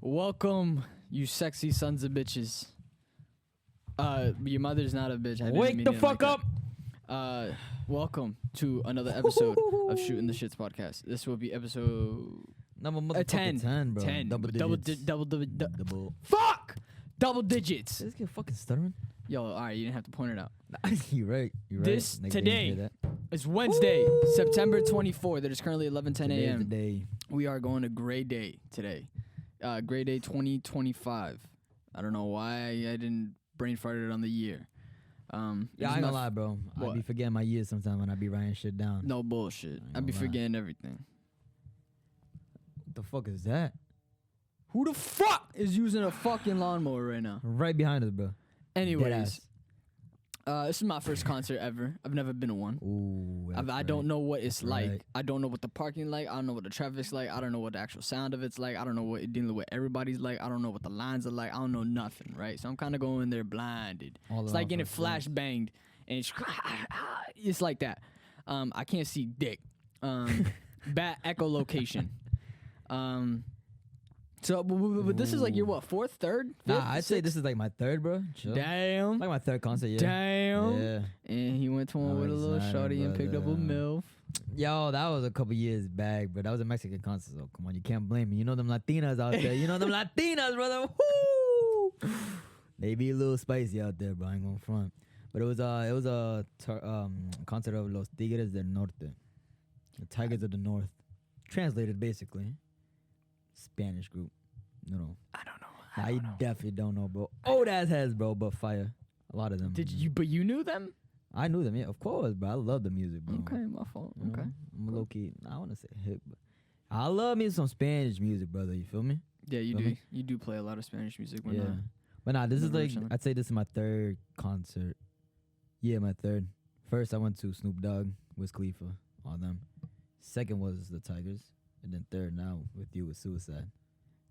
Welcome, you sexy sons of bitches. Your mother's not a bitch. I didn't Wake mean the it fuck like up. that. Welcome to another episode of Shooting the Shits podcast. This will be episode Number motherfucking 10, bro. 10. Double digits. Double. Fuck! Double digits. This kid fucking stuttering. Yo, all right, you didn't have to point it out. You're right. This Next day you hear today that. is Wednesday, September 24th. It is currently 11:10 Today's the a.m. day. We are going to Gray Day today. Gray Day 2025. I don't know why I didn't brain fart it on the year. Yeah, I ain't gonna lie, bro. I be forgetting my years sometimes when I be writing shit down. No bullshit. I be forgetting everything. What the fuck is that? Who the fuck is using a fucking lawnmower right now? Right behind us, bro. Anyways, this is my first concert ever. I've never been to one. Ooh, I don't know what it's like. right. I don't know what the parking like. I don't know what the traffic's like. I don't know what the actual sound of it's like. I don't know what dealing with everybody's like. I don't know what the lines are like. I don't know nothing, right? So I'm kind of going there blinded. It's like getting flash banged, and it's like that. I can't see dick. Bad echolocation. So, but this is like your what, fourth, third, fifth, Nah, I'd say sixth? this is like my third, bro. Chill. Damn. Like my third concert, yeah. Damn. Yeah. And he went to one with a little excited, shorty and picked up a brother. MILF. Yo, that was a couple years back, but that was a Mexican concert, so come on, you can't blame me. You know them Latinas out there. You know them Latinas, brother. Woo! They be a little spicy out there, bro. I ain't gonna front. But it was a concert of Los Tigres del Norte, the Tigers of the North, translated basically. Spanish group, you know. I don't know. Nah, you definitely don't know, bro. Old ass heads, bro, but fire. A lot of them. Did you? But you knew them? I knew them, yeah, of course, bro. I love the music, bro. Okay, my fault. You know? Okay. I'm low key. I want to say hip, but I love me some Spanish music, brother. You feel me? Yeah, you Feel do. me? You do play a lot of Spanish music. Yeah. But nah, this is like, Originally. I'd say this is my third concert. Yeah, my third. First, I went to Snoop Dogg, Wiz Khalifa, all them. Second was the Tigers. And then third now with you with Suicide.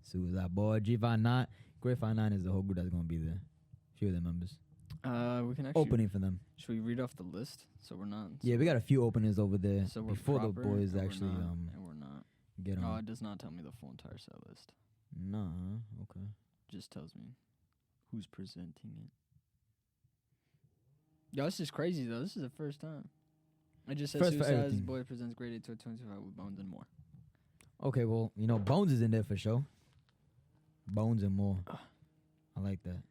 Suicide Boy, G59. Great 59 is the whole group that's going to be there. Few of the members. We can actually Opening for them. Should we read off the list so we're not? Yeah, we got a few openings over there So we're before the proper, boys and we're actually not, and we're not. get Oh, on. it does not tell me the full entire set list. Nah, okay. Just tells me who's presenting it. Yo, this is crazy though. This is the first time. I just said First for Suicide's everything. Boy presents Grade 8 to 25 with Bones and more. Okay, well, you know, Bones is in there for sure. Bones and more. I like that.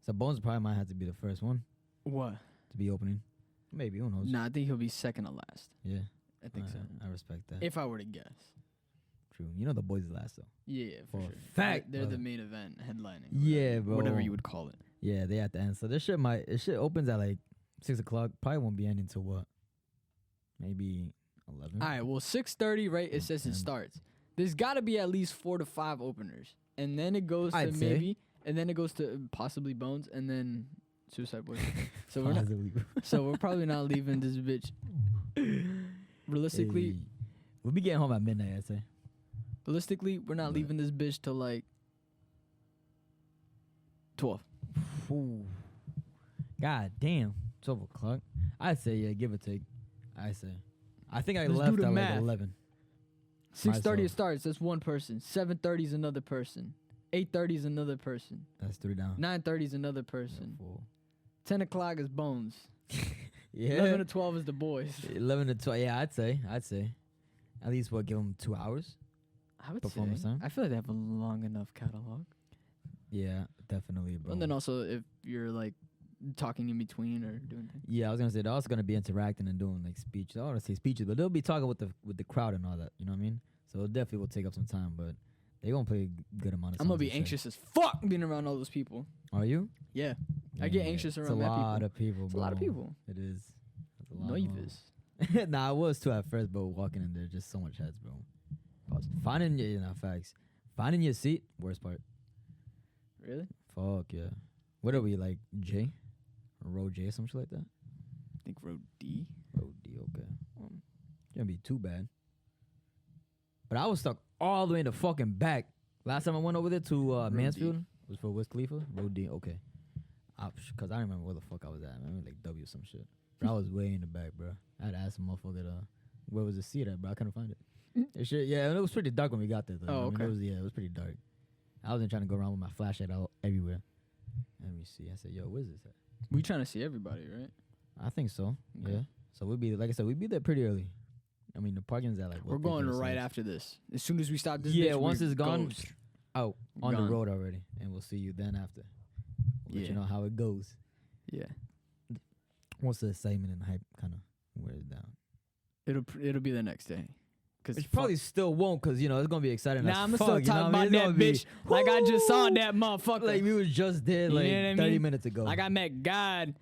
So Bones probably might have to be the first one What? to be opening. Maybe, who knows? Nah, I think he'll be second to last. Yeah, I think so. I respect that. If I were to guess. True. You know the boys is last though. Yeah, for For a sure. fact, They're the brother. main event, headlining. Yeah, bro. Whatever you would call it. Yeah, they at the end. So this shit opens at like 6 o'clock. Probably won't be ending till what? Maybe 11. All right, well, 6:30, right? It says it 10. starts. There's got to be at least 4 to 5 openers, and then it goes to I'd say. maybe, and then it goes to possibly Bones, and then Suicide Boys. So we're not. Possibly. So we're probably not leaving this bitch. Realistically, Hey. We'll be getting home at midnight, I'd say. we're not What? leaving this bitch till like 12. Ooh. God damn. 12 o'clock. I'd say, yeah, give or take. I say. I think I Let's do left the at math. like 11. 6:30 Myself. it starts. That's one person. 7:30 is another person. 8:30 is another person. That's 3 down. 9:30 is another person. 4. 10 o'clock is Bones. Yeah. 11 to 12 is the boys. 11 to 12. Yeah, I'd say. At least, what, give them 2 hours? I would Performance say. time? I feel like they have a long enough catalog. Yeah, definitely, bro. And then also if you're like talking in between or doing things. Yeah, I was gonna say they're also gonna be interacting and doing like speeches. I don't want to say speeches, but they'll be talking with the crowd and all that. You know what I mean? So it definitely will take up some time, but they gonna play a good amount of. I'm gonna songs, be I'd say. anxious as fuck being around all those people. Are you? Yeah. I get anxious it's around a mad lot people. of people. It's a lot of bro. people. It is. That's a lot. bro. Nervous. Nah, I was too at first, but walking in there, just so much heads, bro. Pause. Finding your facts. Finding your seat, worst part. Really? Fuck yeah. What are we like, J? Or row J, or some shit like that? I think row D. Row D, okay. Can't be too bad. But I was stuck all the way in the fucking back. Last time I went over there to D. Mansfield was for Wiz Khalifa. Row D, okay. Cause I don't remember where the fuck I was at. I remember like W or some shit. But I was way in the back, bro. I had to ask the motherfucker where was the seat at, bro. I couldn't find it. It shit, yeah, and it was pretty dark when we got there, though. Oh, I mean, okay. it was pretty dark. I wasn't trying to go around with my flashlight out everywhere. Let me see. I said, yo, where's this at? We trying to see everybody, right? I think so. Okay. Yeah. So we'd be, like I said, we'd be there pretty early. I mean, the parking's at like, what, We're going 15 right cents? after this. As soon as we stop this, Yeah, bitch, once we're it's gone, ghost. out on Gone. the road already. And we'll see you then after. We'll let you Yeah. know how it goes. Yeah, Once the excitement and hype kind of wears down. it'll be the next day. Cause Which probably still won't, because, you know, it's going to be exciting as Nah, I'm fuck. still you know talking what I about mean? It's that gonna be- bitch. Like I just saw that motherfucker. Like we was just there like You know what I 30 mean? minutes ago. Like I met God,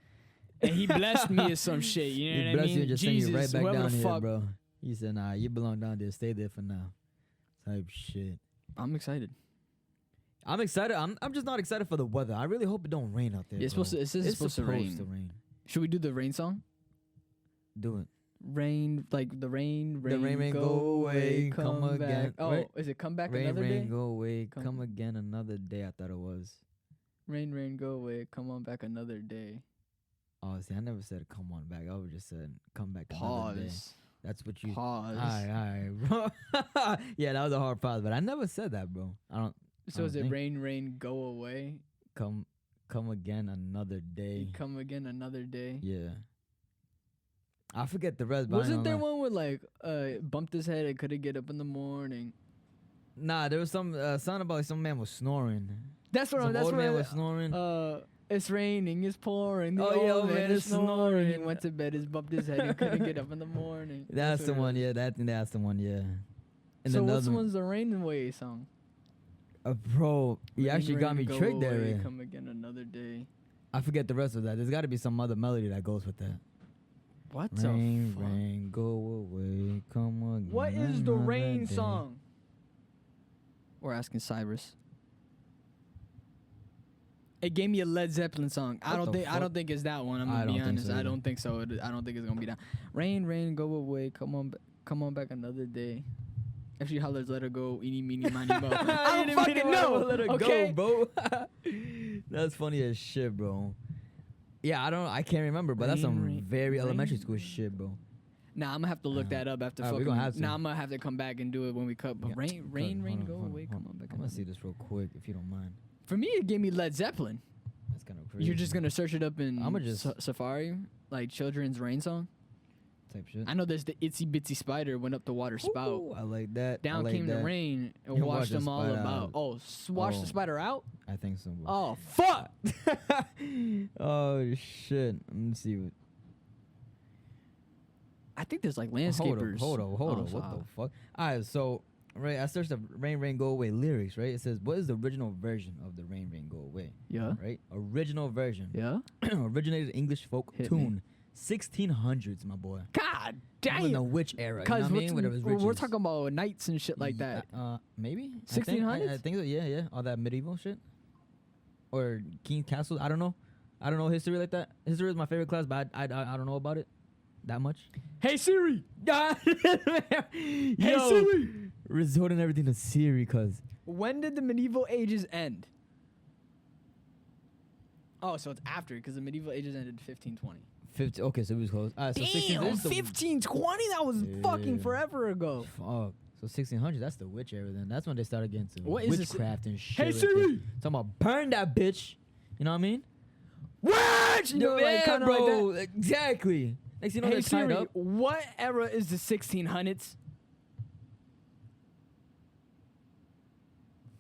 and He blessed me or some shit. You know He what I blessed mean? you and just Jesus, sent you right back whoever down the here, fuck. bro. He said, nah, you belong down there. Stay there for now. Type shit. I'm excited. I'm excited. I'm just not excited for the weather. I really hope it don't rain out there. Yeah, it's bro. supposed to. It says it's supposed to rain. Should we do the rain song? Do it. Rain, like the rain, The rain, go away, come again. back. Oh, Right? is it come back Rain, another rain, day? go away, Come- come again another day. I thought it was. Rain, go away, come on back another day. Oh, see, I never said come on back. I would just said come back another day. Pause. That's what you. Pause. All right, bro. Yeah, that was a hard pause, but I never said that, bro. I don't. So is it think- rain, go away, Come again another day. come again another day? Yeah. I forget the rest, but Wasn't there one with like bumped his head and couldn't get up in the morning? Nah, there was some sound about like some man was snoring. That's what Some that's old man what was snoring. it's raining, it's pouring. The Oh, yeah, old man is snoring. He snoring. went to bed, he's bumped his head, he couldn't get up in the morning. That's the what it one, was. yeah. That's the one, yeah. And So another what's one, one's the rain way song? bro, you Rain, actually got rain, me go tricked there. away, Yeah. Come again another day. I forget the rest of that. There's got to be some other melody that goes with that. What Rain, the fuck? rain, go away, come again. What is the another rain day. song? We're asking Cyrus. It gave me a Led Zeppelin song. I What don't the think I fuck? don't think it's that one. I'm I gonna be don't think honest. so I either. don't think so. I don't think it's gonna be that. Rain, go away. Come on back another day. If she hollers, let her go. Eeny, meeny, miny, mo. I don't fucking know. Let her Okay? go, bro. That's funny as shit, bro. Yeah, I can't remember, but that's some Rain, very rain, elementary school rain. shit, bro. Nah, I'm gonna have to look that up after we fucking. gonna have to. Nah, I'm gonna have to come back and do it when we cut. But Yeah. rain, go Hold on, away. hold Come on back. I'm gonna another see day. this real quick, if you don't mind. For me, it gave me Led Zeppelin. That's kind of crazy. You're just gonna search it up in I'ma just- Safari, like children's rain song. type shit. I know there's the itsy bitsy spider went up the water spout. Ooh, I like that. I Down like came that. the rain and You washed watched the them all spider about. out. Oh, wash Oh. the spider out? I think so. Bro. Oh, fuck! Oh shit. Let me see. I think there's like Hold landscapers. on. Oh, What so- the fuck? Alright, so right, I searched the Rain Go Away lyrics, right? It says, what is the original version of the Rain Go Away? Yeah. Right? Original version. Yeah. Originated English folk Hit me. tune. 1600s, my boy. God I don't know damn. which era. You know Because what I mean? When it was we're riches. talking about knights and shit like that. Maybe 1600s? I think so. Yeah. All that medieval shit, or King Castle. I don't know. I don't know history like that. History is my favorite class, but I don't know about it that much. Hey Siri. Hey Siri. Resorting everything to Siri, cause When did the medieval ages end? Oh, so it's after because the medieval ages ended 1520. 50. Okay, so it was close. So 16, Damn, this is the- 1520. That was fucking Yeah. forever ago. Fuck. So 1600. That's the witch era. Then that's when they started getting to What is this- witchcraft and shit. Hey like that. Siri. Talking about burn that bitch. You know what I mean? What? You know, like, yeah, kinda bro. like that. Exactly. Next, you know Hey they're tied Siri, up. what era is the 1600s?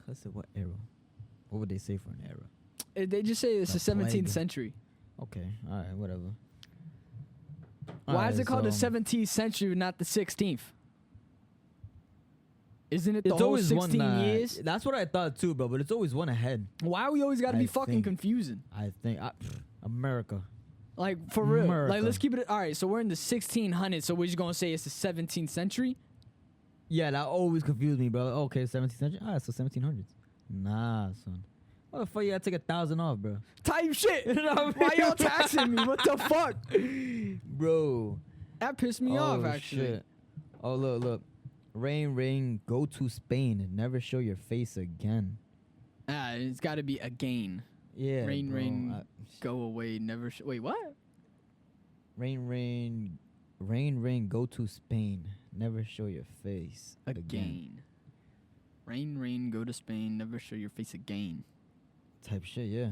I said, what era? What would they say for an era? They just say it's the The 17th plague. century. Okay, all right, whatever. Why is it called the 17th century, not the 16th? Isn't it the It's whole always 16 one. years? That's what I thought too, bro. But it's always one ahead. Why we always got to be I fucking think- confusing? I think America. Like, for real. Like, America. let's keep it. All right, so we're in the 1600s, so we're just going to say it's the 17th century? Yeah, that always confused me, bro. Okay, 17th century. All right, so 1700s. Nah, son. What the fuck? You gotta take 1,000 off, bro. Type shit. You know what I Why mean? y'all taxing me? What the fuck? Bro. That pissed me off, actually. Shit. Oh, look. Rain, go to Spain and never show your face again. It's got to be again. Yeah. Rain, bro. rain, go away, never. Wait, what? Rain, go to Spain. Never show your face again. Again. Rain, rain, go to Spain, never show your face again. Type shit, yeah.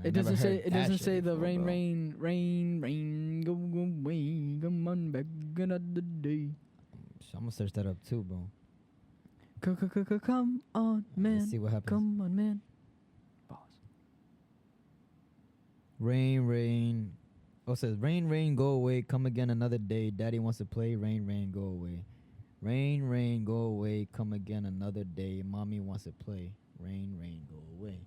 It doesn't say. It doesn't say the rain, rain, rain, rain, go away, come on back another day. I'm gonna search that up too, bro. Come on, man. Let's see what happens. Come on, man. Pause. Rain, rain. Oh, it says rain, rain, go away. Come again another day. Daddy wants to play. Rain, rain, go away. Rain, rain, go away. Come again another day. Mommy wants to play. Rain, rain, go away.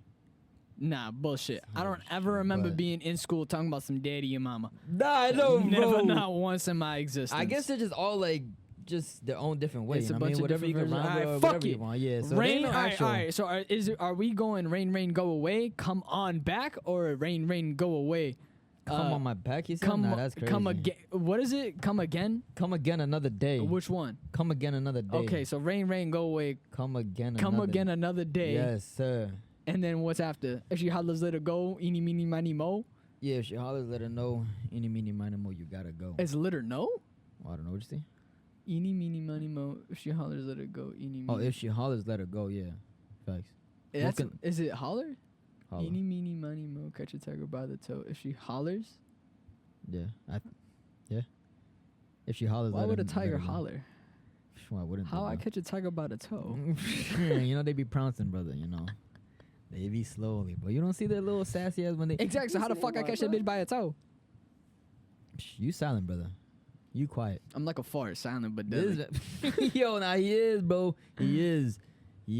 Nah, bullshit. I don't ever remember being in school talking about some daddy and mama. Nah, I know, bro. Never, not once in my existence. I guess they're just all like just their own different way. It's You a know what I bunch mean? of Whatever you different can rhyme versions. with, Fuck whatever you it. want. Yeah. So Rain, no all right, actual. all right. So are we going rain, rain, go away? Come on back, or rain, rain, go away? Come on my back, you said? Come, Nah, that's crazy. come again. What is it? Come again? Come again another day. Which one? Come again another day. Okay, so rain, rain, go away. Come again Come another again another day. Yes, sir. And then what's after? If she hollers, let her go. Eeny, meeny, miny, mo. Yeah, if she hollers, let her know. Eeny, meeny, miny, mo, you gotta go. It's let her know? I don't know what you say. Eeny, meeny, miny, mo. If she hollers, let her go. Eeny, meeny. Oh, if she hollers, let her go. Yeah, facts. That's, Looking- is it holler? Holler. Eeny, meeny, miny, mo. Catch a tiger by the toe. If she hollers, Yeah, yeah. If she hollers, why let would her- a tiger let her go. holler? Why wouldn't How they, I bro? catch a tiger by the toe? You know they be pouncing, brother. You know, they be slowly, but you don't see their little sassy ass when they. Exactly. So how the fuck I catch that bitch by a toe? You silent, brother. You quiet. I'm like a fart, silent but This deadly. is- Yo, nah, he is, bro. He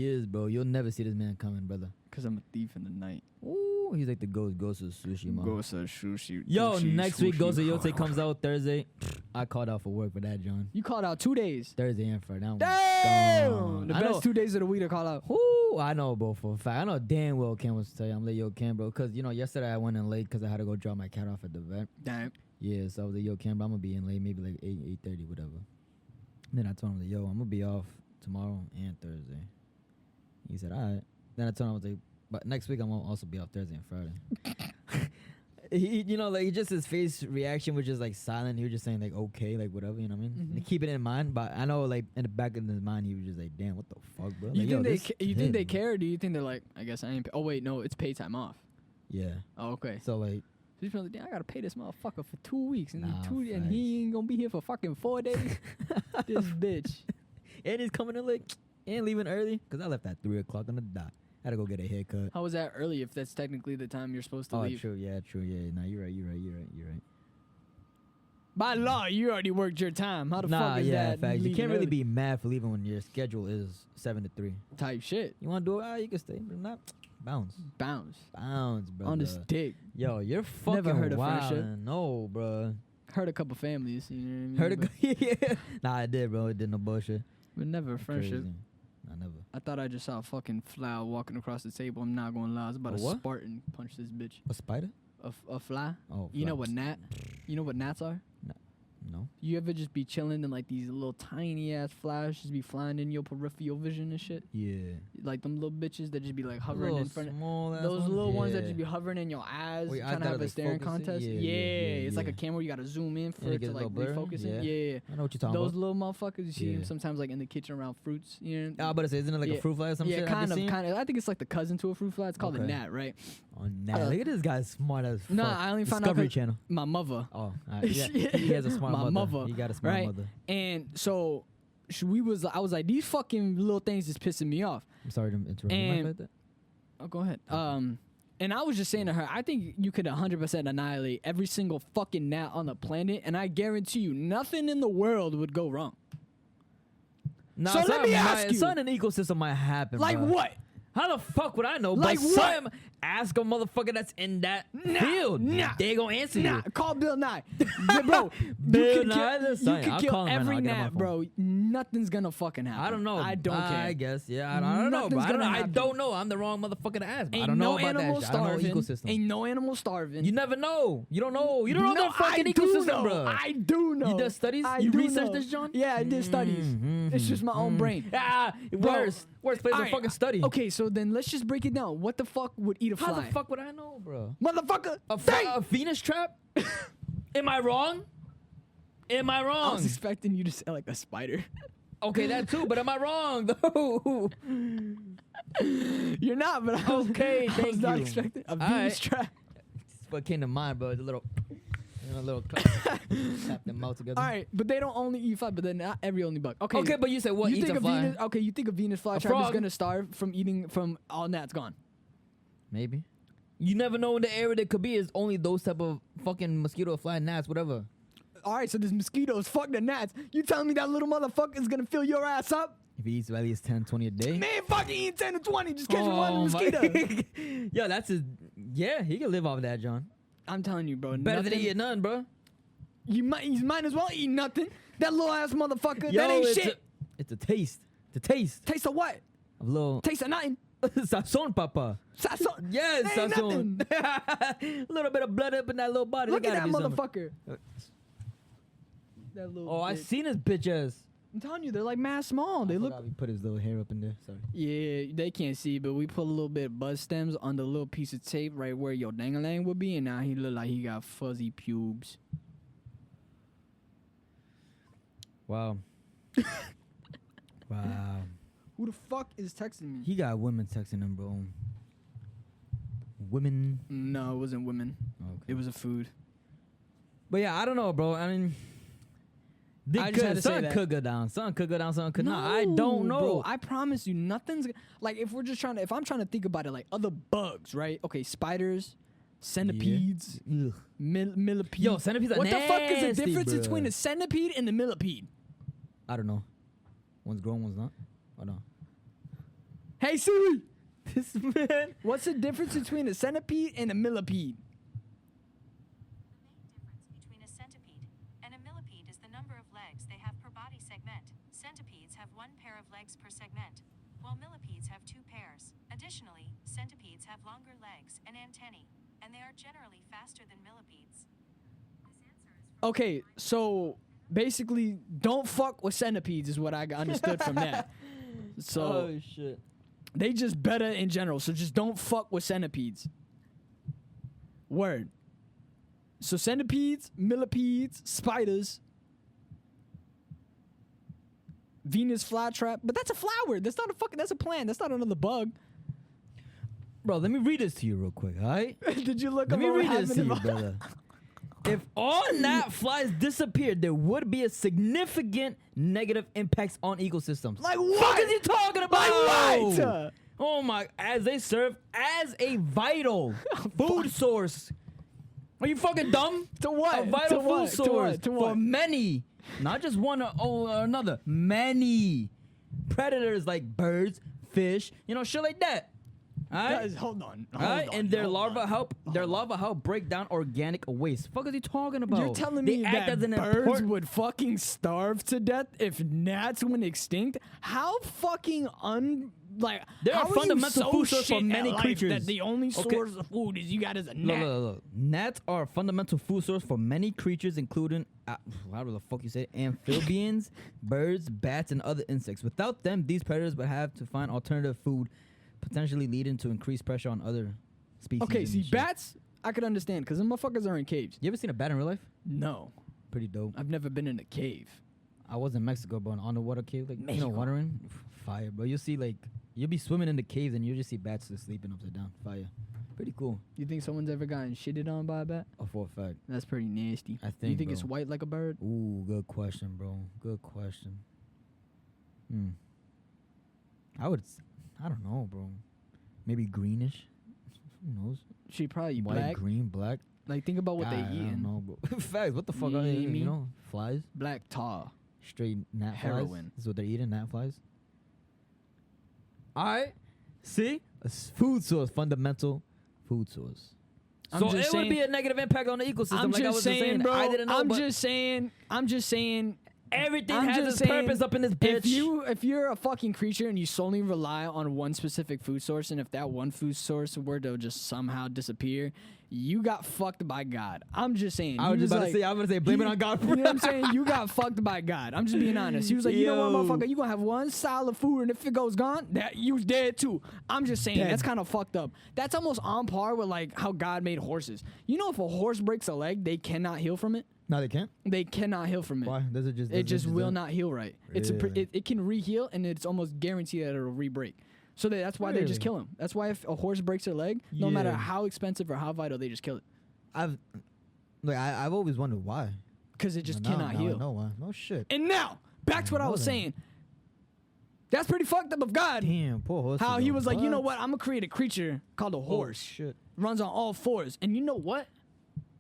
is, bro. You'll never see this man coming, brother. Cause I'm a thief in the night. Ooh, he's like the ghost of sushi, man. Ghost of sushi. Yo, sushi, next week sushi. Ghost of Yote comes out Thursday. I called out for work for that, John. You called out 2 days. Thursday and Friday. That one Damn! gone. The I know- best 2 days of the week to call out. Ooh, I know, bro, for a fact. I know damn well Ken was to tell you I'm late, yo, Ken, bro. Because, you know, yesterday I went in late because I had to go drop my cat off at the vet. Damn. Yeah, so I was like, yo, Ken, bro, I'm going to be in late, maybe like 8, 8:30, whatever. Then I told him, like, yo, I'm going to be off tomorrow and Thursday. He said, all right. Then I told him, I was like, but next week I'm going to also be off Thursday and Friday. You know, like, just his face reaction was just, like, silent. He was just saying, like, okay, like, whatever, you know what I mean? Mhm. Keep it in mind, but I know, like, in the back of his mind, he was just like, damn, what the fuck, bro? You Like, yo, think they this you think they kid, care? Or do you think they're like, I guess I ain't. Oh wait, no, it's pay time off. Yeah. Oh, okay. So, like, So he's probably like, damn, I gotta pay this motherfucker for 2 weeks, and Nah, and he ain't gonna be here for fucking 4 days. This bitch. and he's coming in late and leaving early because I left at 3 o'clock on the dot. Had to go get a haircut. How was that early? If that's technically the time you're supposed to Oh, leave. true. Yeah. Nah, you're right. By law, you already worked your time. How the Nah, fuck is yeah, that? facts. You leaving can't really early? be mad for leaving when your schedule is 7 to 3. type shit. You want to do it? You can stay. But not bounce, Bounce bro. on this dick. Yo, you're fucking Never heard of wild. friendship. No, bro. Hurt a couple families. You know what I mean? Heard But- it? Yeah. Nah, I did, bro. It did no bullshit. but never a friendship. Crazy. I never. I thought I just saw a fucking fly walking across the table. I'm not gonna lie. I was about A to what? Spartan punch this bitch. A spider? A fly. Oh, You know fly. what gnat? You know what gnats are? No. You ever just be chilling and like these little tiny ass flies just be flying in your peripheral vision and shit? Yeah. Like them little bitches that just be like hovering Little in front of small ass those ones? little ones that Yeah. just be hovering in your eyes, Where your eyes trying to gotta, have a like, staring focus it? contest. Yeah, Yeah, yeah, it's like a yeah. camera. You gotta zoom in for And it it to gets a like little blurry, refocus it. yeah. Yeah. I know what you're talking Those about. little motherfuckers you see them Yeah. sometimes like in the kitchen around fruits. You know? I was about to say, isn't it like Yeah. a fruit fly or some Yeah, shit? kind of. I think it's like the cousin to a fruit fly. It's called a Okay. gnat, right? Oh, nah. Look at this guy's smart as fuck. Nah, I only found out Discovery 'cause Channel. my mother. Oh, yeah. He has a smart My mother. mother, He got a smart right? mother. And so I was like, these fucking little things is pissing me off. I'm sorry to interrupt. You mind And- if I hit that? Oh, go ahead. And I was just saying to her, I think you could 100% annihilate every single fucking gnat on the planet, and I guarantee you, nothing in the world would go wrong. Nah, So let something me ask you. Something in the ecosystem might happen. Like bruh. what? How the fuck would I know? Like but what? some ask a motherfucker that's in that field. nah. They gonna answer Nah, you. call Bill Nye. Yeah, bro, Bill you can Nye, kill, that's you fine. can I'll kill call him right now. every I'll get him on gnat, my bro. Nothing's gonna fucking happen. I don't know. I don't care. I guess. Yeah, I don't know, bro. Nothing's I don't know. gonna I happen. don't know. I'm the wrong motherfucker to ask. Bro. I Ain't don't know no about animal that shit. I don't starving. know ecosystem. Ain't no animal starving. You never know. You don't know. You don't know no, the fucking I do ecosystem, know. bro. I do know. You did studies? I You do researched know. this, John? Yeah, I did studies. It's just my own brain. Ah, Bro, worst place to alright, fucking study. Okay, so then let's just break it down. What the fuck would eat a fly? How the fuck would I know, bro? Motherfucker! A Venus trap? Am I wrong? Am I I wrong? was expecting you to say like a spider. Okay, that too. But am I wrong though? You're not, but I was Okay, I was thank not you. expecting a All Venus right. trap. It's what came to mind, bro. It's a little clap them out together. All right, but they don't only eat fly, but then not every only bug. Okay. Okay, but you said what you eats think a fly? Venus? Okay, you think a Venus flytrap is frog. gonna starve from eating from all gnats gone? Maybe. You never know in the area that could be. Is only those type of fucking mosquito, fly, gnats, whatever. All right, so there's mosquitoes. Fuck the gnats. You telling me that little motherfucker is gonna fill your ass up? If he eats at least 10, 20 a day. Man, fucking eat 10 to 20. Just catch one my- mosquito. Yo, that's his. Yeah, he can live off that, John. I'm telling you, bro. Better than nothing- eating none, bro. You might as well eat nothing. That little ass motherfucker. Yo, that ain't it's shit. It's a taste. The taste Taste of what? of little Taste of nothing. sazon, papa. Sazon. Yes, That ain't sazon. nothing. A little bit of blood up in that little body. Look There at that gotta be motherfucker. That little. Oh, I bitch. seen his bitch ass. I'm telling you, they're like mad small. They I look. forgot we put his little hair up in there. Sorry. Yeah, they can't see, but we put a little bit of buzz stems on the little piece of tape right where your dang-a-lang would be, and now he look like he got fuzzy pubes. Wow. Wow. Who the fuck is texting me? He got women texting him, bro. Women. No, it wasn't women. Okay. It was a food. But yeah, I don't know, bro. I mean, I just had to say something that. could go down. Something could go down. Something could not. I don't know. Bro, I promise you, nothing's like if I'm trying to think about it, like other bugs, right? Okay, spiders, centipedes, Ugh. millipedes. Yo, centipedes are What the fuck is the nasty, difference bruh. between a centipede and a millipede? I don't know. One's grown, one's not. Or no. Hey Siri, This man. what's the difference between a centipede and a millipede? The main difference between a centipede and a millipede is the number of legs they have per body segment. Centipedes have one pair of legs per segment, while millipedes have two pairs. Additionally, centipedes have longer legs and antennae, and they are generally faster than millipedes. This answer is from Okay, so basically, don't fuck with centipedes is what I understood from that. So Oh shit. they just better in general. So just don't fuck with centipedes. Word. So centipedes, millipedes, spiders, Venus flytrap, but that's a flower. That's not a fucking. That's a plant. That's not another bug. Bro, let me read this to you real quick, all right? Did you look Let up me what read this to happened you, about- brother. If all gnat flies disappeared, there would be a significant negative impacts on ecosystems. Like Fuck what? is he talking about? Like what? Oh my! As they serve as a vital food source. Are you fucking dumb? To what? A vital To food what? To source what? To for what? many, not just one or another. Many predators like birds, fish, shit like that. All right. Guys, hold on. All right, and their larvae help break down organic waste. Fuck is he talking about? You're telling They me act that as an birds important- would fucking starve to death if gnats went extinct? How fucking There are how fundamental you so food source for shit at many life creatures. that the only Okay. source of food is you got as a gnat? Look. Gnats are a fundamental food source for many creatures, including how the fuck you say it? Amphibians, birds, bats, and other insects. Without them, these predators would have to find alternative food, potentially leading to increased pressure on other species. Okay, and see, shit. bats, I could understand because them motherfuckers are in caves. You ever seen a bat in real life? No, Pretty dope. I've never been in a cave. I was in Mexico, bro, an underwater cave, like Mexico. watering, fire, bro. You'll see you'll be swimming in the caves and you just see bats just sleeping upside down, fire. Pretty cool. You think someone's ever gotten shitted on by a bat? Oh, for a fact. That's pretty nasty. I You think, think it's bro. white like a bird? Ooh, good question, bro. Good question. I don't know, bro. Maybe greenish. Who knows? She probably White, black. green, black. Like think about what God, they I don't eating. know, bro. Facts. What the fuck You are they know what I eating? mean? Flies. Black tar. Straight gnat flies. Heroin. That's what they're eating, gnat flies. All right. See? Food source, fundamental food source. I'm So just it saying- would be a negative impact on the ecosystem. I'm like I just was saying, saying, bro. I didn't know, I'm but just saying. everything I'm has just its saying, purpose up in this bitch. If you're a fucking creature and you solely rely on one specific food source, and if that one food source were to just somehow disappear, you got fucked by God. I'm just saying. I was He just about like- to say, I'm going to say, blame it he- on God. You know what I'm saying? You got fucked by God. I'm just being honest. He was like, you know what, Yo. motherfucker? You gonna have one style of food, and if it goes gone, that you dead too. I'm just saying Dead. that's kind of fucked up. That's almost on par with like how God made horses. You know, if a horse breaks a leg, they cannot heal from it. No, they can't. They cannot heal from it. Why? Does it just? It just will not heal right. Really? It can re-heal, and it's almost guaranteed that it'll re-break. So that's why they just Really? kill him. That's why if a horse breaks their leg, no matter Yeah. how expensive or how vital, they just kill it. I've always wondered why. Because it just Now- cannot now heal. I know why. No shit. And now, back to what I was saying. That's pretty fucked up of God. Damn, poor horse. How he was like, you know what? I'm going to create a creature called a Oh, horse. shit. Runs on all fours. And you know what?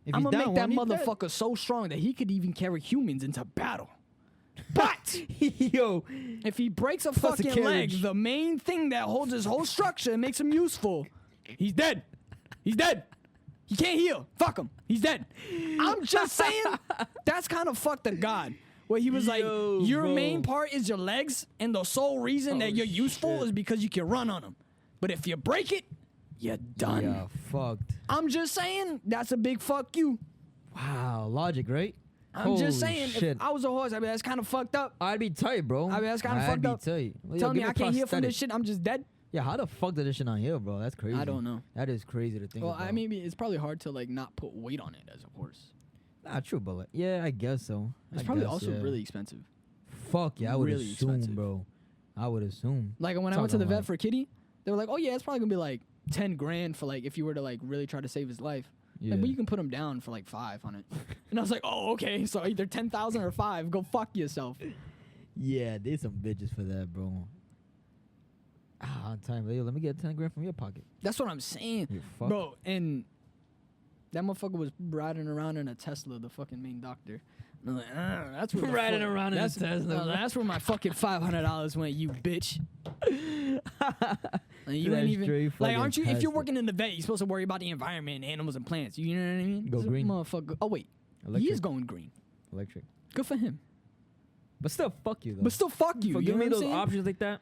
If I'm he's going to down make that one, he's dead. motherfucker so strong that he could even carry humans into battle. But Yo, if he breaks a Plus a fucking leg, carriage. the main thing that holds his whole structure and makes him useful, he's dead. He's dead. He can't heal. Fuck him. He's dead. I'm just saying, that's kind of fucked of God. Where he was like, your bro. main part is your legs, and the sole reason that you're useful is because you can run on them. But if you break it, you're done. yeah, fucked. I'm just saying, that's a big fuck you. Wow, logic, right? I'm just Holy saying, shit. if I was a horse, I'd be, that's kind of fucked up. I'd be tight, bro. I mean, that's kinda fucked up. I'd be tight. Well, yo, Tell me give I can't heal from prosthetic. this shit, I'm just dead. Yeah, how the fuck did this shit not heal, bro? That's crazy. I don't know. That is crazy to think Well, about. I mean, it's probably hard to like not put weight on it as a horse. Nah, true, but like, yeah, I guess so. It's I probably guess, also yeah. really expensive. Fuck yeah, I would really assume, expensive. bro. I would assume. Like when I went to the Talking vet like- for Kitty, they were like, "Oh yeah, it's probably gonna be like 10 grand for like if you were to like really try to save his life." Yeah. Like, but you can put him down for like 5 on it. And I was like, "Oh okay, so either 10,000 or 5. Go fuck yourself." Yeah, there's some bitches for that, bro. Ah, time. Yo, let me get 10 grand from your pocket. That's what I'm saying, You fuck. bro. And that motherfucker was riding around in a Tesla, the fucking main doctor. And I'm like, that's where the Riding fuck- around in a that's, Tesla, bro. That's where my fucking $500 went, you bitch. Like, you That ain't is even straight like, fucking aren't you? If you're Tesla. working in the vet, you're supposed to worry about the environment, animals, and plants. You know what I mean? Go This green. motherfucker. Oh wait, he Electric. is going green. Electric. Good for him. But still, fuck you, though. But still, fuck you. For You give know me what I'm those saying? options like that.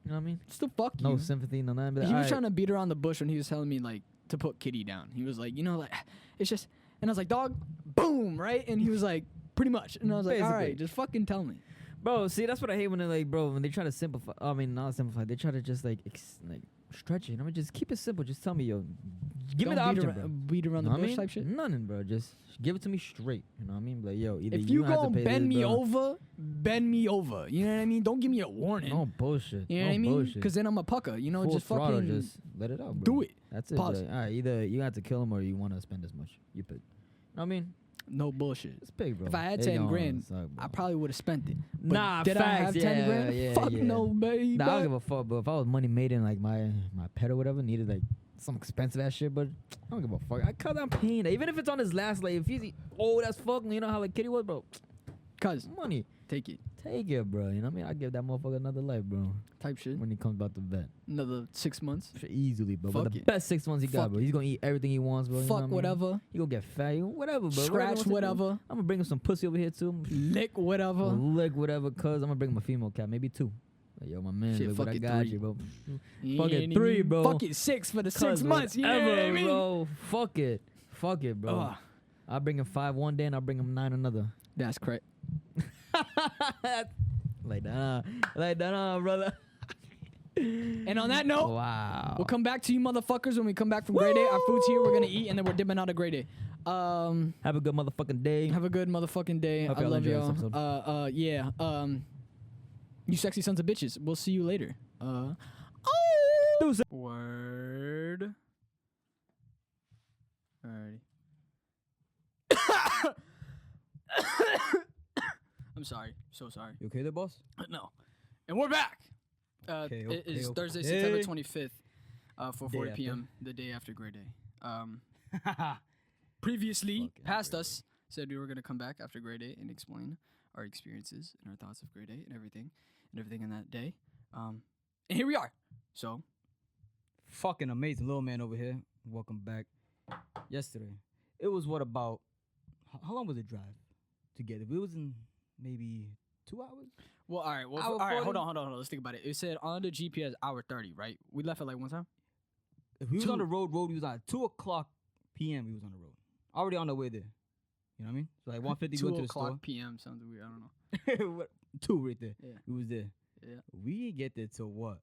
You know what I mean? Still, fuck No you. sympathy, no nothing. But He was trying to beat around the bush when he was telling me like to put Kitty down. He was like, you know, like it's just, and I was like, dog, boom, right? And he was like, pretty much. And I was like, all right, Basically. just fucking tell me. Bro, see, that's what I hate when they're like, bro, when they try to simplify. I mean, not simplify. They try to just like stretch it. I mean, just keep it simple. Just tell me, yo, give me the Don't beat option, bro. Beat around the Know what I bush mean? type shit. Nothing, bro. Just give it to me straight. You know what I mean? Like, yo, either If you have to gonna pay bend this, me bro. over, bend me over. You know what I mean? Don't give me a warning. No bullshit. You know no what I mean? Bullshit. Because then I'm a pucker. You know, Full just throttle, fucking just let it out, bro. do it. That's it. Pause. Like, all right, either you have to kill him or you want to spend this much. You pick. You know what I mean? No bullshit. It's big, bro. If I had They 10 gonna grand, suck, bro. I probably would have spent it. But Nah, did facts. I have 10 grand? Yeah, Fuck yeah. no, baby. Nah, I don't give a fuck, but if I was money made in like my pet or whatever, needed like some expensive ass shit, but I don't give a fuck. Cause I'm paying it. Even if it's on his last life, if he's old as fuck, you know how like Kitty was, bro. Cuz, Money. take it. Take it, bro. You know what I mean? I give that motherfucker another life, bro. Type shit. When he comes about the vet. Another 6 months. Shit, easily, bro. But Fuck the it. best 6 months he got, Fuck bro. it. He's gonna eat everything he wants, bro. You know Fuck what I mean? whatever. He gonna get fat, whatever, bro. Scratch whatever. I'm gonna bring him some pussy over here too. Lick whatever. Lick whatever, cuz I'm gonna bring him a female cat, maybe 2. Like, yo, my man, Shit, look what fuck I it, got 3. you, bro. You Fuck it, ain't 3, even- bro. Fuck it, 6 for the 6 Cuz months. You know what I mean? bro. Fuck it, bro. Ugh, I'll bring him 5 one day and I'll bring him 9 another. that's correct. Like that, brother. And on that note, Wow. we'll come back to you motherfuckers when we come back from grade day. Our food's here. We're gonna eat, and then we're dipping out of grade day. Have a good motherfucking day. Have a good motherfucking day. Hope I y'all love enjoyed this y'all. episode. Yeah. You sexy sons of bitches. We'll see you later. Word. Alrighty. I'm sorry. So sorry. You okay there, boss? No. And we're back. Okay, It is okay, Thursday, okay. September 25th, 4:40 Day after. p.m., the day after grade day. Previously, Fucking past grade us, said we were going to come back after grade day and explain our experiences and our thoughts of grade day and everything in that day. And here we are. So, Fucking amazing. Little man over here. Welcome back. Yesterday. It was what about, how long was the drive to get it? It was in maybe 2 hours? well, all right. Well, Hour all right, 40? hold on. Let's think about it. It said on the GPS, hour 30, right? We left at like one time? If we was 2 on the road, we was at 2 o'clock p.m. we was on the road. Already on the way there. You know what I mean? So like 1:50 we 2 went to the o'clock store. p.m. sounds weird. I don't know. What- 2 right there. Yeah. We was there. Yeah. We didn't get there till what?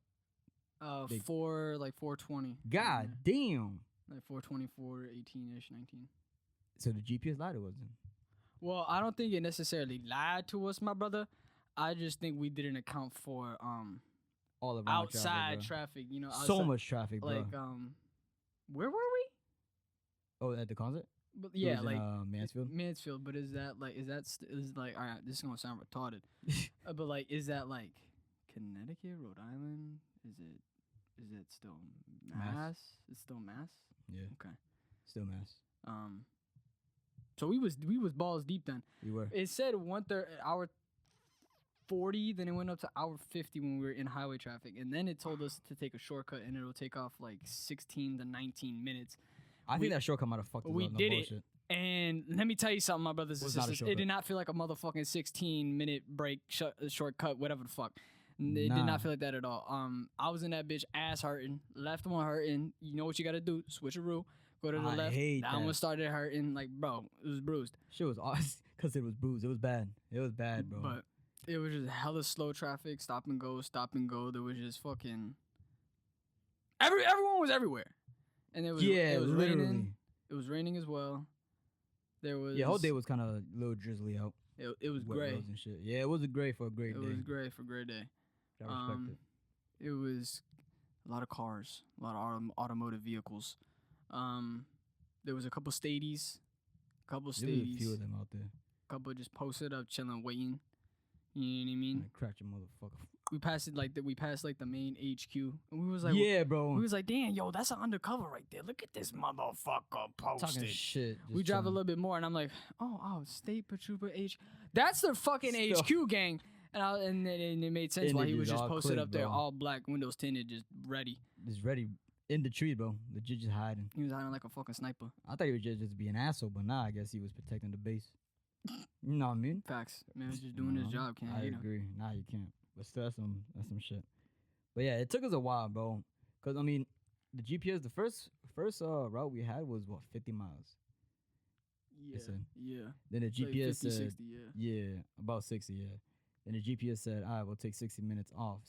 Big. 4:20. God damn. Like 4:24, 18-ish, 19. So the GPS lied to us then. Well, I don't think it necessarily lied to us, my brother. I just think we didn't account for All around outside traffic, traffic. You know, so outside- much traffic, bro. like where were we? Oh, at the concert? But It yeah, was like in, Mansfield. Mansfield. But is that like all right? This is gonna sound retarded, but like is that like Connecticut, Rhode Island? Is it still Mass? It's still Mass. Yeah. Okay. Still Mass. So we was balls deep then. We were. It said 1:30 hour 40, then it went up to hour 50 when we were in highway traffic, and then it told us to take a shortcut, and it'll take off like 16 to 19 minutes. I think that shortcut might have fucked us We up. No did bullshit. it, and let me tell you something, my brothers and Was not a sisters. It shortcut. did not feel like a motherfucking 16-minute break, shortcut, whatever the fuck. It did Nah. not feel like that at all. I was in that bitch ass hurting, left one hurting. You know what you gotta do? Switcheroo. Go to the I left. hate That one that. started hurting. Like, bro, it was bruised. Shit was awesome because it was bruised. It was bad. It was bad, bro. But it was just hella slow traffic, stop and go, stop and go. There was just fucking everyone was everywhere, and it was it was literally. raining. It was raining as well. There was Yeah, whole day was kind of a little drizzly out. it was Wet gray. roads and shit. Yeah, it was a gray for a great It day. was gray for a great day. I respect it. It was a lot of cars, a lot of automotive vehicles. There was a couple stadies, There was a few stadies, of them out there. couple just posted up, chilling, waiting. You know what I mean? Like, crack your motherfucker. We passed it like we passed like the main HQ, and we was like, Yeah, bro. we was like, damn, yo, that's an undercover right there. Look at this motherfucker Talking posted. shit. We just drive a chilling. little bit more, and I'm like, oh, State Trooper H. That's the fucking Still. HQ gang. And it made sense And why it he was just just all posted clicked, up there, bro. all black, windows tinted, just ready. Just ready in the tree, bro. Legit just hiding. He was hiding like a fucking sniper. I thought he was just be an asshole, but nah, I guess he was protecting the base. You know what I mean? Facts. Man, he's just doing his No, job, can't I hate him. agree. Nah, you can't. But still, that's some shit. But yeah, it took us a while, bro. Cause I mean, the GPS, the first route we had was what 50 miles. Yeah, said. yeah. Then the Like GPS 50, said, 60, yeah. yeah, about 60, yeah. Then the GPS said, all right, we'll take 16 minutes off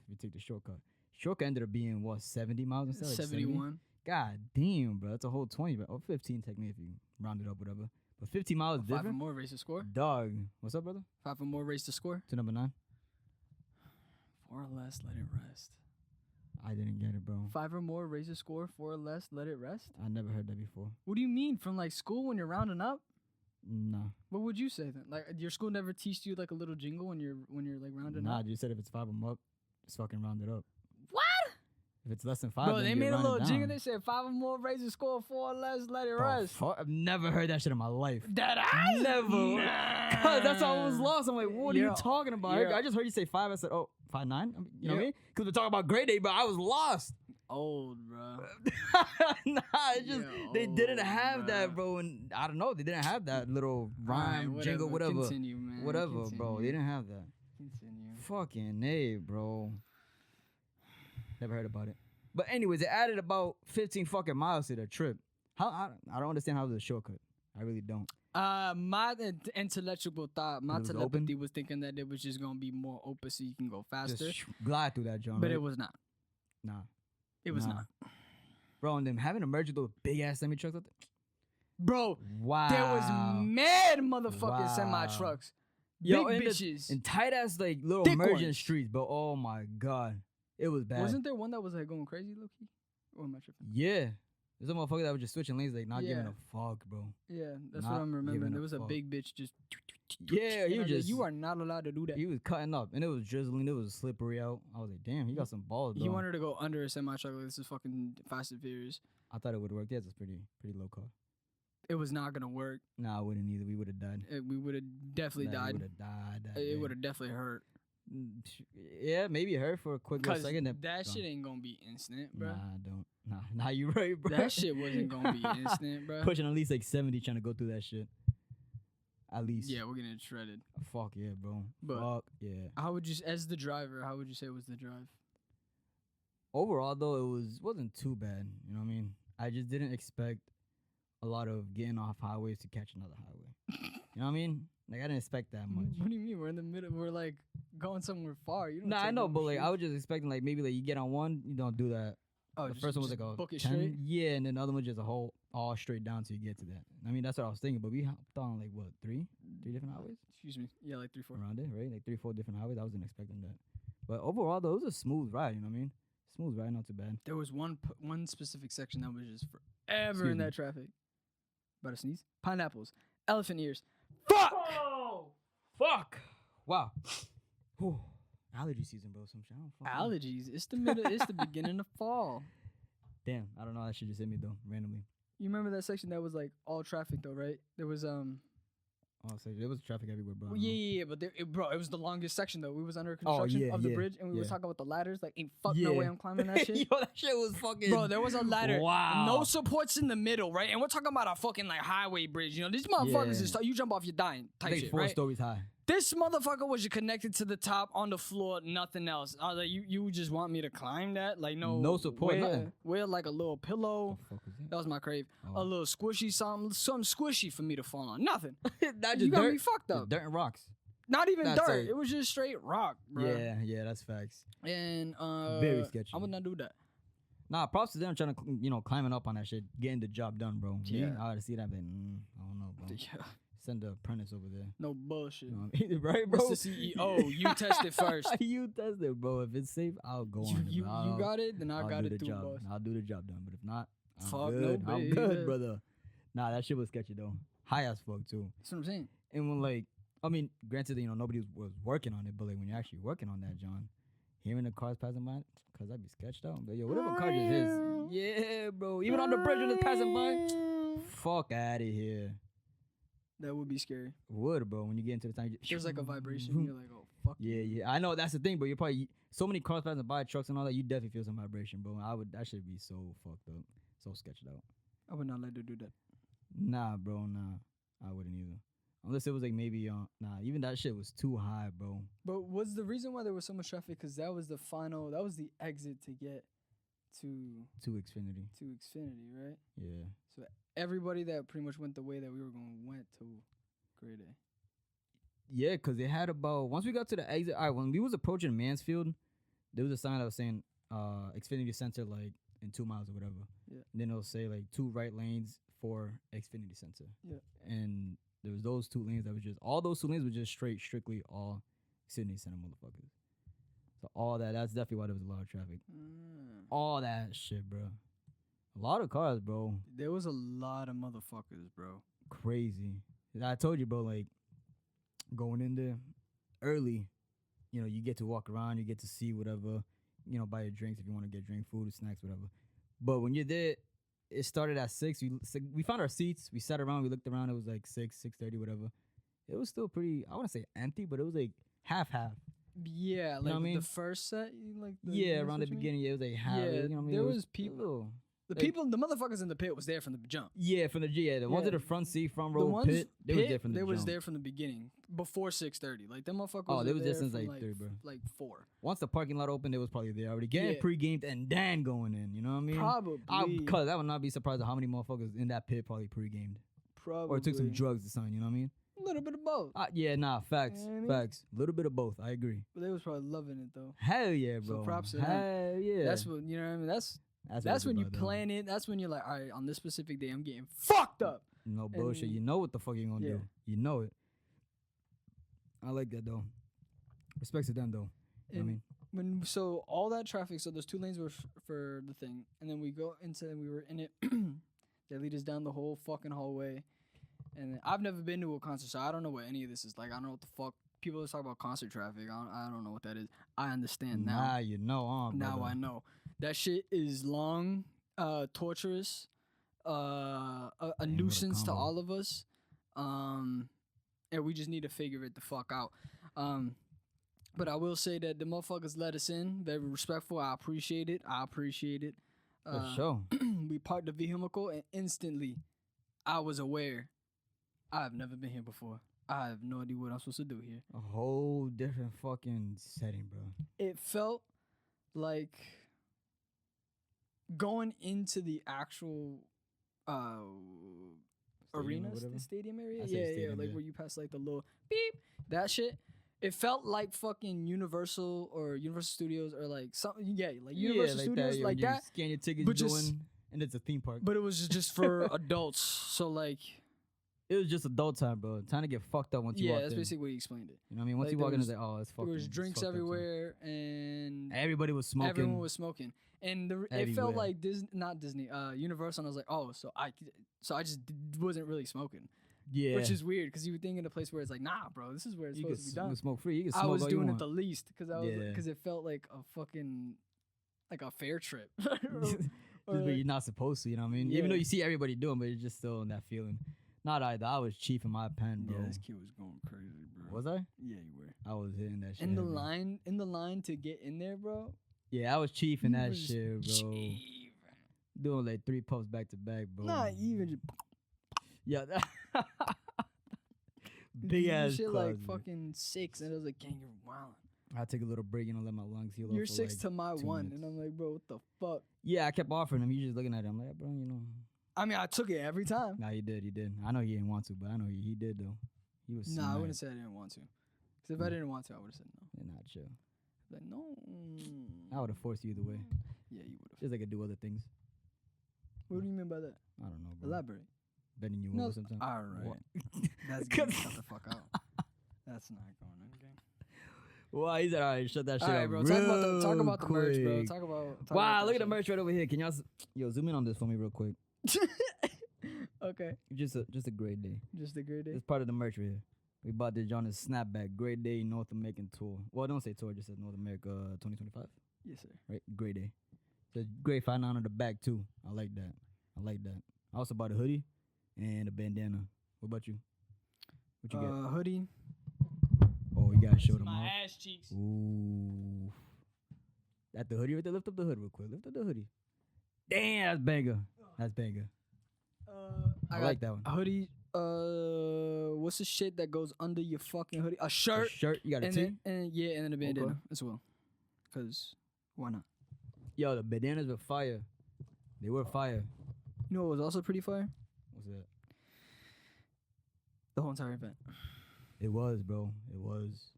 if you take the shortcut. Shortcut ended up being what 70 miles instead. Like 70? 71. God damn, bro, that's a whole 20, bro. Or 15 technically if you round it up, whatever. But 50 miles Five or different. more race to score. Dog, what's up, brother? 5 or more race to score. To number 9. 4 or less, let it rest. I didn't get it, bro. 5 or more race to score. 4 or less, let it rest. I never heard that before. What do you mean from like school when you're rounding up? Nah. What would you say then? Like your school never teach you like a little jingle when you're like rounding Nah, up? you said if it's 5 or more, just fucking round it up. What? If it's less than 5, Bro, then they you made a round it little jingle. down. They said 5 or more race to score. 4 or less, let it The rest. fuck? I've never heard that shit in my life. That ass? Never. Cause that's how I was lost. I'm like, what are you Yeah. talking about? Yeah. I just heard you say 5. I said, oh, 5'9"? I mean, you know what I Yeah. mean? Because we're talking about grade day, but I was lost. Old, bro. Nah, it's just Yeah, they didn't old, have that, bruh. bro. And I don't know, they didn't have that little Alright, rhyme, jingle, whatever. Continue, man. Whatever, bro. Continue. They didn't have that. Continue. Fucking A, bro. Never heard about it. But anyways, it added about 15 fucking miles to the trip. I don't understand how it was a shortcut. I really don't. My intellectual thought, my It was telepathy open? was thinking that it was just gonna be more open so you can go faster, Just glide through that joint. but right? it was not. Nah. It was Nah. not. Bro, and them having to merge with those big ass semi trucks out there. Bro, Wow. there was mad motherfucking Wow. semi trucks, Yo, big and the- bitches. and tight ass like little Thick merging ones. streets, but oh my god, it was bad. Wasn't there one that was like going crazy, low key? Or am I tripping? Yeah, there's a motherfucker that was just switching lanes, like not giving Yeah. a fuck, bro. Yeah, that's Not what I'm remembering. giving There a was a fuck. big bitch just. Yeah, and he I was like, just you are not allowed to do that. he was cutting up, and it was drizzling, it was slippery out. I was like, damn, he got some balls, bro. He wanted to go under a semi truck. Like, this is fucking Fast and Furious. I thought it would work. That's pretty low cost. It was not gonna work. Nah, I wouldn't either. We would have died. We would have definitely Nah, died. We would have died. That It day. would have definitely hurt. Yeah, maybe it hurt for a quick little Cause second. that gone. shit ain't gonna be instant, bro. Nah, don't. Nah, you right, bro. That shit wasn't gonna be instant, bro. Pushing at least like 70 trying to go through that shit. At least. Yeah, we're getting shredded. Fuck yeah, bro. But- Fuck yeah. How would you, as the driver, how would you say was the drive? Overall though, it wasn't too bad. You know what I mean? I just didn't expect a lot of getting off highways to catch another highway. You know what I mean? Like I didn't expect that much. What do you mean? We're in the middle. We're like going somewhere far. You don't Nah, I take know, no but like I shit. was just expecting like maybe like you get on one, you don't do that Oh, the first one was like a book it 10, straight. yeah, and then the other one just a whole all straight down till you get to that. I mean, that's what I was thinking, but we hopped on like what three different highways Excuse me. Yeah, like 3-4. around it, right? Like 3-4 different highways. I wasn't expecting that, but overall though, it was a smooth ride. You know what I mean? Smooth ride, not too bad. There was one specific section that was just forever Excuse in me. that traffic. About to sneeze. Pineapples, elephant ears. Fuck. Oh, fuck! Wow. Whew. Allergy season, bro. Some shit. I don't fucking know. Allergies. It's the middle. It's the beginning of fall. Damn, I don't know. That shit just hit me though, randomly. You remember that section that was like all traffic though, right? There was Oh, so there was traffic everywhere, bro. I well, don't know. yeah, but bro, it was the longest section though. We was under construction yeah, of the yeah, bridge, and we was yeah. talking about the ladders. Like, ain't fuck no way Yeah. I'm climbing that shit. Yo, that shit was fucking. Bro, there was a ladder. Wow. No supports in the middle, right? And we're talking about a fucking like highway bridge. You know, these motherfuckers Yeah. is you jump off, you're dying I type think shit, 4 right? stories high. This motherfucker was connected to the top on the floor, nothing else. I was like, you just want me to climb that? Like, no support, nothing. Wear like a little pillow. The fuck was That was my crave. Oh. A little squishy something squishy for me to fall on. Nothing. that? You got me fucked up. Dirt and rocks. Not even That's dirt. it. It was just straight rock, bro. Yeah, that's facts. And Very sketchy. I would not do that. Nah, props to them trying to, climbing up on that shit, getting the job done, bro. Yeah. Me, I had to see that, but I don't know, bro. Yeah. Send the apprentice over there. No bullshit. You know what I mean? Right, bro? Mr. CEO, you test it first. You test it, bro. If it's safe, I'll go on. You I'll- got it, then I I'll got do it the too, job. boss. I'll do the job done. But if not, I'm Fuck good. no, I'm baby. good, brother. Nah, that shit was sketchy though. High as fuck too. That's what I'm saying. And when granted, nobody was working on it, but like when you're actually working on that, John, hearing the cars passing by, cause I'd be sketched out. But yo, whatever car just is, yeah, bro. Even on the bridge when it's passing by, fuck out of here. That would be scary. Would, bro. When you get into the time, There's like a vibration. You're like, oh, fuck. Yeah. I know that's the thing, but you're probably so many cars passing by, trucks and all that. You definitely feel some vibration, bro. That should be so fucked up, so sketched out. I would not let her do that. Nah, bro. Nah, I wouldn't either. Unless it was like maybe even that shit was too high, bro. But was the reason why there was so much traffic? Because that was the exit to get to Xfinity. Xfinity, right? Yeah. So everybody that pretty much went the way that we were going went to grade A. Yeah, because they had about, once we got to the exit, all right, when we was approaching Mansfield, there was a sign that was saying Xfinity Center like in 2 miles or whatever. Yeah. And then it'll say like 2 right lanes for Xfinity Center. Yeah. And there was those 2 lanes that was just, all those 2 lanes were just strictly all Xfinity Center motherfuckers. So all that's definitely why there was a lot of traffic. All that shit, bro. A lot of cars, bro. There was a lot of motherfuckers, bro. Crazy. I told you, bro, like, going in there early, you get to walk around, you get to see whatever, buy your drinks if you want to get drink, food, snacks, whatever. But when you're there, it started at 6. We found our seats. We sat around. We looked around. It was like 6:30, whatever. It was still pretty, I want to say empty, but it was like half. Yeah, like what I mean? the first set, like Around the beginning, it was like half. Yeah, you know what I mean? there It was a people. little- The motherfuckers in the pit was there from the jump. Yeah, from the the ones Yeah. at the front seat, front The row ones pit, they was there from the they jump. was there from the beginning, before 6:30. Like them motherfuckers. Oh, they was there there since from, like 3, bro. Like 4. Once the parking lot opened, they was probably there already getting Yeah. pre-gamed and then going in. You know what I mean? Probably. Cause I would not be surprised at how many motherfuckers in that pit probably pre-gamed Probably. or took some drugs or something. You know what I mean? A little bit of both. Yeah, nah, facts, You know what I mean? facts. A little bit of both. I agree. But they was probably loving it though. Hell yeah, So bro. props to them. Hell yeah. That's what you know what I mean. That's what when it's you about, though. plan it. That's when you're like, all right, on this specific day, I'm getting fucked up. No bullshit. and- You know what the fuck you gonna Yeah. do. You know it. I like that though. Respect to them though. You know what I mean? So all that traffic. So those 2 lanes were for the thing, and then we were in it. They lead us down the whole fucking hallway, and I've never been to a concert, so I don't know what any of this is like. I don't know what the fuck people always talk about concert traffic. I don't know what that is. I understand now. Nah, you know, Now brother. I know. That shit is long, torturous, a nuisance to combo. all of us. And we just need to figure it the fuck out. But I will say that the motherfuckers let us in. Very respectful. I appreciate it. For sure. We parked the vehicle and instantly I was aware I've never been here before. I have no idea what I'm supposed to do here. A whole different fucking setting, bro. It felt like going into the actual arena, whatever? stadium area. I say Yeah, stadium, like yeah. where you pass like the little beep, that shit. It felt like fucking Universal or Universal Studios or like something. Yeah, like Universal Studios, that, like you that. Scan your tickets, but you just- go in, and it's a theme park. But it was just for adults. So like, It was just adult time, bro. Time to get fucked up once you yeah, walk that's in. basically what he explained it. You know what I mean? Once like, you there walk in, it's was- like, oh, it's fucking. There was it's drinks fucked up time. everywhere, and Everybody was smoking. everyone was smoking, and it felt Everywhere. like Disney, not Disney, Universal. And I was like, oh, so I just wasn't really smoking, Yeah. which is weird because you would think in a place where it's like, nah, bro, this is where it's you supposed to be can done. smoke free. You can smoke I was all you doing it want. the least because I was Yeah. because it felt like a fucking like a fair trip. Or Just, but like- you're not supposed to, you know what I mean? Yeah. Even though you see everybody doing, but it's just still in that feeling. Not either. I was chief in my pen, bro. yeah, this kid was going crazy, bro. Was I? Yeah, you were. I was hitting that shit. In the heavy. line to get in there, bro. Yeah, I was chief in you that was shit, bro. cheap. Doing like 3 puffs back to back, bro. Not even just Yeah. Big ass shit clouds, like man. fucking 6, and I was like, gang, you're wildin'. I take a little break, you know, let my lungs heal up. You're for 6 like to my 2 1, minutes. and I'm like, bro, what the fuck? Yeah, I kept offering him. You just looking at him like, bro, you know. I mean, I took it every time. Nah, he did. I know he didn't want to, but I know he did though. He was. Nah, I smart. wouldn't say I didn't want to. Because if I Mm. didn't want to, I would have said no. Yeah, nah, chill. Like, no. I would have forced you either way. Yeah, you would have. Just like I do other things. What do you mean by that? I don't know, bro. Elaborate. Bending you No, over sometimes. all right. What? That's good. Shut the fuck out. That's not going in, gang. Well, he said, all right, shut that shit All right, up. bro. Talk about the merch, bro. quick. Talk about. Wow, look at the merch right over here. Can y'all, yo, zoom in on this for me real quick. Okay. Just a great day. Just a great day. It's part of the merch right here. We bought this on this snapback. Great day North American tour. Well, don't say tour, just says North America 2025. Yes, sir. Right? Great day. The grade 59 on the back too. I like that. I also bought a hoodie and a bandana. What about you? What you get? Hoodie. Oh, you gotta show them My off. ass cheeks. Ooh. That the hoodie right there. Lift up the hood real quick. Lift up the hoodie. Damn, that's banger. That's banger. I got like that one. A hoodie. What's the shit that goes under your fucking hoodie? A A shirt. shirt. You got a And tee? then, and then a bandana Okay. as well. Cause why not? Yo, the bandanas were fire. They were fire. You know what was also pretty fire? What's that? The whole entire event. It was, bro. It was.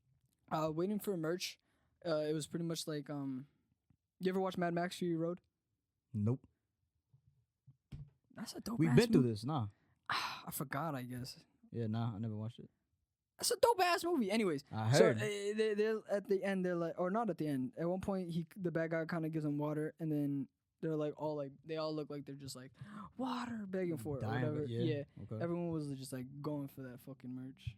Waiting for merch. It was pretty much like You ever watch Mad Max Fury Road? Nope. That's a dope. We've ass been through movie. this. Nah. I forgot. I guess Yeah, nah. I never watched it. that's a dope ass movie. Anyways, I so heard. they're at the end. They're like, or not at the end. At one point, the bad guy kind of gives them water, and then they're like they all look like they're just like water begging for it or Dying, whatever. but Yeah. Okay. Everyone was just like going for that fucking merch.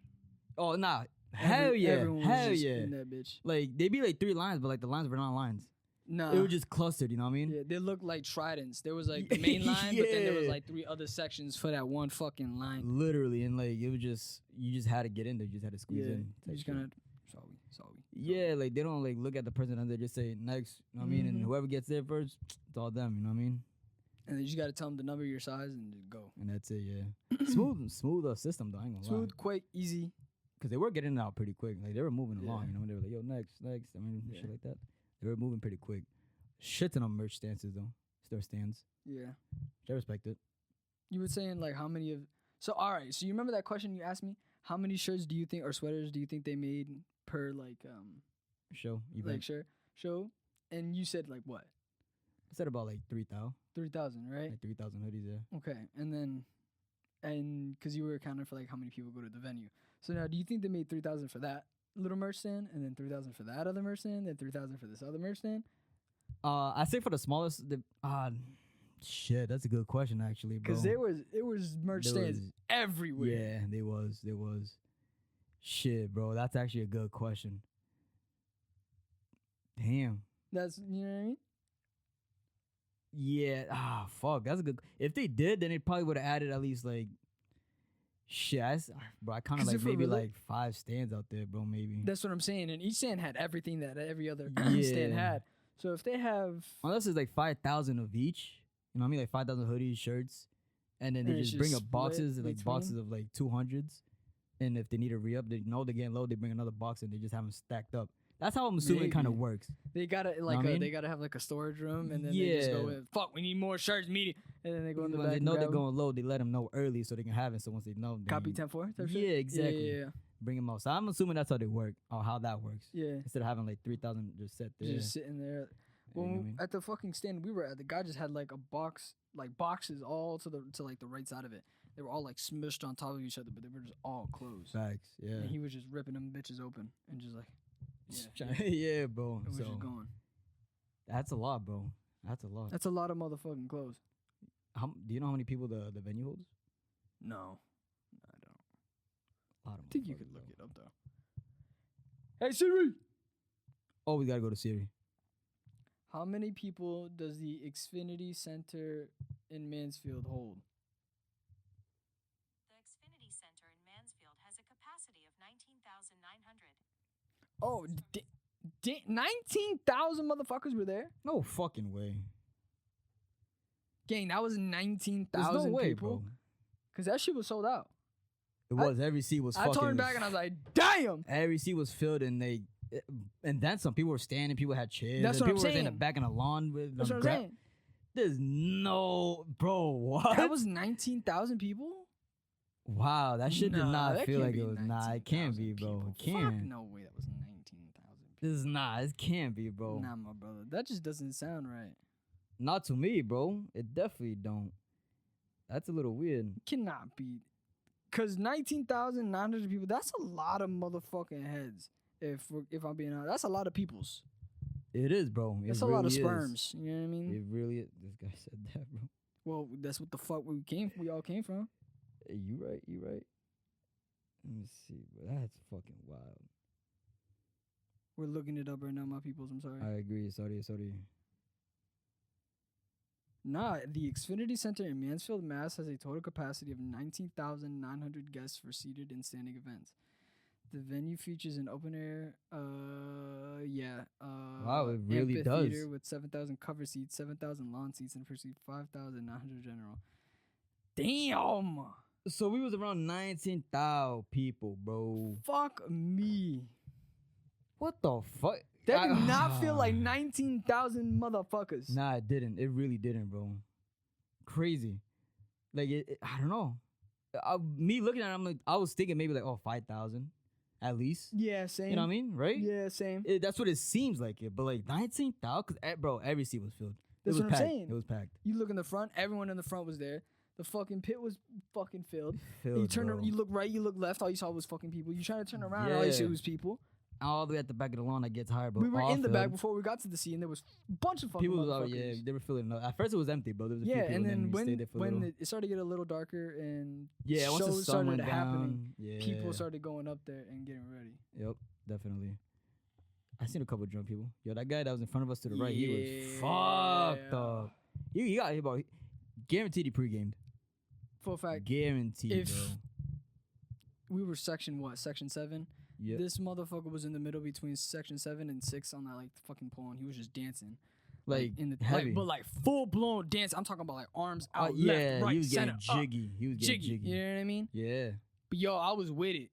Oh, nah. Hell yeah. Everyone was Hell just yeah. in that bitch. Like, they be like 3 lines, but like the lines were not lines. Nah. It was just clustered, you know what I mean? Yeah, they looked like tridents. There was like the main line, but then there was Yeah. like 3 other sections for that one fucking line. Literally, and like it was just you just had to get in there, you just had to squeeze Yeah, in. you type just shit. kind of sorry. Yeah, like they don't like look at the person and they just say next, you know what I mean? And Mhm. whoever gets there first, it's all them, you know what I mean? And then you just gotta tell them the number, your size, and just go. And that's it, yeah. smooth system though, I ain't gonna lie. Smooth, quick, easy. Because they were getting it out pretty quick. Like they were moving Yeah. along, you know, they were like, yo, next. I mean, Yeah. shit like that. They were moving pretty quick. Shit ton of merch stances though. Store stands. Yeah. I respect it. You were saying like how many of so all right. So you remember that question you asked me? How many shirts do you think or sweaters do you think they made per like Show, event. like show? And you said like what? I said about like 3,000. 3,000, right? Like 3,000 hoodies, yeah. Okay, and because you were accounting for like how many people go to the venue. So now, do you think they made 3,000 for that little merch stand, and then 3,000 for that other merch stand, then 3,000 for this other merch stand? I say for the smallest, shit, that's a good question actually, bro. Because it was merch There stands was- everywhere. Yeah, there was. Shit, bro, that's actually a good question. Damn. That's you know what I mean. Yeah. Fuck. That's a good. If they did, then it probably would have added at least like. Shit, bro. I kind of 'Cause like if it maybe really- like 5 stands out there, bro. Maybe. That's what I'm saying. And each stand had everything that every other stand Yeah. had. So if they have, Unless it's like 5,000 of each. You know what I mean? Like 5,000 hoodies, shirts, and then they And it's just bring just up boxes, split like between? boxes of like 200s. And if they need a re up, they know they're getting low. They bring another box and they just have them stacked up. That's how I'm assuming it kind of Maybe. works. they gotta what I mean? they gotta have like a storage room, and then they just go Yeah. in. Fuck, we need more shirts, medium, and then they go in the When back. they and know they're grab 'em. going low, they let them know early so they can have it. So once they know, Copy then 10-4 type Yeah, shit? exactly. Yeah. bring them out. So I'm assuming that's how they work or how that works. Yeah. Instead of having like 3,000 just set there. Just sitting there. You know what I Well, mean? at the fucking stand we were at, the guy just had like a box, like boxes all to like the right side of it. They were all like smushed on top of each other, but they were just all closed. Facts. Yeah. And he was just ripping them bitches open and just like, yeah, Yeah, bro. it was So just going. that's a lot, bro. That's a lot. That's a lot of motherfucking clothes. Do you know how many people the venue holds? No, I don't. A lot of I think you could motherfuckers, look bro. it up though. Hey Siri, Oh, we gotta go to Siri. how many people does the Xfinity Center in Mansfield hold? The Xfinity Center in Mansfield has a capacity of 19,900. Oh, 19,000 motherfuckers were there. No fucking way. Gang, that was There's 19,000 no way, people. bro. Cause that shit was sold out. It was. Every seat was I fucking. turned back and I was like, damn. Every seat was filled, and then some people were standing. People had chairs. That's and what I'm people were in the saying. back in the lawn with. That's them what I'm saying. There's no, bro. What? That was 19,000 people? Wow, that shit did Nah, not that feel can't like be it was. Nah, it can't be, 19,000 bro. people. It can't. Fuck no way that was 19,000 people. This is not. It can't be, bro. Nah, my brother. That just doesn't sound right. Not to me, bro. It definitely don't. That's a little weird. Cannot be. Because 19,900 people, that's a lot of motherfucking heads. If I'm being honest, that's a lot of peoples. It is, bro. That's it a lot of really is. sperms. You know what I mean? It really is. This guy said that, bro. Well, that's what the fuck we all came from. Hey, you right. You right. Let me see, bro. That's fucking wild. We're looking it up right now, my peoples. I'm sorry. I agree. Sorry. Nah, the Xfinity Center in Mansfield, Mass. has a total capacity of 19,900 guests for seated and standing events. The venue features an open air, Wow, it really does. amphitheater with 7,000 cover seats, 7,000 lawn seats, and proceed 5,900 general. Damn! So we was around 19,000 people, bro. Fuck me. What the fuck? That did not feel like 19,000 motherfuckers. Nah, it didn't. It really didn't, bro. Crazy. Like, I don't know. Me looking at it, I'm like, I was thinking maybe like, 5,000 at least. Yeah, same. You know what I mean? Right? Yeah, same. That's what it seems like it. But like 19,000, because, bro, every seat was filled. That's it was what I'm packed. saying. It was packed. You look in the front, everyone in the front was there. The fucking pit was fucking filled. Filled, You turn, bro. you look right, you look left, all you saw was fucking people. You try to turn around, all you see Yeah. was people. All the way at the back of the lawn, I get tired, but We were all in the back filled. before we got to the sea, and there was a bunch of fucking People was motherfuckers. out, yeah, they were filling it up. At first, it was empty, bro. There was a few Yeah, people, and then we stayed there for a little. it started to get a little darker and Yeah, once the shows sun started went happening, down, yeah. people started going up there and getting ready. Yep, definitely. I seen a couple of drunk people. Yo, that guy that was in front of us to the right, he was fucked Yeah. up. He got hit, bro. Guaranteed he pre-gamed. For a fact, Guaranteed, if bro. we were section 7. Yep. This motherfucker was in the middle between section 7 and 6 on that like fucking pole, and he was just dancing. Like, in the heavy. but like full blown dance. I'm talking about like arms out, Yeah, left, right, he was center, getting up, jiggy. He was getting jiggy. You know what I mean? Yeah. But yo, I was with it.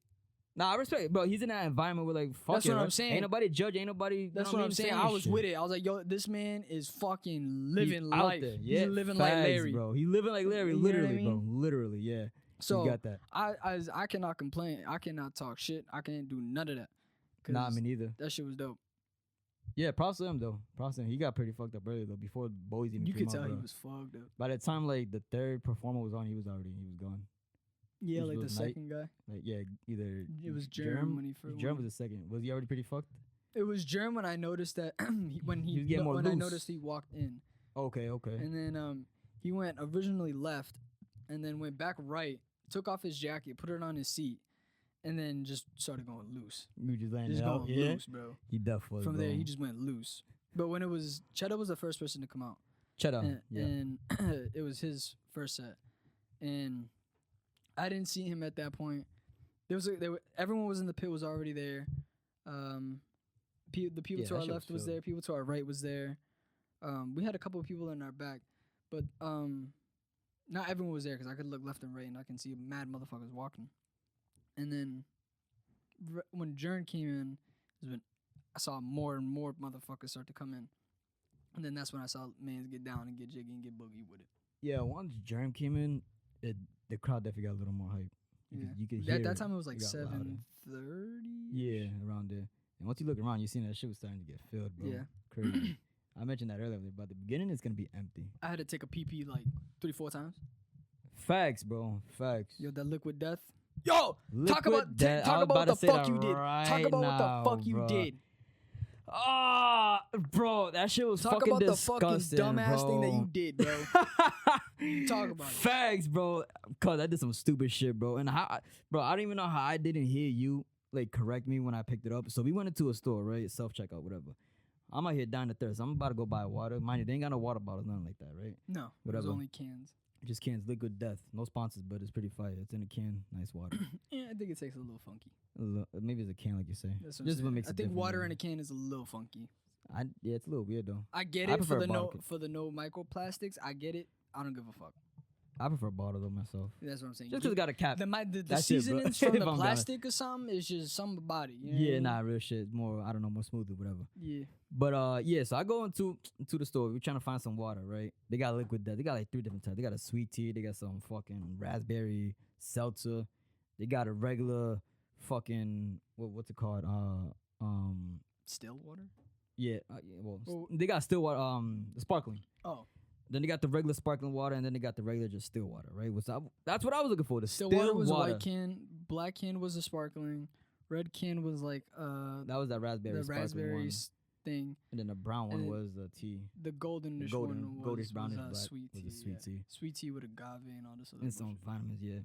Nah, I respect it, bro. He's in that environment where like, fuck That's it, what I'm right? saying. Ain't nobody judge, ain't nobody. That's what I'm saying. I was with it. I was like, yo, this man is fucking living He's life. out there. Yeah, He's living like facts, Larry. bro. He living like Larry, You know what I literally, mean? bro. Literally, yeah. So you got that. I cannot complain. I cannot talk shit. I can't do none of that. Nah, 'Cause me neither. that shit was dope. Yeah, props to him though. Props to him. He got pretty fucked up early though. Before boys even You came could out, tell he bro. was fucked up. By the time like the third performer was on, he was gone. Yeah, Which like the was night. second guy. Like yeah, either It was Germ when he first Germ went. was the second. Was he already pretty fucked? It was Germ when I noticed that when He was getting more when I loose. noticed he walked in. Okay. And then he went originally left and then went back right, took off his jacket, put it on his seat, and then just started going loose. You just laying Just it out. going Yeah. loose, bro. He definitely was. From there, bro. he just went loose. But when it was Cheddar was the first person to come out, Cheddar. and, Yeah. and it was his first set, and I didn't see him at that point. Everyone was in the pit was already there. The people Yeah, to that our shit was left was filled. there. People to our right was there. We had a couple of people in our back, but not everyone was there because I could look left and right and I can see mad motherfuckers walking. And then when Jern came in, is when I saw more and more motherfuckers start to come in. And then that's when I saw mans get down and get jiggy and get boogie with it. Yeah. Once Germ came in, the crowd definitely got a little more hype. You could hear that time it was like got louder. 7:30. Yeah, around there. And once you look around, you see that shit was starting to get filled, bro. Yeah. Crazy. I mentioned that earlier, but the beginning is gonna be empty. I had to take a PP like 3-4 times. Facts, bro. Facts. Yo, that liquid death. Yo, talk Liquid about death. I talk was about about what to the say fuck that you did. right Talk about what the now, fuck you bro. did. Bro, that shit was Talk fucking about the disgusting, fucking dumbass bro. thing that you did, bro. Talk about it. Facts, bro. Cause I did some stupid shit, bro. And bro, I don't even know how I didn't hear you like correct me when I picked it up. So we went into a store, right? Self checkout, whatever. I'm out here dying to thirst. I'm about to go buy water. Mind you, they ain't got no water bottles, nothing like that, right? No, it was Whatever. only cans. Just cans, liquid death. No sponsors, but it's pretty fire. It's in a can, nice water. Yeah, I think it tastes a little funky. Maybe it's a can, like you say. That's what This is I'm what saying. makes I it think different, water man. in a can is a little funky. Yeah, it's a little weird though. I get I it for prefer the bottle. no microplastics. I get it. I don't give a fuck. I prefer bottle though myself. That's what I'm saying. Just because it got a cap. the That's it, bro. seasonings If from the I'm plastic or something is just something about it. You know what I Yeah, mean? nah, real shit. More, I don't know, more smooth or whatever. Yeah. But yeah, so I go into the store. We're trying to find some water, right? They got liquid death. They got like 3 different types. They got a sweet tea. They got some fucking raspberry seltzer. They got a regular fucking what's it called? Still water. Yeah, they got still water. The sparkling. Oh, Then they got the regular sparkling water, and then they got the regular just still water, right? That's what I was looking for. The still still water was a white can. Black can was a sparkling. Red can was like That was that raspberry the sparkling raspberry one. thing. And then the brown one and was the tea. The goldenish golden- one goldish was brownish black sweet was tea. the sweet tea. Sweet tea with agave and all this other And some bullshit. vitamins, yeah.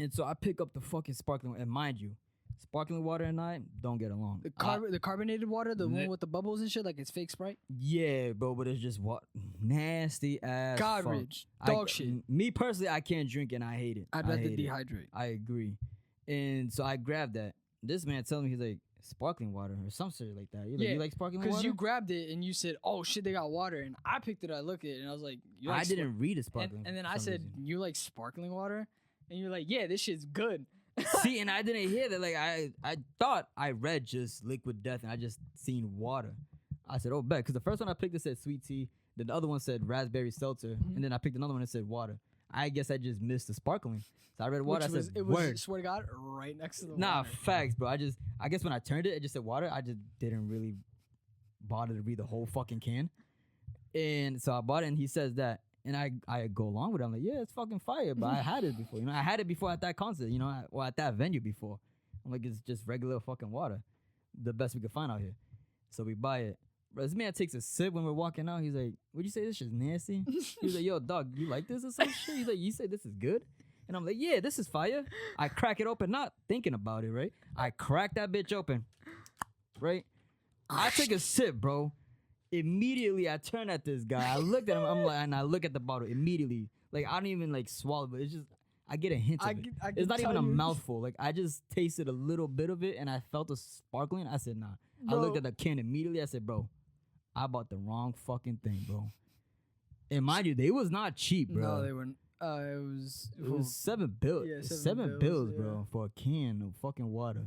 And so I pick up the fucking sparkling, and mind you, sparkling water and I don't get along. The carbonated water, the Ne- one with the bubbles and shit, like it's fake Sprite. Yeah, bro, but it's just what nasty ass fuck. Garbage, I- dog shit. Me personally, I can't drink and I hate it. I'd I rather hate it. dehydrate. I agree. And so I grabbed that. This man telling me he's like sparkling water or some shit like that. Yeah, You like sparkling Because water? you grabbed it and you said, "Oh shit, they got water," and I picked it. I looked at it and I was like, "You like I didn't read it sparkling. And then for I some said, reason. "You like sparkling water?" And you're like, "Yeah, this shit's good." See, and I didn't hear that. Like I thought I read just liquid death, and I just seen water. I said, "Oh, bet," because the first one I picked it said sweet tea. Then the other one said raspberry seltzer, and then I picked another one that said water. I guess I just missed the sparkling. So I read water. Which I was, said, it was, "Word." swear to God, right next to the Nah, water. facts, bro. I guess when I turned it just said water. I just didn't really bother to read the whole fucking can. And so I bought it, and he says that. And I go along with it. I'm like, yeah, it's fucking fire. But I had it before. I had it before at that concert, or at that venue before. I'm like, it's just regular fucking water. The best we could find out here. So we buy it. Bro, this man takes a sip when we're walking out. He's like, would you say this shit's nasty? He was like, yo, dog, you like this or some shit? He's like, you say this is good? And I'm like, yeah, this is fire. I crack it open, not thinking about it, right? I crack that bitch open, right? I take a sip, bro. Immediately, I turn at this guy. I looked at him. I'm like, and I look at the bottle immediately. Like, I don't even like swallow, but it's just, I get a hint of it. It's not even a mouthful. Like, I just tasted a little bit of it, and I felt the sparkling. I said, nah. Bro. I looked at the can immediately. I said, bro, I bought the wrong fucking thing, bro. And mind you, they was not cheap, bro. No, they weren't. It was $7. Yeah, $7 bills, bro, for a can of fucking water.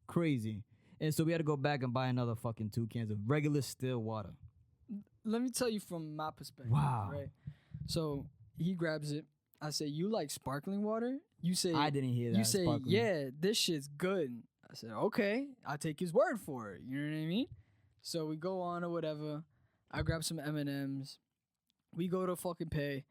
Crazy. And so we had to go back and buy another fucking 2 cans of regular still water. Let me tell you from my perspective. Wow. Right. So he grabs it. I say, "You like sparkling water?" You say, I didn't hear that. You say, sparkling. "Yeah, this shit's good." I said, "Okay, I'll take his word for it." You know what I mean? So we go on or whatever. I grab some M&Ms. We go to fucking pay.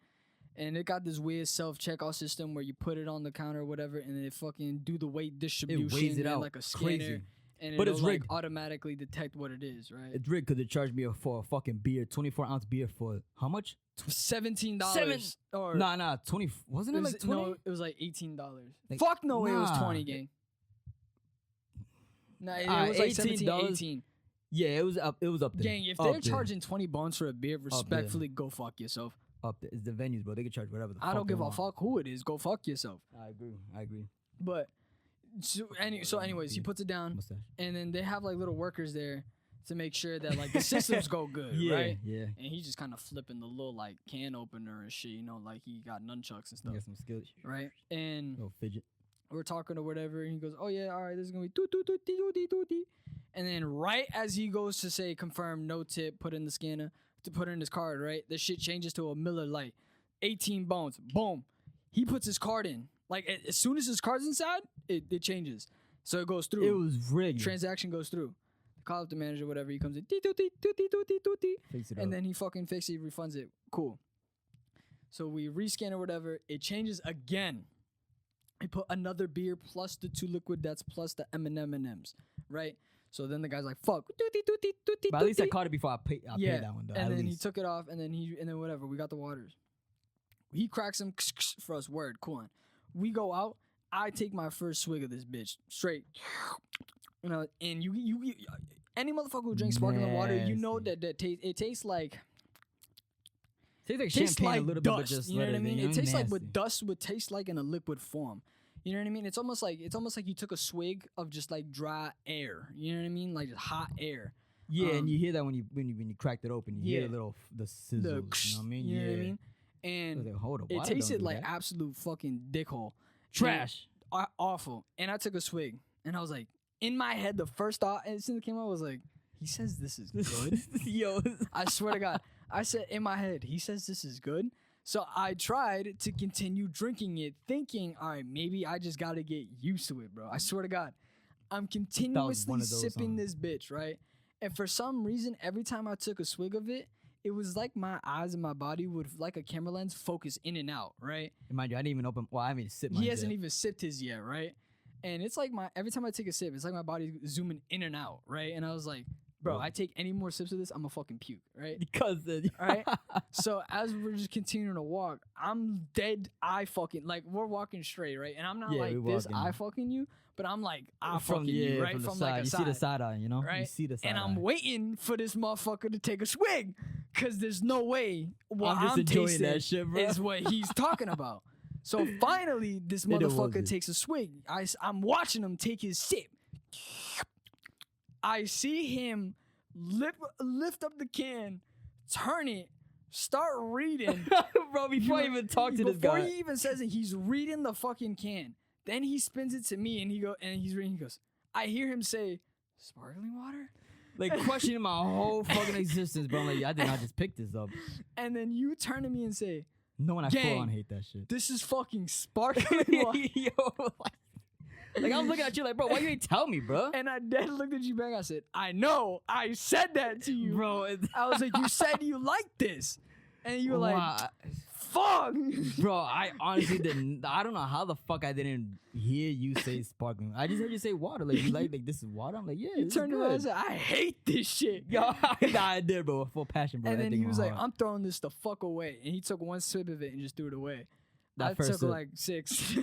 And it got this weird self-checkout system where you put it on the counter or whatever, and then it fucking do the weight distribution. weighs it and out. like a scanner. Crazy. And But it'll it's like rigged. automatically detect what it is, right? It's rigged because it charged me for a fucking beer, 24-ounce beer for how much? $17. Or Nah, 20. Wasn't it like 20? No, it was like $18. Like, Fuck no, it was nah. 20, gang. Nah, it Alright, was like 17, $18. 18. Yeah, it was up there. Gang, if Up they're there. charging 20 bones for a beer, respectfully, go fuck yourself. Up there. It's the venues, bro. They can charge whatever the fuck I don't they give a want. fuck who it is. Go fuck yourself. I agree. But, so anyways, he puts it down, Mustache. and then they have like little workers there to make sure that like the systems go good, right? Yeah. And he's just kind of flipping the little like can opener and shit, like he got nunchucks and You stuff, got some skills. right? And Little fidget. we're talking or whatever, and he goes, "Oh yeah, all right, this is gonna be toot toot toot toot toot toot." And then right as he goes to say confirm, no tip, put in the scanner to put in his card, right? The shit changes to a Miller Lite, 18 bones, boom. He puts his card in Like as soon as his card's inside, it changes. So it goes through. It was rigged. Transaction goes through. Call up the manager, whatever. He comes in, "Tee-too-tee. Fix it And up. then he fucking fixes it, refunds it. Cool. So we rescan or whatever. It changes again. We put another beer plus the 2 liquid deaths plus the M&Ms, right? So then the guy's like, "Fuck." But at least I caught it before I paid Yeah, that one, though. and at then he least. took it off, and then whatever. We got the waters. He cracks them for us. Word, cool on. We go out. I take my first swig of this bitch straight. You know, and you any motherfucker who drinks sparkling water, you know Nasty. that it tastes like Tastes like tastes champagne like a little dust. bit, but just You know let what I mean? you know, It tastes like nasty. what dust would taste like in a liquid form. You know what I mean? It's almost like you took a swig of just like dry air. You know what I mean? Like just hot air. Yeah, and you hear that when you cracked it open. You hear yeah. a little the sizzles. The You know what I mean? You know yeah. what I mean? I And was like, hold up, it water don't tasted do like that. absolute fucking dickhole. Trash. Awful. And I took a swig, and I was like, in my head, the first thought as soon as it came out was like, he says this is good. Yo, I swear to God, I said in my head, he says this is good. So I tried to continue drinking it, thinking, all right, maybe I just got to get used to it, bro. I swear to God, I'm continuously one of those, sipping this bitch, right? And for some reason, every time I took a swig of it, it was like my eyes and my body would, like a camera lens, focus in and out, right? mind you, I didn't even open. Well, I haven't even sipped mine He hasn't yet. even sipped his yet, right? And it's like every time I take a sip, it's like my body's zooming in and out, right? And I was like, bro, I take any more sips of this, I'm a fucking puke, right? Because All right. So as we're just continuing to walk, I'm dead eye fucking, like we're walking straight, right? And I'm not Yeah, like we this walking. eye fucking you, but I'm like eye from fucking you, right? from the From side, like a you side. see the side eye, you know, right? You see the side and I'm eye. waiting for this motherfucker to take a swig, cause there's no way what I'm just I'm enjoying tasting that shit, bro. is what he's talking about. So finally, this It motherfucker wasn't. takes a swig. I'm watching him take his sip. I see him lift up the can, turn it, start reading. Bro, before I even talk to this Before guy, he even says it, he's reading the fucking can. Then he spins it to me, and he's reading. He goes, I hear him say, "Sparkling water." like questioning my whole fucking existence, bro. I'm like, I did not just pick this up. And then you turn to me and say, No one I Gang. full on hate that shit. "This is fucking sparkling water." Yo, like I'm looking at you like, bro, why you ain't tell me, bro? And I then looked at you back. I said, "I know. I said that to you, Bro, I was like, "You said you liked this," and you were like, wow. "Fuck." Bro, I honestly didn't. I don't know how the fuck I didn't hear you say sparkling. I just heard you say water. Like you like this is water. I'm like, yeah, You this turned is around and good. said, "I hate this shit." Yo, nah, I did, bro. Full passion, bro. And That then thing he was went like, hard. "I'm throwing this the fuck away," and he took one sip of it and just threw it away. That I first took sip. like 6.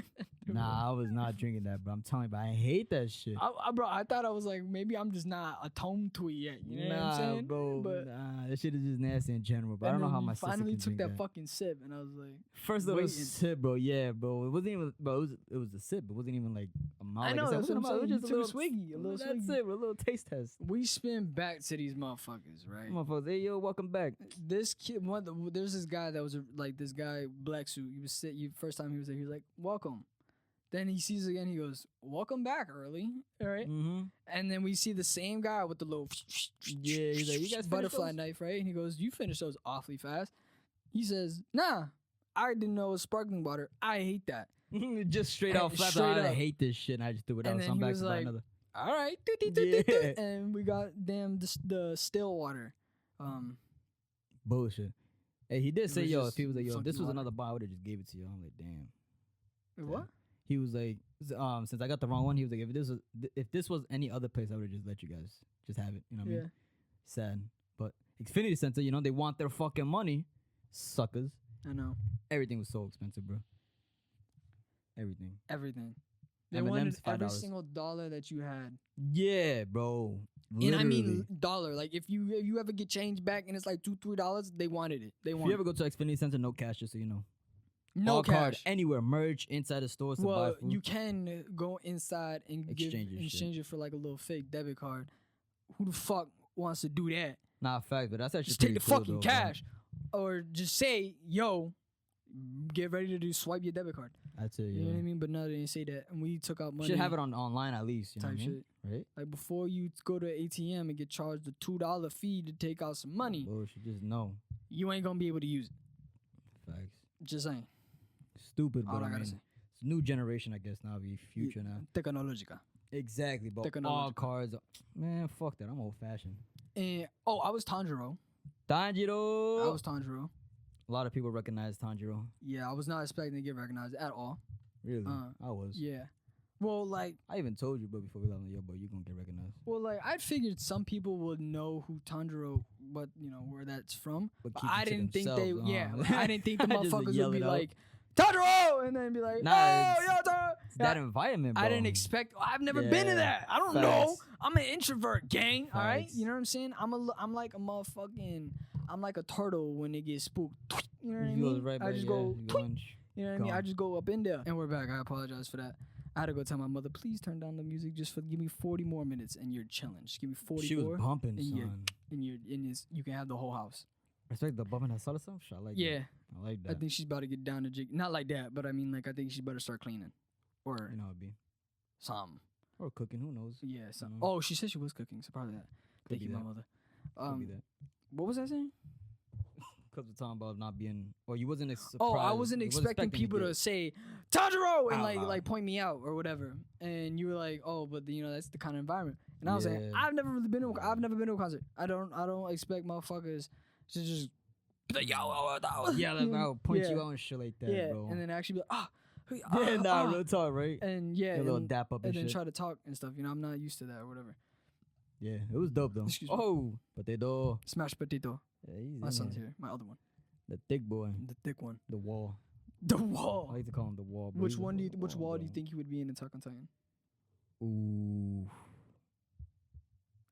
Nah, I was not drinking that, bro. I'm telling you, but I hate that shit. Bro, I thought I was like, maybe I'm just not attuned to it yet. You know what I'm saying? bro. But Nah, that shit is just nasty in general. But I and don't know then how you my sister finally can took drink that fucking sip, and I was like, First little waiting. sip, bro. Yeah, bro. It wasn't even, bro. It was a sip. It wasn't even like a mouth. I Like know, said, that's it what I'm wasn't a mouth, saying. it was You just took a swiggy, a little That's swiggy. it, bro. A little taste test. we spin back to these motherfuckers, right? Motherfuckers, hey yo, welcome back. This kid, there's this guy that was this guy, black suit. He was first time he was there, he was like, "Welcome." Then he sees it again. He goes, "Welcome back, early." All right. Mm-hmm. And then we see the same guy with the little Yeah, he's like, "You guys finished butterfly those?" knife, right? And he goes, "You finished those awfully fast." He says, "Nah, I didn't know it was sparkling water. I hate that." Just straight And out flat. straight I up. hate this shit. And I just threw it And out. then So I'm he back was to buy like, another. All right, Yeah. and we got the still water. Bullshit. Hey, he did It say, was yo, just if he was like, yo, if funky this was water. another bar, I would have just gave it to you. I'm like, damn. What? He was like, since I got the wrong one, he was like, if this was any other place, I would have just let you guys just have it. You know what I Yeah. mean? Sad. But Xfinity Center, you know, they want their fucking money. Suckers. I know. Everything was so expensive, bro. Everything. Everything. They M&Ms, wanted every $5. single dollar that you had. Yeah, bro. And I mean Literally. dollar. Like if you ever get change back and it's like $2-3, they wanted it. They If wanted you ever go to Xfinity Center, no cash, just so you know. no All card, cash. anywhere, merch, inside the stores to buy Well, food. you can go inside and Exchange your shit. exchange it for like a little fake debit card. Who the fuck wants to do that? Nah, facts, but that's actually Just take the pretty cool, fucking though, bro. cash, or just say, "Yo, get ready to swipe your debit card." That's it, You know what I yeah. mean? But no, they didn't say that, and we took out money. Should have it online at least, you know type what I mean? shit. Right? Like before you go to ATM and get charged a $2 fee to take out some money, Bullshit, just know. you ain't gonna be able to use it. Facts. Just saying. Stupid, All but I I gotta mean, say. It's new generation, I guess. Now be future now. Tecnologica. Exactly, but all Technological. cars. Man, fuck that. I'm old fashioned. And I was Tanjiro. Tanjiro. I was Tanjiro. A lot of people recognize Tanjiro. Yeah, I was not expecting to get recognized at all. Really? I was. Yeah. Well, like, I even told you, bro, before we left, yo, bro, you gonna get recognized. I figured some people would know who Tanjiro, but where that's from. But But keep I it to didn't think themselves, I didn't think the Just motherfuckers yell would be it out. like Tanjiro, and then be like, Nah, oh, it's- yo, Tanjiro. It's that environment, bro. I didn't expect. I've never been to Yeah, that. I don't know. facts. I'm an introvert, gang. All right, Facts. you know what I'm saying? I'm like a motherfucking. I'm like a turtle when it gets spooked. You know what I You goes mean? right I back, just yeah, go. you tweet. going You know what I mean? I gone. just go up in there. And we're back. I apologize for that. I had to go tell my mother, please turn down the music. Give me 40 more minutes, and you're chilling. Just give me 40 She was more, bumping, and son. you can have the whole house. Respect the bumping that sort of stuff. I like Yeah, that. I like I that. think she's about to get down to jig. Not like that, but I mean, like, I think she's better start cleaning, or You know how it be. some. Or cooking, who knows? Yeah, some. Mhm. Oh, she said she was cooking, so probably that. Could Thank be you, my that. mother. Could be that. What was I saying? Because we're talking about not being, or you wasn't surprised. Oh, I wasn't you expecting people to get- say Tanjiro and Out loud. like point me out or whatever. And you were like, oh, but that's the kind of environment. And I was like, Yeah. I've never been to a concert. I don't expect motherfuckers to just be like, yo, Yeah, like, I'll point Yeah. you out and shit like that, yeah, bro. and then actually be like, yeah, nah, real talk, right? and yeah, A little and, dap up and then shit. try to talk and stuff. I'm not used to that or whatever. Yeah, it was dope though. Excuse me. Oh, but they do. Smash Petito. Yeah, he's My in son's there. here. My other one, The thick boy, the thick one, the wall. the I wall. like to call him the wall. But Which he's a one do you? fucking Which wall do you bro. think he would be in Attack on Titan? Ooh,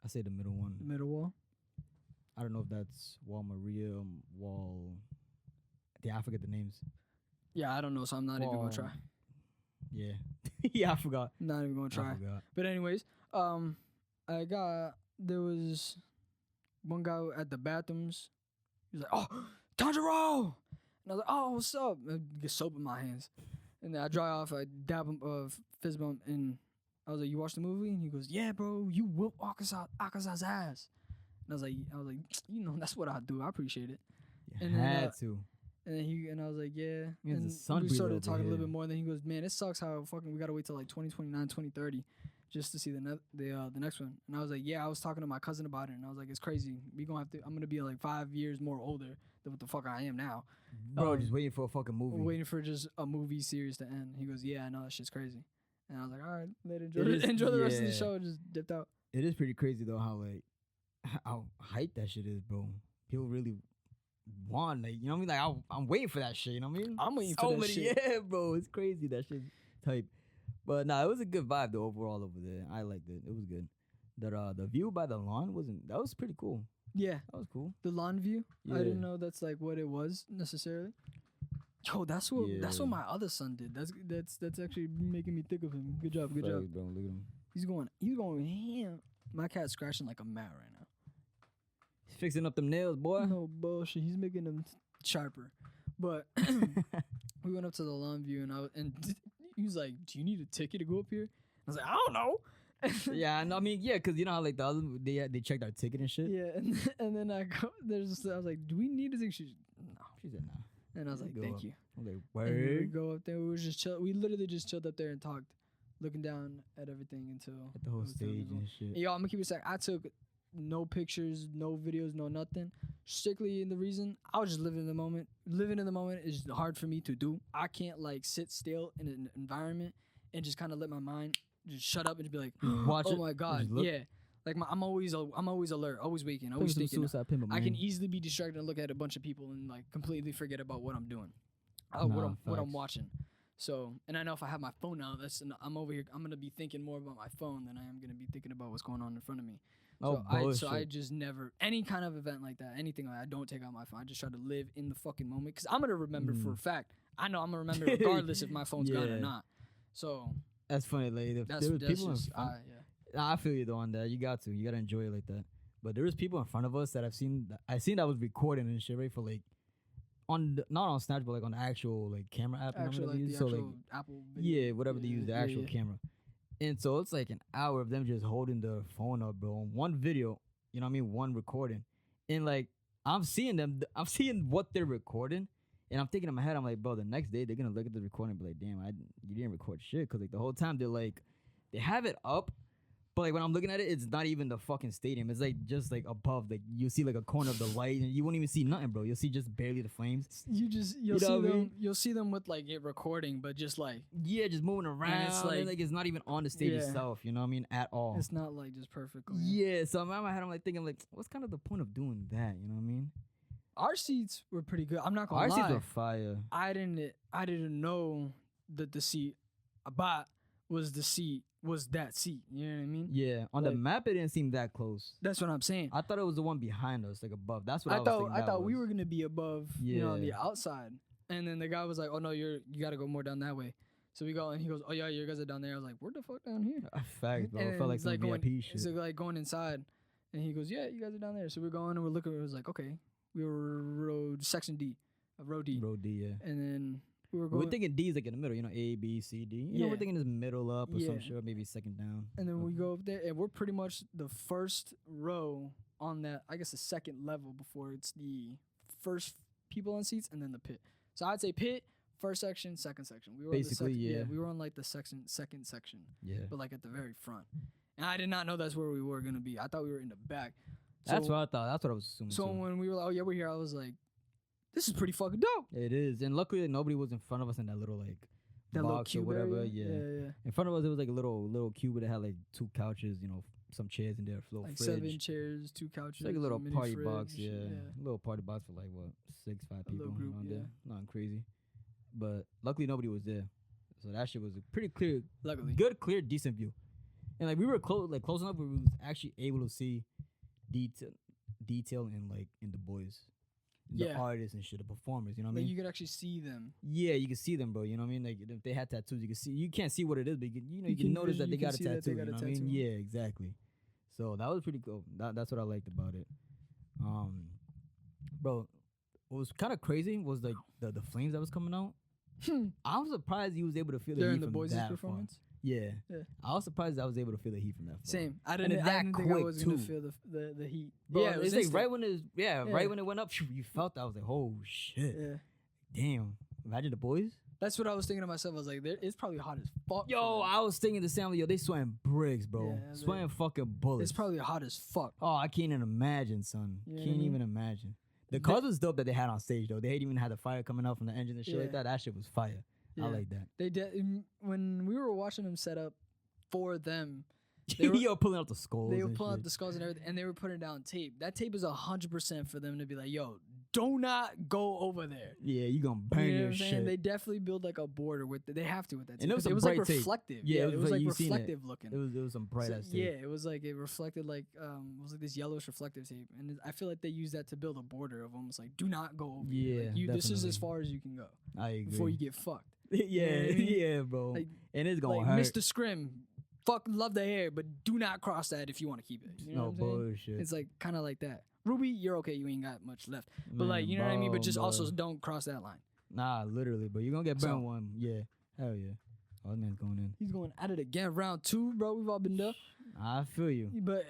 I say the middle one. The middle wall. I don't know if that's Wall Maria, Wall. Yeah, I forget the names. Yeah, I don't know, so I'm not even gonna try. Yeah, yeah, I forgot. Not even gonna try. I forgot. But anyways, there was one guy at the bathrooms. He was like, "Oh, Tanjiro," and I was like, "Oh, what's up?" I get soap in my hands, and then I dry off. I dab him, fist bump, and I was like, "You watched the movie?" And he goes, "Yeah, bro, you whoop Akaza's ass." And I was like, that's what I do. I appreciate it. You And then, had to. And I was like, yeah. He has a And sun we breather started over talking a little here. bit more. And then he goes, man, it sucks how fucking we gotta wait till like 2029, 2030 just to see the next one. And I was like, yeah, I was talking to my cousin about it, and I was like, it's crazy. I'm gonna be like 5 years more older than what the fuck I am now. Bro, just waiting for a fucking movie. Waiting for just a movie series to end. He goes, yeah, I know, that shit's crazy. And I was like, all right, later, It is- enjoy the rest of the yeah. show. And just dipped out. It is pretty crazy though how hype that shit is, bro. People really want, like, you know what I mean? Like, I'm waiting for that shit, you know what I mean? I'm waiting So for that many- shit. Yeah, bro, it's crazy that shit type. But nah, it was a good vibe though overall over there. I liked it. It was good. The view by the lawn that was pretty cool. Yeah, That was cool. the lawn view. I Yeah. didn't know that's like what it was necessarily. Yo, that's what Yeah. my other son did. That's actually making me think of him. Good job, good job. Facts, bro. Look at him. He's going ham. My cat's scratching like a mat right now. He's fixing up them nails, boy. No bullshit. He's making them sharper. But we went up to the lawn view, and he was like, "Do you need a ticket to go up here?" I was like, "I don't know." Yeah, I mean, yeah, because you know how like the other they checked our ticket and shit. Yeah, and then I was like, "Do we need a ticket?" She's no. She said nah. And I was like, Go "Thank up. you." I'm like, And then we word. go up there. We was just chill. We literally just chilled up there and talked, looking down at everything until At the whole it was time to stage go. and shit. Hey, yo, I'm gonna keep it a sec. I took no pictures, no videos, no nothing. Strictly in the reason I was just living in the moment. Living in the moment is hard for me to do. I can't like sit still in an environment and just kind of let my mind just shut up and just be like, Watch oh it. my god, just look. yeah. Like I'm always alert, always waking, Play always some thinking. Suicide Pimp, I can man. easily be distracted and look at a bunch of people and like completely forget about what I'm doing, Nah, what I'm facts. watching. So, and I know if I have my phone out, I'm over here. I'm gonna be thinking more about my phone than I am gonna be thinking about what's going on in front of me. Oh, So I bullshit. just never any kind of event like that, anything like that, I don't take out my phone. I just try to live in the fucking moment because I'm gonna remember for a fact. I know I'm gonna remember regardless if my phone's gone or Yeah. not. So That's funny. Like, that's there was people just in front. yeah. Nah, I feel you though on that. You got to enjoy it like that. But there was people in front of us that I seen that was recording and shit, right? For like not on Snapchat, but like on the actual like camera app. Actually, you know what like they the use? So actual like Apple. Video. yeah, whatever they use, the actual yeah. camera. And so it's like an hour of them just holding their phone up, bro, on one video. You know what I mean? One recording, and like I'm seeing what they're recording, And I'm thinking in my head, I'm like, bro, the next day they're gonna look at the recording and be like, damn, you didn't record shit, because like the whole time they're like, they have it up, but like when I'm looking at it, it's not even the fucking stadium. It's like just like above, like you see like a corner of the light, and you won't even see nothing, bro. You'll see just barely the flames. You'll know see what I them. mean? You'll see them with like it recording, but just like Yeah, just moving around. it's Like, like- it's not even on the stage Yeah. itself. You know what I mean? At all. it's not like just perfect. Yeah. So in my head, I'm like thinking, like, what's kind of the point of doing that? You know what I mean? Our seats were pretty good. I'm not gonna Our lie. seats were fire. I didn't know that the seat I bought was that seat. You know what I mean? Yeah. On the Like- map, it didn't seem that close. That's what I'm saying. I thought it was the one behind us, like above. That's what I, I was thought thinking. I that thought we was. were gonna be above, on the Yeah. outside. And then the guy was like, "Oh no, you gotta go more down that way." So we go, and he goes, "Oh yeah, you guys are down there." I was like, "Where the fuck down here?" Facts, bro. And It felt like it's some going, VIP shit. It's like going inside, and he goes, "Yeah, you guys are down there." So we're going and we're looking. It was like, okay, we were section D, row D, Road D, yeah. and then we were We're going. thinking D is like in the middle, A, B, C, D. You know, we're Yeah. thinking it's middle up or some Yeah. shit, maybe second down. And then we Okay. go up there, and we're pretty much the first row on that, I guess the second level before it's the first people on seats and then the pit. So I'd say pit, first section, second section. We were Basically, on the yeah. we were on like the second section, Yeah. but like at the very front. And I did not know that's where we were gonna be. I thought we were in the back. That's So- what I thought. That's what I was assuming. So too. when we were like, "Oh yeah, we're here," I was like, "This is pretty fucking dope." It is. And luckily, nobody was in front of us in that little, like, That little box or cube whatever. area. Yeah. yeah. In front of us, it was like a little cube that had like 2 couches, some chairs in there, a little Like fridge. 7 chairs, 2 couches. It's like a little mini party fridge, box, yeah. A little party box for like, what, 6, 5 A people. little group, around yeah. there. Nothing crazy. But luckily, nobody was there. So that shit was a pretty clear, Luckily. good, clear, decent view. And like we were close enough where we was actually able to see detail in the boys, the Yeah. artists and shit, the performers. You know what I Like mean? you could actually see them. Yeah, you can see them, bro. You know what I mean? Like if they had tattoos, you can see. You can't see what it is, but you You can can notice that visually- they you got can a see that they tattoo. got You a know what I mean? tattoo. Yeah, exactly. So that was pretty cool. That's what I liked about it. Bro, what was kind of crazy was like the flames that was coming out. I was surprised he was able to feel the During heat the from boys' that performance. far. Yeah. Yeah. I was surprised I was able to feel the heat from that far. Same. I And didn't. that I didn't think I quick, was gonna too. feel the heat. Yeah, it was it's like instant. right when it Yeah. right when it went up, you felt that. I was like, oh shit, Yeah. damn. Imagine the boys. That's what I was thinking to myself. I was like, it's probably hot as fuck. Yo, for them. I was thinking the same. Yo, they sweating bricks, bro. Yeah, Sweating fucking bullets. it's probably hot as fuck. Oh, I can't even imagine, son. You know what I Can't mean? even imagine. The cars was dope that they had on stage though. They had even had the fire coming out from the engine and shit like Yeah. that. That shit was fire. I Yeah. like that. They did when we were watching them set up for them. They were- Yo, pulling out the skulls. They were and pulling shit. out the skulls and everything, and they were putting down tape. That tape is 100% for them to be like, "Yo, do not go over there." Yeah, you gonna burn You know your what I'm saying? shit. They definitely build like a border with it. They have to with that tape. And it was 'cause some it was like bright tape. reflective. Yeah, Yeah, it was like like you seen it. reflective looking. It was some bright ass Yeah, tape. it was like it reflected like it was like this yellowish reflective tape, and I feel like they use that to build a border of almost like do not go over here. Yeah, Like, this is as definitely. far as you can go I agree. before you get fucked. yeah, what I mean? yeah, bro. Like- and it's gonna Like hurt. Mr. Scrim, love the hair, but do not cross that if you want to keep it. You know no what I'm saying? bullshit. It's like kind of like that. Ruby, you're okay. You ain't got much left, but like you know what I mean. But just also don't cross that line. Nah, literally, but you're gonna get burned So- one. Yeah, hell yeah. Oh, that man's going in. He's going at it again. Round 2, bro. We've all been there. I feel you. But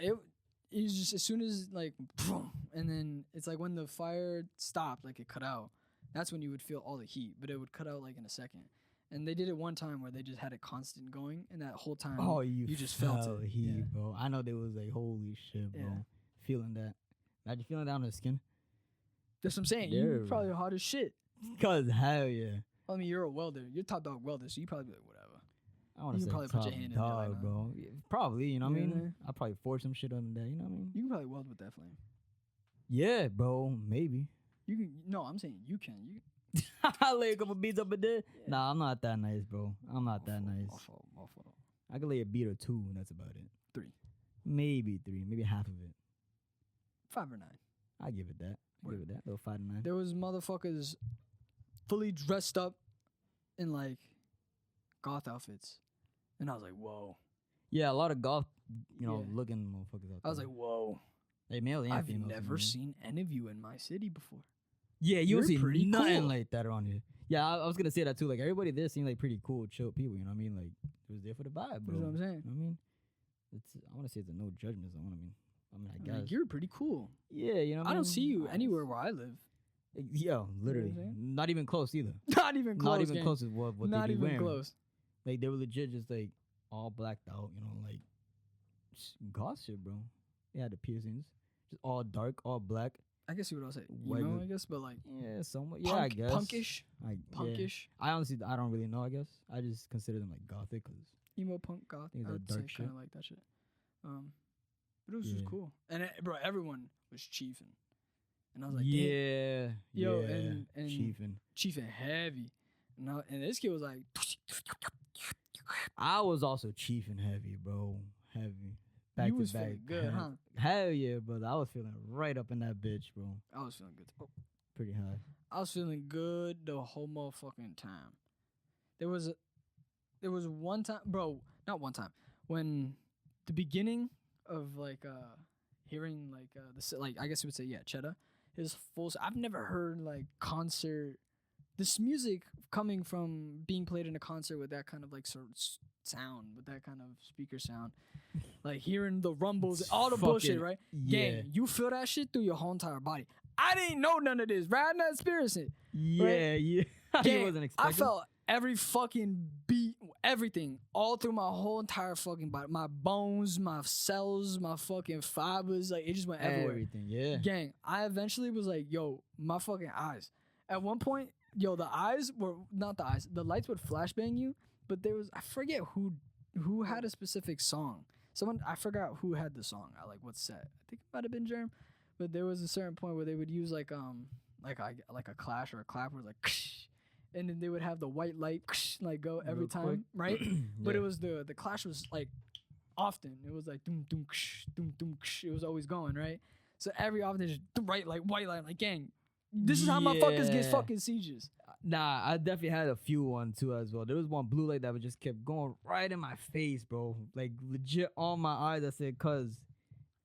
it's just as soon as like, and then it's like when the fire stopped, like it cut out. That's when you would feel all the heat, but it would cut out like in a second. And they did it one time where they just had it constant going, and that whole time, Oh, you just felt it. heat, Yeah. bro. I know they was like, holy shit, bro. Yeah. Feeling that. Imagine feeling that on the skin. That's what I'm saying. Yeah. You're probably hot as shit. Cause hell yeah. I mean, you're a welder. You're top dog welder, so you probably be like, whatever. I want to You say can probably put your top hand in there dog, right now. bro. Yeah, probably, you know what I You know mean? what I mean? I'll probably forge some shit on that, you know what I mean? You can probably weld with that flame. Yeah, bro, maybe. You can. No, I'm saying you can. You. I lay a couple beats up in there. Nah, I'm not that nice, bro. I'm not that nice. Awful. I can lay a beat or 2, and that's about it. 3, Maybe 3, maybe half of it. 5 or 9. I give it that. I give it that. Little 5 to 9. There was motherfuckers fully dressed up in like goth outfits, and I was like, whoa. Yeah, a lot of golf, Yeah. looking motherfuckers out there. I was like, whoa. hey, male and I've female. never seen any of you in my city before. Yeah, you You're don't see pretty nothing cool. like that around here. Yeah, I was gonna say that too. Like everybody there seemed like pretty cool, chill people. You know what I mean? Like it was there for the vibe, bro. You know what I'm saying? You know what I mean? I want to say it's a no judgment zone. I mean, I I'm guess. like, you're pretty cool. Yeah, you know. What I don't mean? see you Nice. anywhere where I live. Yo, literally, what I'm saying? not even close either. Not even close. Not even gang. close to what Not they be even wearing. close. Like they were legit just like all blacked out, you know, like goth shit, bro. They had the piercings, just all dark, all black. I guess you would all say White emo, look. I guess, but like Yeah, somewhat. Yeah, I guess. punkish, Yeah. punkish, I honestly, I don't really know. I guess I just consider them like gothic because emo punk goth. Things I that would say dark shit. kind of like that shit. But it was just Yeah. cool, and bro, everyone was chiefing, and I was like, damn, yeah, Yo, yeah, and chiefing. chiefing heavy, and this kid was like, I was also chiefing heavy, bro. Heavy. Back you to was back. feeling good, huh? Hell yeah, brother. I was feeling right up in that bitch, bro. I was feeling good. Oh, Pretty high. I was feeling good the whole motherfucking time. There was one time, bro, not one time, when the beginning of like hearing like like I guess you would say Cheddar, his full. I've never heard like concert. This music coming from being played in a concert with that kind of like sort of sound, with that kind of speaker sound, like hearing the rumbles, all the bullshit, Fucking- right? Yeah. Gang, you feel that shit through your whole entire body. I didn't know none of this, right? I not experiencing it. Yeah, yeah. I Gang, wasn't I expecting. felt every fucking beat, everything, all through my whole entire fucking body. My bones, my cells, my fucking fibers, like it just went everywhere. everything. Yeah. Gang, I eventually was like, yo, my fucking eyes. At one point, yo, the eyes were not the eyes. The lights would flashbang you, but there was I forget who had a specific song. Someone I forgot who had the song. I like what set. I think it might have been Germ, but there was a certain point where they would use like a clash or a clap where it was like, and then they would have the white light like go every Real time, quick. right? But Yeah. it was the clash was like often. It was like doom doom doom doom. It was always going right. So every often they just right like white light like gang. This is how motherfuckers get Yeah. fucking seizures. Nah, I definitely had a few one too as well. There was one blue light that would just kept going right in my face, bro. Like legit on my eyes. I said, "Cuz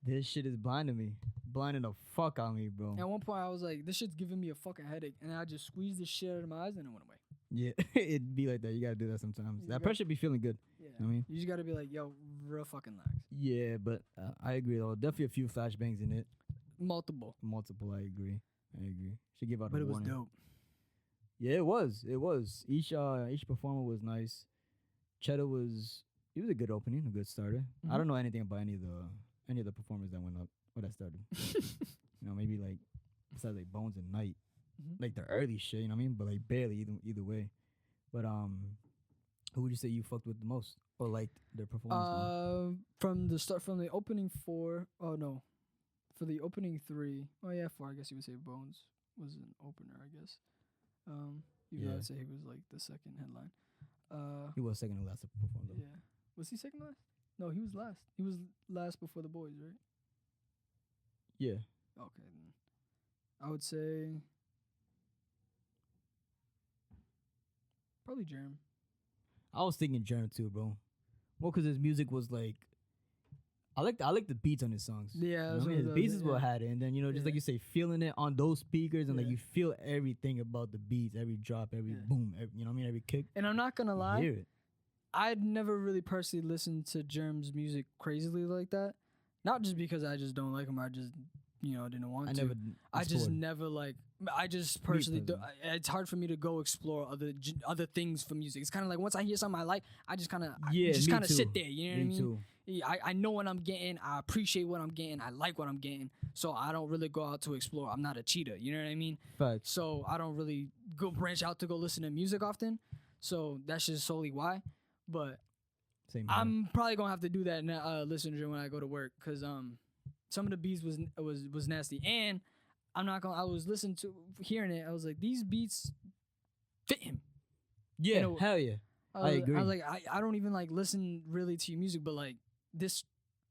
this shit is blinding me, blinding the fuck out of me, bro." At one point, I was like, this shit's giving me a fucking headache. And I just squeezed the shit out of my eyes and it went away. Yeah, it'd be like that. You gotta do that sometimes. You That got- pressure be feeling good. Yeah. I mean, You just gotta be like, yo, real fucking lax. yeah, but I agree though. Definitely a few flashbangs in it. Multiple. Multiple. I agree. Should give out But a it was warning. dope. Yeah, it was. It was. Each performer was nice. Cheddar was. He was a good opening, a good starter. I Mhm. don't know anything about any of the performers that went up or that started. You know, maybe like besides like Bones and Knight, Mhm. like the early shit. You know what I mean? But like barely either way. But who would you say you fucked with the most or liked their performance? more? From the opening 4. Oh no, for the opening 3. Oh yeah, 4. I guess you would say Bones was an opener. I guess. Even though Yeah. I'd say he was like the second headline. He was second to last to perform though. Yeah. Was he second last? No, he was last. He was last before the boys, right? Yeah. Okay, then I would say probably Jerem. I was thinking Germ too, bro. Well, because his music was like, I like the beats on his songs. Yeah, You know that's what I what mean? it The does, beats is what yeah. had it, and then just like Yeah. you say, feeling it on those speakers, and like Yeah. you feel everything about the beats, every drop, every Yeah. boom, you know what I mean, every kick. And I'm not gonna You lie, hear it. I'd never really personally listened to Germ's music crazily like that. Not just because I just don't like him. I just didn't want I to. never. I just explored. never like. I just personally do. personally. It's hard for me to go explore other things for music. It's kind of like once I hear something I like, I just kind of Yeah, just me kind of sit too. there. You know what I Me mean? too. Yeah, I know what I'm getting. I appreciate what I'm getting. I like what I'm getting. So I don't really go out to explore. I'm not a cheater. You know what I mean? Facts. So I don't really go branch out to go listen to music often. So that's just solely why. But Same. here. I'm probably gonna have to do that listen to when I go to work because some of the beats was nasty, and I'm not gonna. I was listening to hearing it. I was like, these beats fit him. Yeah. know, Hell yeah. I agree. I was like, I don't even like listen really to your music, but like this,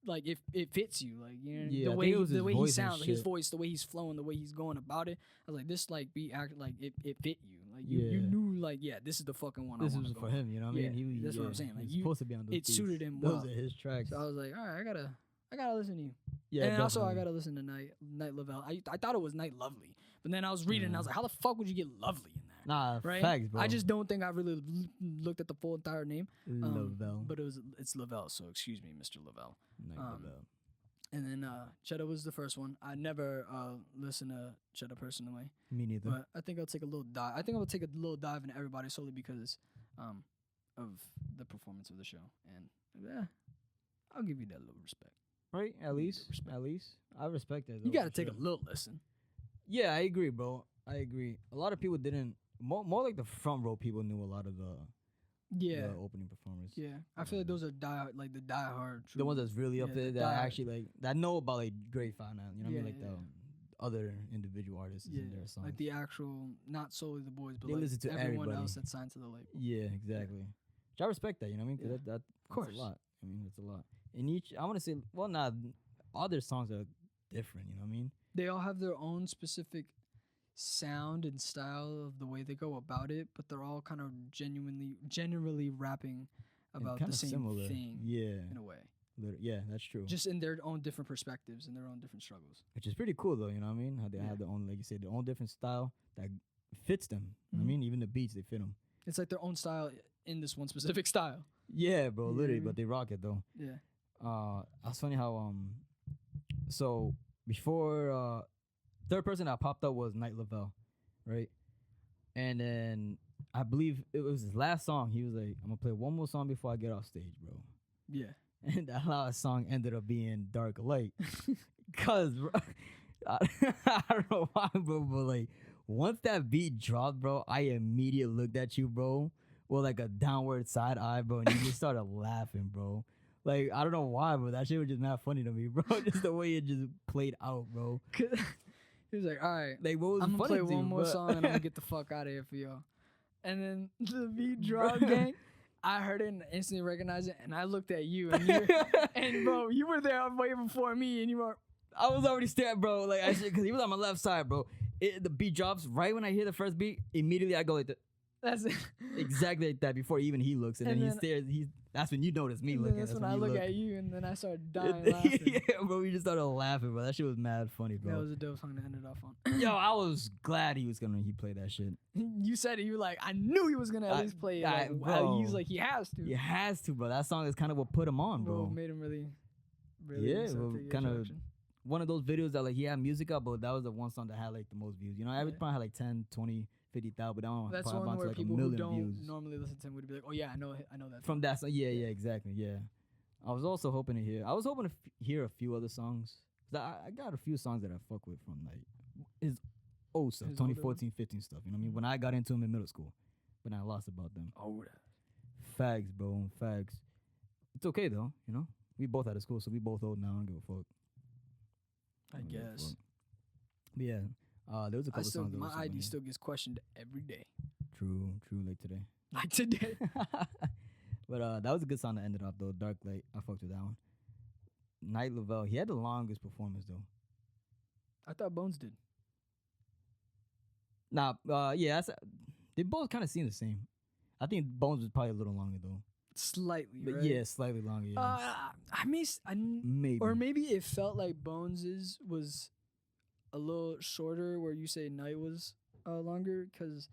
like it fits you, like Yeah, I the think way it was the his way he voice and sounds, like his shit. voice, the way he's flowing, the way he's going about it. I was like, this like beat act like it fit you, like you Yeah. knew like this is the fucking one. This I wanna was go for with. him. You know what I Yeah, mean? that's what I'm saying, like, he's you- supposed to be on those. it suited beats. him Those well. are his tracks. So I was like, all right, I gotta listen to you. Yeah. And also I definitely. gotta listen to Night Lavelle. I thought it was Night Lovely, but then I was reading and I was like, how the fuck would you get Lovely in that? Nah, Right? facts, bro. I just don't think I really looked at the full entire name. Lavelle. But it's Lavelle, so excuse me, Mr. Lavelle. Night um, Lavelle. And then Cheddar was the first one. I never listened to Cheddar personally, Me neither. but I think I'll take a little dive. I think I'll take a little dive into everybody solely because of the performance of the show. And yeah, I'll give you that little respect. Right? At least. respect. At least. I respect that. You though, got to for take sure. a little listen. Yeah, I agree, bro. I agree. A lot of people didn't. More like the front row people knew a lot of the opening performers. Yeah. I feel like those are the diehard. The ones that's really up Yeah, there the that diehard. actually like that know about like Great Five Nine. You know what I mean? Like Yeah, the other individual artists Yeah, in their songs. like the actual, not solely the boys, but They like listen to everyone everybody. else that's signed to the label. Yeah, exactly. Which I respect that. You know what I mean? 'Cause Yeah. that's course. a lot. I mean, it's a lot. In each, I want to say, well, nah, all their songs are different. You know what I mean? They all have their own specific sound and style of the way they go about it, but they're all kind of generally rapping And about kinda the same similar. thing Yeah. in a way, Yeah, that's true. just in their own different perspectives and their own different struggles. Which is pretty cool though. You know what I mean? How they Yeah. have their own, like you said, their own different style that fits them. You know what I Mhm. mean? Even the beats, they fit them. It's like their own style in this one specific style. Yeah, bro. You know what I Literally, mean? but they rock it though. Yeah. It's funny how so before third person that popped up was Night Lavelle, right? And then I believe it was his last song. He was like, "I'm gonna play one more song before I get off stage, bro." Yeah. And that last song ended up being Dark Light, cause bro, I don't know why, bro, but like once that beat dropped, bro, I immediately looked at you, bro, with like a downward side eye, bro, and you just started laughing, bro. Like I don't know why, but that shit was just not funny to me, bro. Just the way it just played out, bro. He was like, all right, Like what was I'm gonna funny play to one you, more but- song and I'm gonna get the fuck out of here for y'all. And then the beat dropped, gang. I heard it and instantly recognized it, and I looked at you, and bro, you were there way before me, and you were. I was already staring, bro. Like I said, cause he was on my left side, bro. The beat drops right when I hear the first beat. Immediately I go like That's it. exactly like that before even he looks, and then he then- stares. That's when you notice me And then looking. that's That's when I you look look. at you, and then I started dying laughing. Yeah, bro, we just started laughing, bro. That shit was mad funny, That bro. was a dope song to end it off on. Yo, I was glad he played that shit. You said it. You were like, I knew he was gonna at least play it. Like, bro. He's like, he has to. He has to, bro. That song is kind of what put him on, Bro, bro. made him really. Yeah, accept well, the kinda attraction. One of those videos that like he had music up, but that was the one song that had like the most views. You know, every Yeah. probably had like 10, 20, 50,000, but that one That's probably one bounced where like people a who million don't views. normally listen to him would be like, oh yeah, I know that. From that song, yeah, exactly, yeah. I was also hoping to hear. I was hoping to hear a few other songs. 'Cause I got a few songs that I fuck with from like his old stuff, His older 2014, 15 stuff. You know what I mean? When I got into him in middle school, but I lost about them. Oh, Fags, bro, fags. It's okay though, you know. We both out of school, so we both old now. I don't give a fuck. I don't give a guess. fuck. But yeah, there was a couple songs. That my was so ID funny. still gets questioned every day. True, like today. Like today. But that was a good song to end it off though. Dark Light, I fucked with that one. Night Lavelle, he had the longest performance though. I thought Bones did. Nah, they both kind of seem the same. I think Bones was probably a little longer though. Slightly, But right? yeah, slightly longer. Yeah, maybe. Or maybe it felt like Bones's was a little shorter, where you say Night was longer, because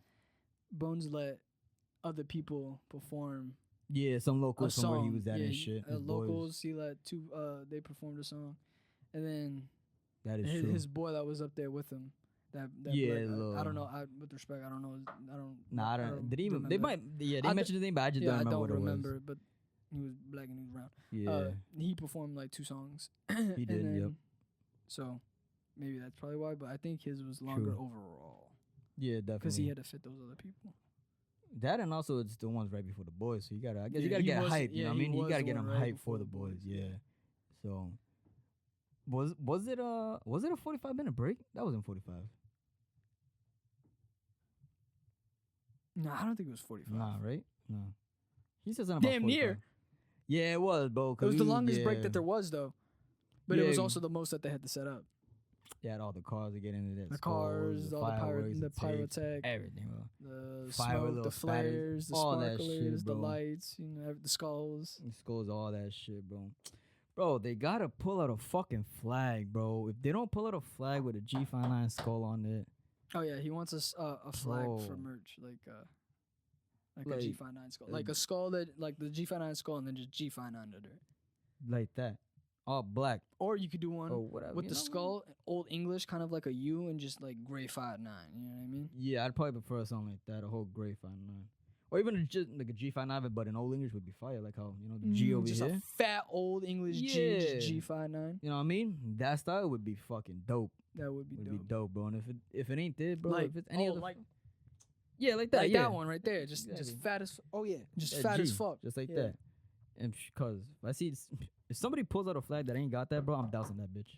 Bones let other people perform Yeah, some a locals from song. where he was at Yeah, and shit. His boys. locals, he let two. They performed a song, and then That is true. his boy that was up there with him. That Yeah, black, I little- don't know. With respect, I don't know. I don't. Nah, I don't. Did he even? remember They that. might. Yeah, they I mentioned his name, but I just Yeah, don't I remember don't what remember, but he was black and he was brown. it was. Yeah, He performed like two songs. he did. And Yep. then- So maybe that's probably why, but I think his was longer True. overall Yeah, definitely. because he had to fit those other people. that, and also it's the ones right before the boys. So you gotta. I guess you Yeah, gotta he get was- hype. You yeah, know what I he mean? You was gotta the get one them right hype before for the the boys. boys, Yeah. yeah. So was it a 45-minute break? That wasn't 45. No, I don't think it was 45. Nah, right? No. He said something about Damn 45. near. Yeah, it was, bro. It was the longest break that there was, though. But it was Yeah. also the most that they had to set up. They had all the cars to get into that. The cars, all fireworks, the tapes, pyrotech, everything, bro. the Fire, smoke, little the spatters, flares, the all that shit, sparklers, the bro. lights, the skulls. He scores all that shit, bro. Bro, they gotta pull out a fucking flag, bro. If they don't pull out a flag with a G59 skull on it, Oh yeah, he wants a flag for Bro. merch, like a Like, G59 skull, like a skull that like the G59 skull, and then just G59 under it. like that, all black Or you could do one or whatever. with you the know? skull, old English, kind of like a U, and just like gray 5'9". You know what I mean? Yeah, I'd probably prefer something like that, a whole gray 5'9", or even just like a G5'9", but in old English would be fire, like how the G over just here. a fat old English Yeah. G5'9". You know what I mean? That style would be fucking dope. That would be Would dope. be dope, bro. And if it ain't there, bro, Like, if it's any other, like yeah, like that, like yeah, that one right there, just Exactly. fat as just That fat as G, fuck, just like Yeah. that. And cause if I see if somebody pulls out a flag that ain't got that, bro, I'm dousing that bitch.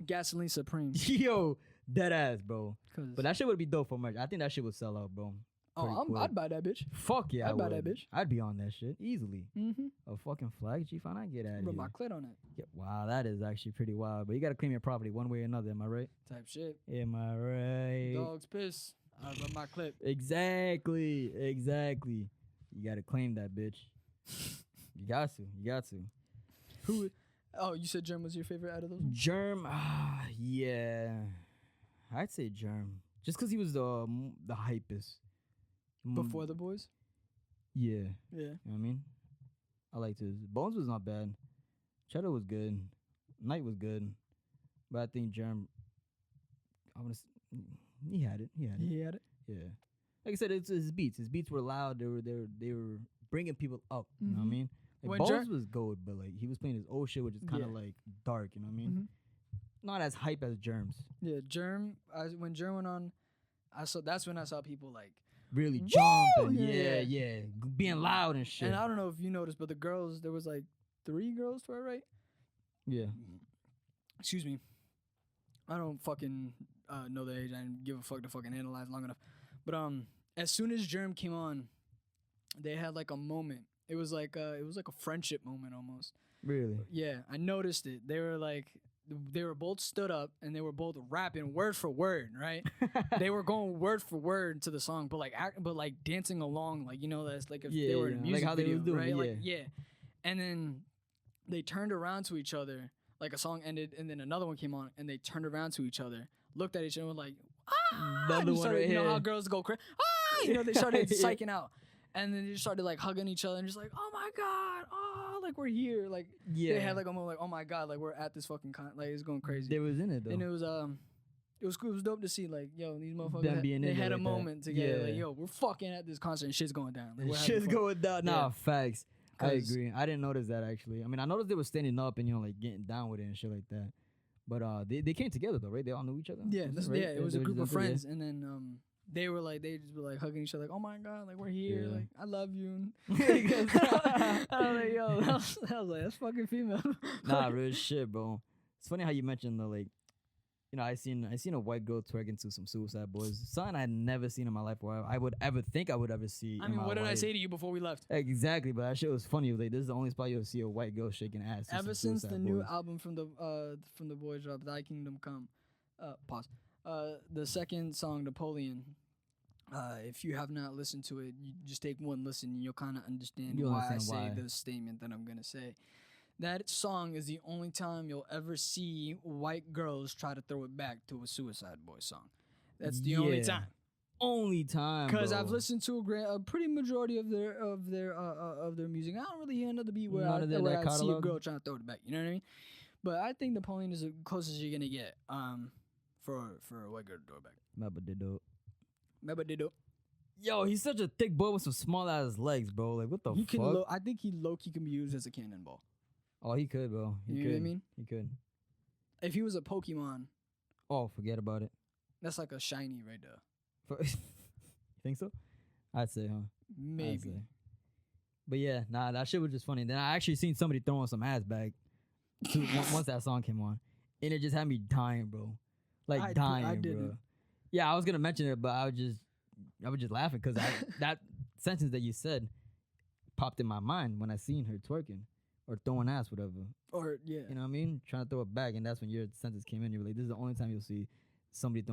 Gasoline Supreme. Yo, dead ass, bro. 'Cause- But that shit would be dope for merch. I think that shit would sell out, bro. Pretty quick. I'd buy that bitch. Fuck yeah, I'd I buy that would. bitch. I'd be on that shit easily. Mm-hmm. A fucking flag, G5, I get out of Rub here. my clit on it, Yeah, wow, that is actually pretty wild. But you gotta claim your property one way or another. Am I right? type shit. Am I right? Dog's piss. I rub my clip. Exactly. You gotta claim that bitch. You got to. Who? Oh, you said Germ was your favorite out of those ones? Germ, yeah, I'd say Germ, just cause he was the hypest. Before the boys? Yeah, Yeah. you know what I mean. I liked his. Bones was not bad. Cheddar was good. Knight was good, but I think Germ. He had it. He had it. Yeah, like I said, it's his beats. His beats were loud. They were bringing people up. You know what I Mhm. mean? Like When Bones Germ- was gold, but like he was playing his old shit, which is kind of Yeah. like dark. You know what I mean? Mhm. Not as hype as Germs. Yeah, Germ. When Germ went on, that's when I saw people like. Really Woo! jumping. Yeah. Yeah. Being loud and shit. And I don't know if you noticed, but the girls, there was like 3 girls to our right. Yeah. Excuse me. I don't fucking know the age. I didn't give a fuck to fucking analyze long enough. But as soon as Germ came on, they had like a moment. It was like a friendship moment almost. Really. Yeah, I noticed it. They were both stood up and they were both rapping word for word, right? They were going word for word to the song, but like dancing along, like that's like if they were in a like music how they video, was doing right? it, Like and then they turned around to each other, like a song ended, and then another one came on, and they turned around to each other, looked at each other, and were like, ah! The other And one started, right you know here. how girls go crazy, ah! They started psyching out. And then they just started like hugging each other and just like, oh my god, oh, like we're here, like Yeah. they had like a moment like, oh my god, like we're at this fucking like it's going crazy. They was in it though. And it was cool. It was dope to see like, yo, these Them motherfuckers being they in had there a like that. moment together. Like, Yeah. yo, we're fucking at this concert and shit's going down. Like, we're having Shit's fun. going down. Nah, Yeah. facts. I 'Cause- agree. I didn't notice that actually. I mean, I noticed they were standing up and like getting down with it and shit like that. But they came together though, right? They all knew each other. Yeah, Was it, right? it was They a were group of just up there, friends, and then they just were like hugging each other, like, oh my god, like we're here, Yeah. like I love you. Yeah. I was like, yo, I was like, that's fucking female. Nah, real shit, bro. It's funny how you mentioned the like, I seen a white girl twerking to some Suicide Boys. Something I had never seen in my life, or I would ever think I would ever see. I in mean, my what did I life. say to you before we left? Exactly, but that shit was funny. It was like, this is the only spot you'll see a white girl shaking ass. to Ever some since Suicide the new Boys. album from the boys dropped, Thy Kingdom Come, pause. The second song, Napoleon. If you have not listened to it, you just take one listen and you'll kind of understand You'll why I understand say why. the statement that I'm gonna say. That song is the only time you'll ever see white girls try to throw it back to a Suicide Boys song. That's the only Yeah. time. Only time, Because I've bro. listened to a pretty majority of their music. I don't really hear another beat where None of where that I see a catalog? girl trying to throw it back. You know what I mean? But I think Napoleon is the closest you're gonna get for a white girl to throw it back. Remember Dido? Yo, he's such a thick boy with some small ass legs, bro. Like, what the He fuck? can. I think he low-key can be used as a cannonball. Oh, he could, bro. He You could. know what I mean? He could. If he was a Pokemon, Oh, forget about it. that's like a shiny right there. You think so? I'd say, huh? I'd Maybe. say. But yeah, nah, that shit was just funny. Then I actually seen somebody throwing some ass back once that song came on, and it just had me dying, bro. Like dying, I bro. didn't. Yeah, I was gonna mention it, but I was just laughing because that sentence that you said popped in my mind when I seen her twerking or throwing ass, whatever. Or yeah. You know what I mean? Trying to throw it back, and that's when your sentence came in. You were like, "This is the only time you'll see somebody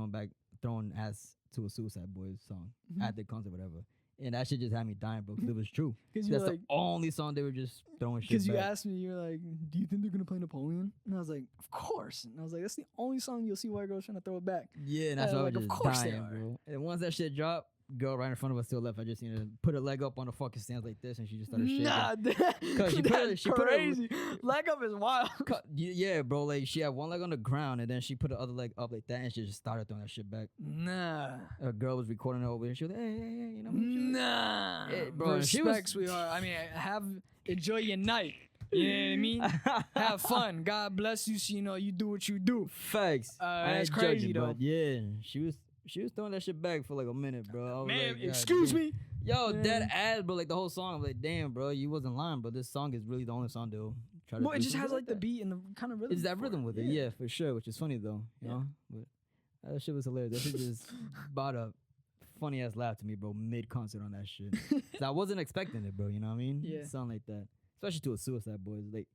throwing ass to a Suicide Boys song Mhm. at their concert, whatever." And that shit just had me dying, bro, because it was true. Because That's you like, the only song they were just throwing shit because you back. asked me, you're like, do you think they're gonna play Napoleon? And I was like, of course. And I was like, that's the only song you'll see white girls trying to throw it back. Yeah, and that's why I like, was of just course they dying, are. bro. And once that shit dropped, girl right in front of us to the left. I just put her leg up on the fucking stands like this, and she just started shaking. Nah, Cause she that's put her crazy. Leg up is wild. Yeah, bro. Like she had one leg on the ground, and then she put the other leg up like that, and she just started throwing that shit back. Nah. A girl was recording her over there. She was like, hey, you know. Nah. Yeah, bro. Respect, sweetheart. I mean, enjoy your night. You know what I mean? Have fun. God bless you. So, you do what you do. Facts. That's crazy though. But yeah, she was throwing that shit back for like a minute, bro. I was Man, like, excuse me. Yo, dead ass, bro. Like the whole song, I'm like, damn, bro, you wasn't lying, bro. This song is really the only song they'll try to. Well, it just has like the beat and the kind of rhythm. It's that rhythm with it, yeah, for sure. Which is funny though, you know. But that shit was hilarious. That shit just brought a funny ass laugh to me, bro. Mid concert on that shit. So I wasn't expecting it, bro. You know what I mean? Yeah. Something like that, especially to a Suicide Boys. Like,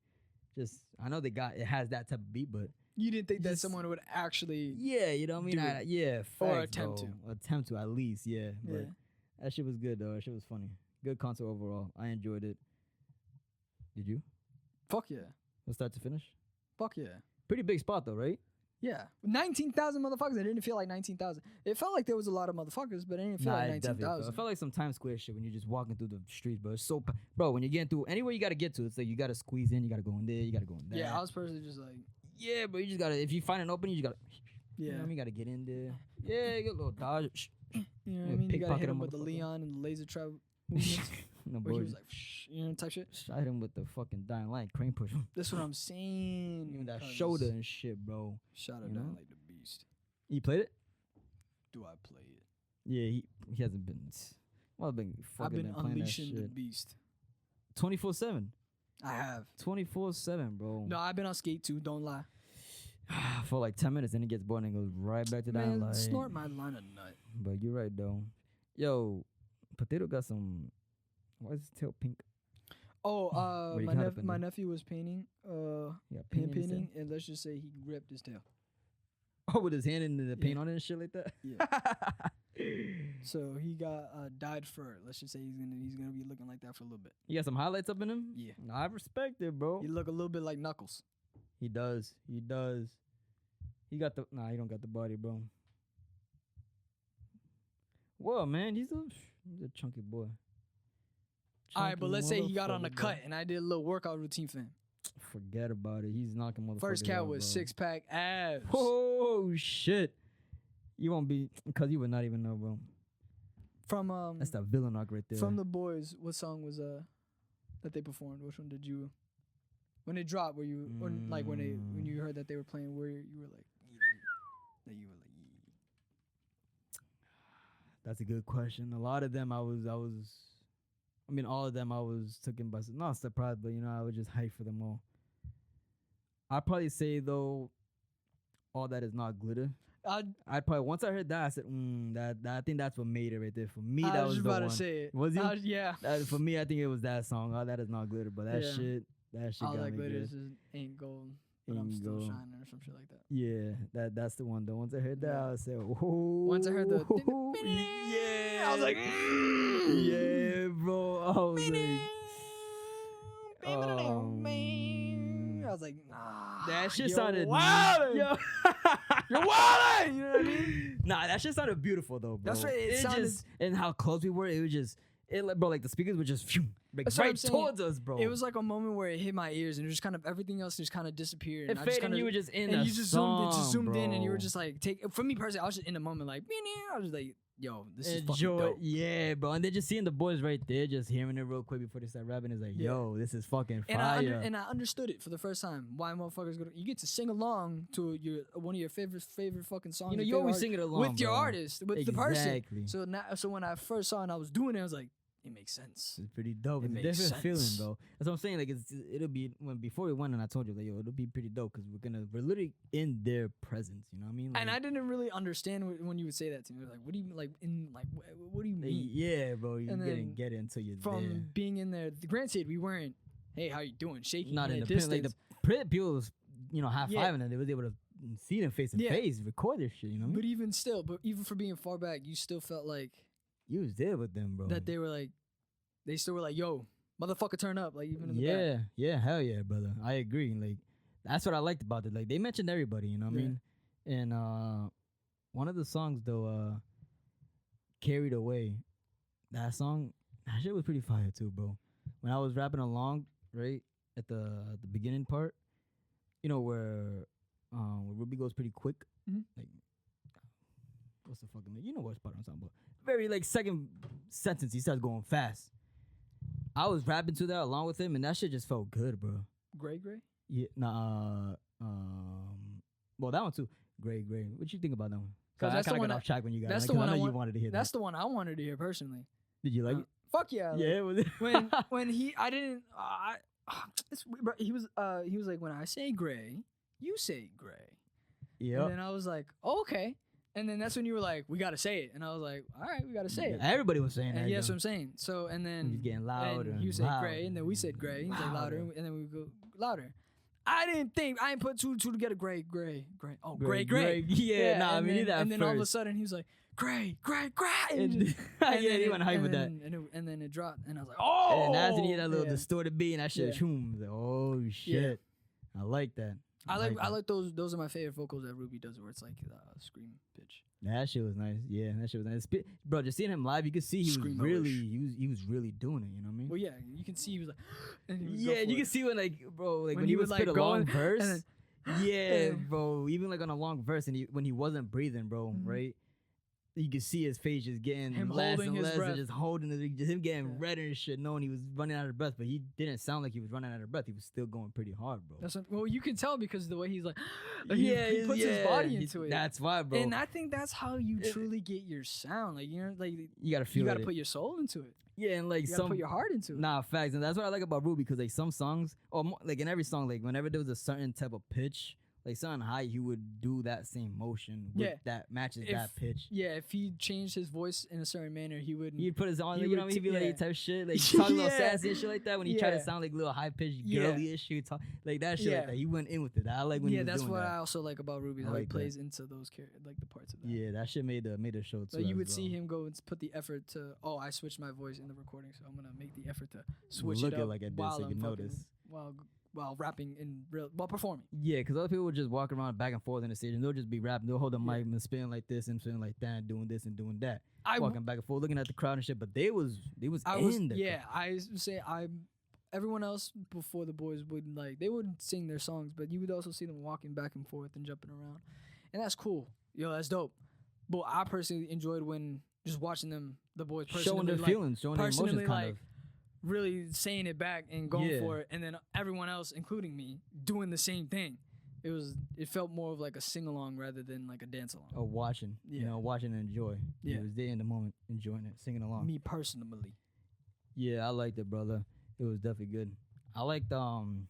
just I know it has that type of beat, but. You didn't think that someone would actually, Yeah, you know what I mean? Yeah, facts, or attempt bro. to. Attempt to, at least, yeah. But Yeah. that shit was good, though. That shit was funny. Good concert overall. I enjoyed it. Did you? Fuck yeah, From start to finish? fuck yeah, Pretty big spot, though, right? yeah. 19,000 motherfuckers. It didn't feel like 19,000. It felt like there was a lot of motherfuckers, but it didn't feel like it definitely felt. 19,000. It felt like some Times Square shit when you're just walking through the streets, bro. It's so, bro, when you're getting through anywhere you got to get to, it's like you got to squeeze in, you got to go in there, you got to go in there. Yeah, I was personally just like, Yeah, bro, you just got to, if you find an opening, you just got to, yeah. you know what I mean? You got to get in there. Yeah, you get a little dodge. You know what I Yeah, mean? You gotta hit pickpocket him a with the motherfucker. Leon and the laser trap movements. No, where bro, he was like, type shit. shot him with the fucking dying light, crane push. That's what I'm saying. Even that cuz. shoulder and shit, bro. Shot her you down know? like the beast. You played it? Do I play it? Yeah, he hasn't been. Well, I've been I've fucking been playing that unleashing the shit. beast. 24/7. I have. 24/7, bro. No, I've been on skate too. Don't lie. For like 10 minutes, then it gets bored and goes right back to that. Man, Like, snort my line of nut. but you're right though. Yo, Potato got some. Why is his tail pink? Oh, What you my got up in my there? nephew was painting. Yeah, Painting, and let's just say he gripped his tail. Oh, with his hand in the paint Yeah. on it and shit like that. Yeah. So he got dyed fur. Let's just say he's gonna be looking like that for a little bit. You got some highlights up in him. Yeah. I respect it, bro. He look a little bit like Knuckles. He does. He does. He got the. Nah, he don't got the body, bro. Whoa, man, he's a chunky boy. All right, but Chunky let's say he got on the motherfucker, cut, bro. and I did a little workout routine for him. Forget about it. He's knocking motherfuckers First cat out, was bro. 6-pack abs. Oh shit! You won't be, cause you would not even know, bro. From That's that villain arc right there. from the boys, what song was that they performed? Which one did you? When it dropped, were you or like when you heard that they were playing, where you were like, that you were like, That's a good question. A lot of them, I mean, all of them, I was taken by not surprised, but I was just hyped for them all. I'd probably say though, all that is not glitter. I'd probably once I heard that, I said, that I think that's what made it right there for me. I That was was just the about one. to say it. Was it? Yeah. For me, I think it was that song. All that is not glitter, but that Yeah. shit All got that me glitter good. is ain't gold, but I'm Ain't still gold. shining or some shit like that. Yeah, that's the one. Though once I heard that, Yeah. I said, "Whoa!" Once I heard the yeah, I was like, yeah, bro. I was like, I was like, nah. that shit you're sounded wildin'. Yo. You're wildin'. You know what I mean? Nah, that shit sounded beautiful though, bro. That's right, it sounded- just and how close we were. It was just bro. Like the speakers were just like That's what I'm right saying. towards us, bro. It was like a moment where it hit my ears and it just kind of everything else just kind of disappeared. It And I just faded, and kinda- you were just in and the you just song, zoomed in, and you were bro. just like, for me personally, I was just in the moment, like, I was just like, yo, this is fucking Enjoy, dope. yeah, bro. And then just seeing the boys right there, just hearing it real quick before they start rapping, is like, Yeah. yo, this is fucking And fire. I understood it for the first time. Why motherfuckers you get to sing along to one of your favorite fucking songs. You know, your you always favorite sing it artist, along with your bro. artist, with the person. Exactly. So when I first saw it and I was doing it, I was like, it makes sense. It's pretty dope. It It's a makes different feeling, sense. bro. That's what I'm saying. Like, it'll be before we went, and I told you, like, yo, it'll be pretty dope because we're literally in their presence. You know what I mean? Like, And I didn't really understand when you would say that to me. Like, what do you like in like what do you mean? yeah, bro. You And didn't then get it until you're From there. being in there, granted, we weren't. Hey, how you doing? Shaking. Not at in a the pen, like distance. the people was, high Yeah. fiving, and they was able to see them face to Yeah. face, record their shit. You know what I mean? But even for being far back, you still felt like You was there with them, bro. that they were like, they still were like, yo, motherfucker, turn up. Like even in the back. Yeah, hell yeah, brother. I agree. Like that's what I liked about it. Like they mentioned everybody, you know what I Yeah. mean? And one of the songs though, Carried Away. That song, that shit was pretty fire too, bro. When I was rapping along, right at the beginning part, you know where Ruby goes pretty quick, like what's the fucking you know what part I'm talking about? Very like second sentence, he starts going fast. I was rapping to that along with him, and that shit just felt good, bro. Gray. Yeah, well that one too. Great. What you think about that one? Cause I kind of got off track when you got. That's it, the one I know you wanted to hear. That's the one I wanted to hear personally. Did you like it? Fuck yeah. Like, Yeah, it was. when I didn't. It's weird, bro. He was like, when I say gray, you say gray. Yeah. And then I was like, oh, okay. And then that's when you were like, we gotta say it. And I was like, all right, we gotta say it. Everybody was saying that. And yeah, that's what I'm saying. So and then he's getting louder. And you said gray, and then we said gray. He's like louder, and then we go louder. I didn't put two together. Gray. Oh, gray. Yeah, nah, I mean that. And then all of a sudden he was like, gray. And yeah, he went hype with that. And then it dropped, and I was like, oh. And that's when you hear that little distorted beat, and that shit, like, oh shit, I like that. I like those. Those are my favorite vocals that Ruby does, where it's like scream pitch. That shit was nice. Yeah, that shit was nice. Bro, just seeing him live, you could see he was really doing it. You know what I mean? Well, yeah, you can see he was like, and he would yeah, you can see when like, bro, like when he would spit a long verse. Yeah, bro, even like on a long verse, and when he wasn't breathing, bro, right? You could see his face just getting less and less, and just holding it, just him getting redder and shit, knowing he was running out of breath. But he didn't sound like he was running out of breath. He was still going pretty hard, bro. Well, you can tell because the way he's like, he puts his body into it. That's why, bro. And I think that's how you truly get your sound. Like, you know, like you gotta feel. You gotta put your soul into it. Yeah, and like you gotta put your heart into it. Nah, facts, and that's what I like about Ruby, because like some songs, or like in every song, like whenever there was a certain type of pitch. Like something high, he would do that same motion with that matches that pitch. Yeah, if he changed his voice in a certain manner, he wouldn't. He'd put his on, you know, he'd be like type shit, like talk a little sassy and shit like that. When he tried to sound like little high pitched girly-ish, he would talk like that shit like that. He went in with it. I like when he was doing that. Yeah, that's what I also like about Ruby. How he plays into those like the parts of that. Yeah, that shit made the show too. So you would see him go and put the effort to. Oh, I switched my voice in the recording, so I'm gonna make the effort to switch it up like I did, so you can notice while rapping while performing. Yeah, because other people would just walk around back and forth in the stage, and they'll just be rapping. They'll hold the mic and spinning like this and spinning like that, and doing this and doing that, walking back and forth, looking at the crowd and shit. But they was in the crowd. I say everyone else before the boys would they would sing their songs, but you would also see them walking back and forth and jumping around, and that's cool. Yo, that's dope. But I personally enjoyed when just watching them, the boys personally, showing their feelings, showing their emotions, kind of. Really saying it back and going for it, and then everyone else, including me, doing the same thing. It felt more of like a sing along rather than like a dance along. Or watching, watching and enjoy. Yeah, it was there in the moment, enjoying it, singing along. Me personally. Yeah, I liked it, brother. It was definitely good. I liked when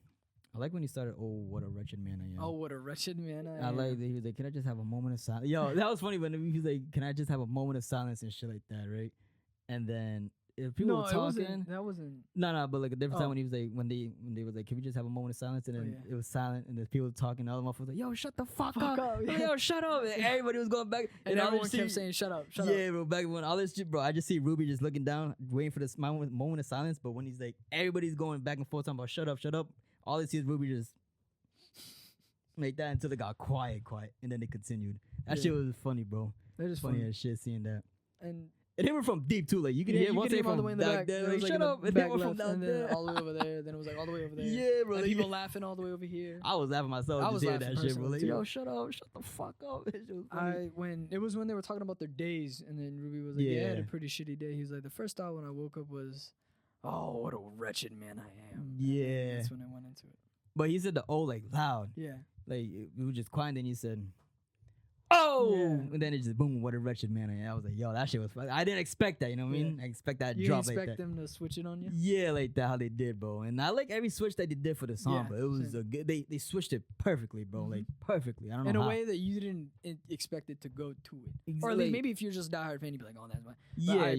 he started. Oh, what a wretched man I am. Oh, what a wretched man I am. I like that he was like, "Can I just have a moment of silence?" Yo, that was funny when he was like, "Can I just have a moment of silence?" and shit like that, right? And then. If people were talking, that wasn't. No, but like a different time when he was like, when they was like, can we just have a moment of silence? And then it was silent, and there's people talking. The other motherfucker was like, yo, shut the fuck up. Yo, shut up. And everybody was going back, and everyone kept saying, shut up. Yeah, bro. Back when all this shit, bro, I just see Ruby just looking down, waiting for this moment of silence. But when he's like, everybody's going back and forth talking about shut up. All they see is Ruby just make that until they got quiet, and then they continued. That shit was funny, bro. That is funny as shit seeing that. And they were from deep too, like you could hear one say from all the way in the back there. Like, shut up, and they were from down there, all the way over there. Then it was like all the way over there. Yeah, bro. And people laughing all the way over here. I was laughing myself. I was laughing that shit, bro. Like, yo, shut up, shut the fuck up. When they were talking about their days, and then Ruby was like, I had a pretty shitty day. He was like, the first thought when I woke up was, oh, what a wretched man I am. Yeah, and that's when I went into it. But he said the "oh" like loud. Yeah, like we were just quiet. And then you said. Oh, and then it just boom! What a wretched man I am. I was like, yo, that shit was fun. I didn't expect that. You know what I mean? I expect that drop like that. You expect them to switch it on you? Yeah, like that how they did, bro. And I like every switch that they did for the song, but it was a good. They switched it perfectly, bro. Mm-hmm. Like perfectly. I don't know in a way that you didn't expect it to go to it, exactly. Or like maybe if you're just a diehard fan, you'd be like, oh, that's mine. Yeah.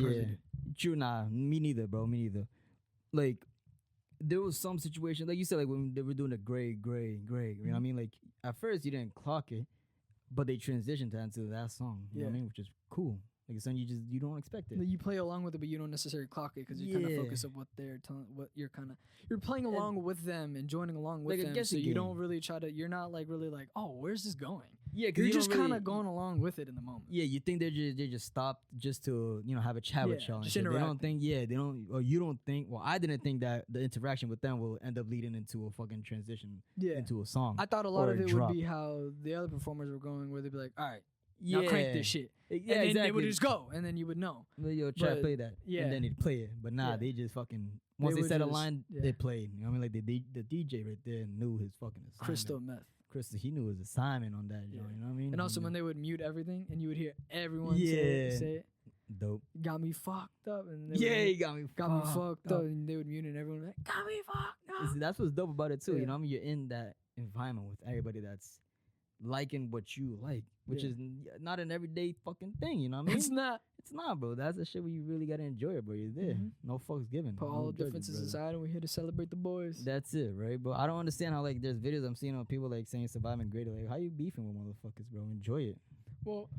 True, nah, me neither, bro. Me neither. Like. There was some situation, like you said, like when they were doing the gray. You know what I mean? Like at first you didn't clock it, but they transitioned into that song. You know what I mean? Which is cool. Like it's something you don't expect it. You play along with it, but you don't necessarily clock it because you kind of focus on what they're telling. What you're playing along with them and joining along with them. So you don't really you're not like really like, oh, where's this going? Yeah, because You're you just don't kind really, of going along with it in the moment. Yeah, you think they just stopped just to have a chat with Yeah, y'all. And just shit. They don't interacting. think they don't, or you don't think. Well, I didn't think that the interaction with them will end up leading into a fucking transition Yeah. into a song. I thought a lot or of a it drop. would be how the other performers were going, where they'd be like, all right, now crank this shit. Yeah, and then exactly. they would just go, and then you would know. Yo, try to But, play that, yeah. and then they'd play it. But nah, Yeah. they just fucking once they would said a just- line, yeah. they played. You know what I mean? Like the DJ right there knew his fucking assignment. Crystal meth. Crystal, he knew his assignment on that. Yeah. Joint, you know what I mean? And also He when knew. they would mute everything, and you would hear everyone Yeah. say it, Dope. got me fucked up. And they Yeah, would, he got me fucked up. And they would mute it, and everyone would be like, got me fucked up. See, that's what's dope about it too. Yeah. You know what I mean? You're in that environment with everybody that's liking what you like, which Yeah. is not an everyday fucking thing. You know what I mean? It's not. It's not, bro. That's the shit where you really gotta enjoy it, bro. You're there. Mhm. No fucks given. Put no all judges, differences brother. aside, and we're here to celebrate the boys. That's it, right? But I don't understand how like there's videos I'm seeing on people like saying surviving greater. Like, how you beefing with motherfuckers, bro? Enjoy it. Well,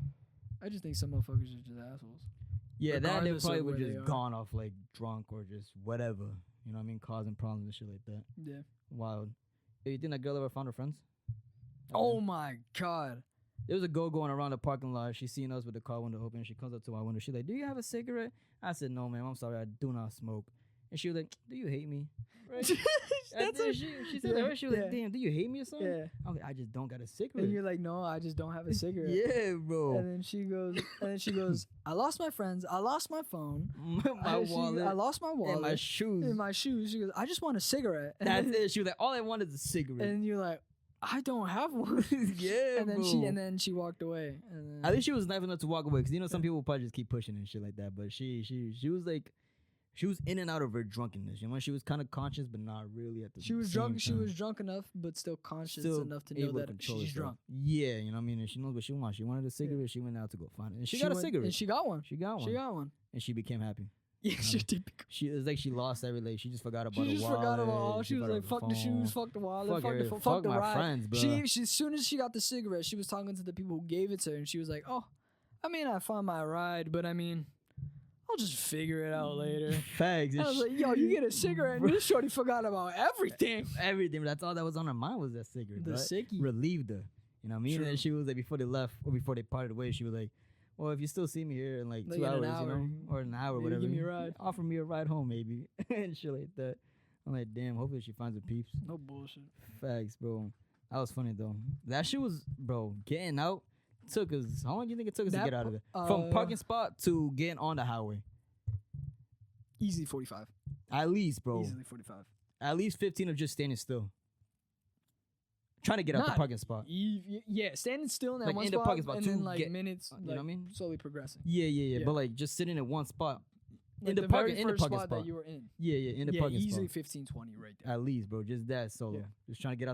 I just think some motherfuckers are just assholes. Yeah, that they Regardless of probably would where they just are. gone off like drunk or just whatever. You know what I mean? Causing problems and shit like that. Yeah. Wild. Hey, you think that girl ever found her friends? Oh my god. There was a girl going around the parking lot. She seen us with the car window open. She comes up to my window. She's like, "Do you have a cigarette?" I said, "No, ma'am. I'm sorry. I do not smoke." And she was like, "Do you hate me?" Right? That's And a, she said yeah, that. She was yeah. like, "Damn, do you hate me or something?" yeah. I'm like, "I just don't got a cigarette." And you're like, no, I just don't have a cigarette. Yeah, bro. And then she goes, I lost my friends. I lost my phone. my wallet. I lost my wallet. and my shoes. And my shoes. She goes, I just want a cigarette. And That's then, it. She was like, "All I want is a cigarette." And you're like, I don't have one. Yeah, and then bro. she walked away. And then, At least she was nice enough to walk away, because you know some people probably just keep pushing and shit like that. But she was like, she was in and out of her drunkenness. You know, she was kind of conscious, but not really at the. she was same drunk. She time. was drunk enough, but still conscious Still enough to know able to that control she's herself. drunk. Yeah, you know what I mean. And she knows what she wants. She wanted a cigarette. She went out to go find it, and she got a went- cigarette. And she got one. She got one. She got one. and she became happy. Yeah, she did. She it was like she lost every like she just forgot about She her just wallet. forgot about all. She was forgot like, about "Fuck the her shoes, phone. fuck the wallet, Fuck fuck every- the fuck the my ride." friends, bro. She as soon as she got the cigarette, she was talking to the people who gave it to her, and she was like, "Oh, I mean, I found my ride, but I mean, I'll just figure it out later." Facts. I was like, "Yo, you get a cigarette, and this shorty forgot about everything." Everything. That's all that was on her mind was that cigarette. The right? sickie. Relieved her. You know what I mean? True. And then she was like, before they left or before they parted ways, she was like, "Well, if you still see me here in like Like 2 in an hours, you hour, know, or an hour, maybe whatever, give me a ride." offer me a ride home, maybe," and shit like that. I'm like, damn. Hopefully she finds her peeps. No bullshit. Facts, bro. That was funny though. That shit was, bro. Getting out took us. How long do you think it took us to That get out of there? pa- From parking spot to getting on the highway. Easily 45. At least, bro. Easily 45. At least 15 of just standing still. Trying to get out the Not parking spot. Yeah, standing still in that Like, one in the spot, parking spot and to then like get- minutes, you know what I mean? slowly progressing. Yeah. Yeah. But like just sitting in one spot. Like the the parking- very in the first parking spot spot. that you were in. Yeah, in the Yeah, parking easily spot. 15, 20 right there. At least, bro. Just that solo. Yeah. Just trying to get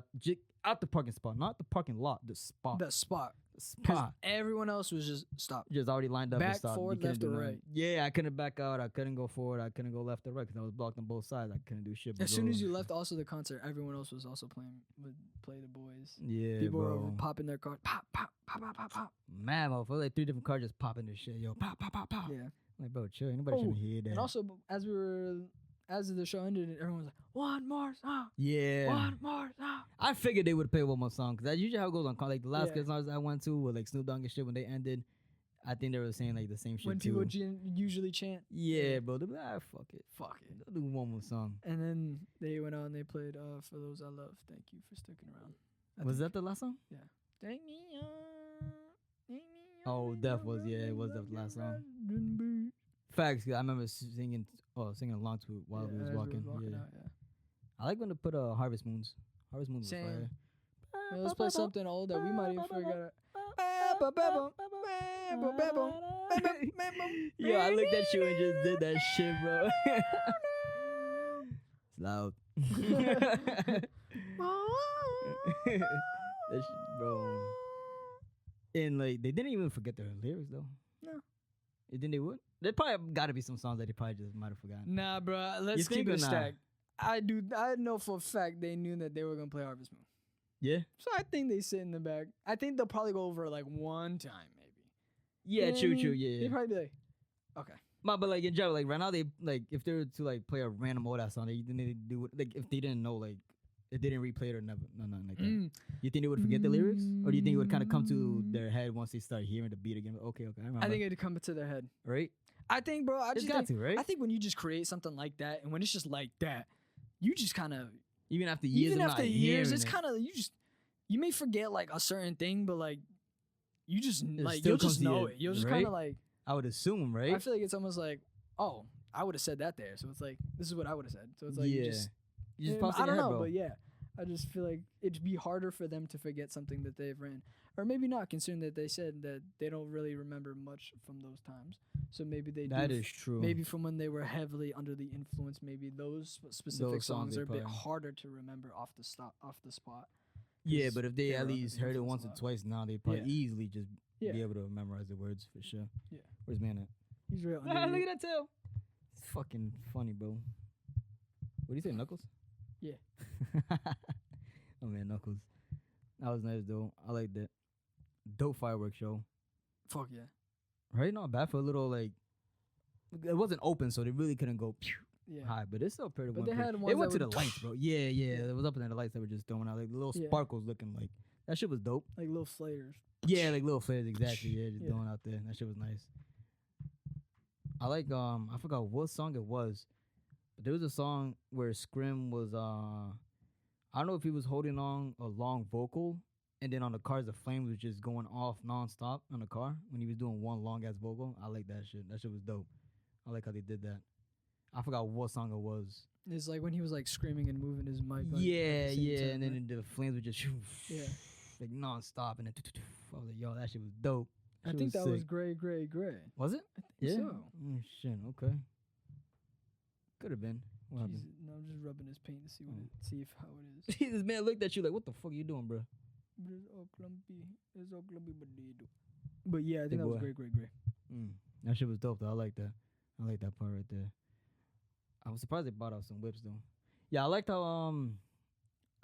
out the parking spot. Not the parking lot, the spot. The spot. The 'Cause spot. everyone else was just stop. Just already lined up and Back, stopped. forward, You couldn't left, do or nothing. right. Yeah, I couldn't back out. I couldn't go forward. I couldn't go left or right because I was blocked on both sides. I couldn't do shit. but As soon go- as you left, also the concert, everyone else was also would play the boys. Yeah, People bro. were popping their car, pop, pop, pop, pop, pop, pop. Man, motherfucker, like 3 different cars just popping this shit. Yo, pop, pop, pop, pop. Yeah. Like, bro, chill. Ain't nobody trying to hear that. And also, as the show ended, everyone was like, "One more song, yeah. one more song." I figured they would play one more song because that's usually how it goes on. Like the last Yeah. concerts I went to with like Snoop Dogg and shit, when they ended, I think they were saying like the same shit When too. people usually chant, Yeah, bro. They'll be like, fuck it. "Fuck it." They'll do one more song. And then they went on. They played "For Those I Love." Thank you for sticking around. Was that the last song? Take me on, take me Oh, on, Death was, yeah, it was the last song. Facts. 'Cause I remember singing along to it while we was as walking. Yeah. out, yeah. I like when they put Harvest Moons. Harvest Moons was Same. fire. Yeah, let's play something old that we might even forget. Yo, I looked at you and just did that shit, bro. It's loud. That shit, bro. And like they didn't even forget their lyrics though. No. You think they would? There probably got to be some songs that they probably just might have forgotten. Nah, bro. Let's You think keep it or not? stacked. I know for a fact they knew that they were gonna play Harvest Moon. Yeah. So I think they sit in the back. I think they'll probably go over it like one time, maybe. Yeah, You know what I true, mean? true. Yeah, They'd yeah. probably be like, okay. But like in general, like right now they like if they were to like play a random old ass song, they do like if they didn't know like if they didn't replay it or never, nothing like that? You think they would forget the lyrics, or do you think it would kind of come to their head once they start hearing the beat again? Okay, I remember. I think it'd come to their head. Right? I think, bro. It's got to, right? I think when you just create something like that, and when it's just like that, you just kind of Even after years, it's kind of you may forget like a certain thing, but like you just like still you'll just comes to know you, it. You'll just right? kind of like. I would assume, right? I feel like it's almost like, oh, I would have said that there, so it's like this is what I would have said. So it's like yeah. you just pops I in don't your know, head, bro. but yeah, I just feel like it'd be harder for them to forget something that they've written, or maybe not, considering that they said that they don't really remember much from those times. So maybe they That do. is true. Maybe from when they were heavily under the influence, maybe those specific Those songs songs they are a bit probably- harder to remember off the spot. Yeah, 'cause but if they they at were under least the heard it influence once a or lot. twice now, they probably Yeah. easily just Yeah. be able to memorize the words for sure. Yeah. Where's man at? He's real. Look at that tail. It's fucking funny, bro. What do you say, Knuckles? Yeah. Oh man, Knuckles. That was nice though. I like that. Dope fireworks show. Fuck yeah. Right? Not bad for a little like. It wasn't open, so they really couldn't go Yeah. high, but it's still pretty. But they had They ones went that to the would lights, bro. Yeah. It was up in the lights that were just throwing out like little Yeah. sparkles, looking like that shit was dope. Like little flares. Yeah, like little flares, exactly. Yeah, just Yeah. throwing out there. That shit was nice. I like I forgot what song it was, but there was a song where Scrim was I don't know if he was holding on a long vocal, and then on the Cars of Flame was just going off nonstop on the car when he was doing one long ass vocal. I like that shit. That shit was dope. I like how they did that. I forgot what song it was. It's like when he was like screaming and moving his mic. Like, Yeah, at the same yeah, time, and then right? the flames would just Yeah. like nonstop, and then I was like, yo, that shit was dope. I Shit think that was sick. Gray. Was it? I think so. Oh, shit. Okay. Could have been. What happened? Jesus, no, I'm just rubbing his paint to see what Oh. see if how it is. this man looked at you like, what the fuck are you doing, bro? But it's all clumpy. It's all clumpy, but they do. But yeah, I Big think that was boy. Gray. That shit was dope, though. I like that. I like that part right there. I was surprised they brought out some whips, though. Yeah, I liked how,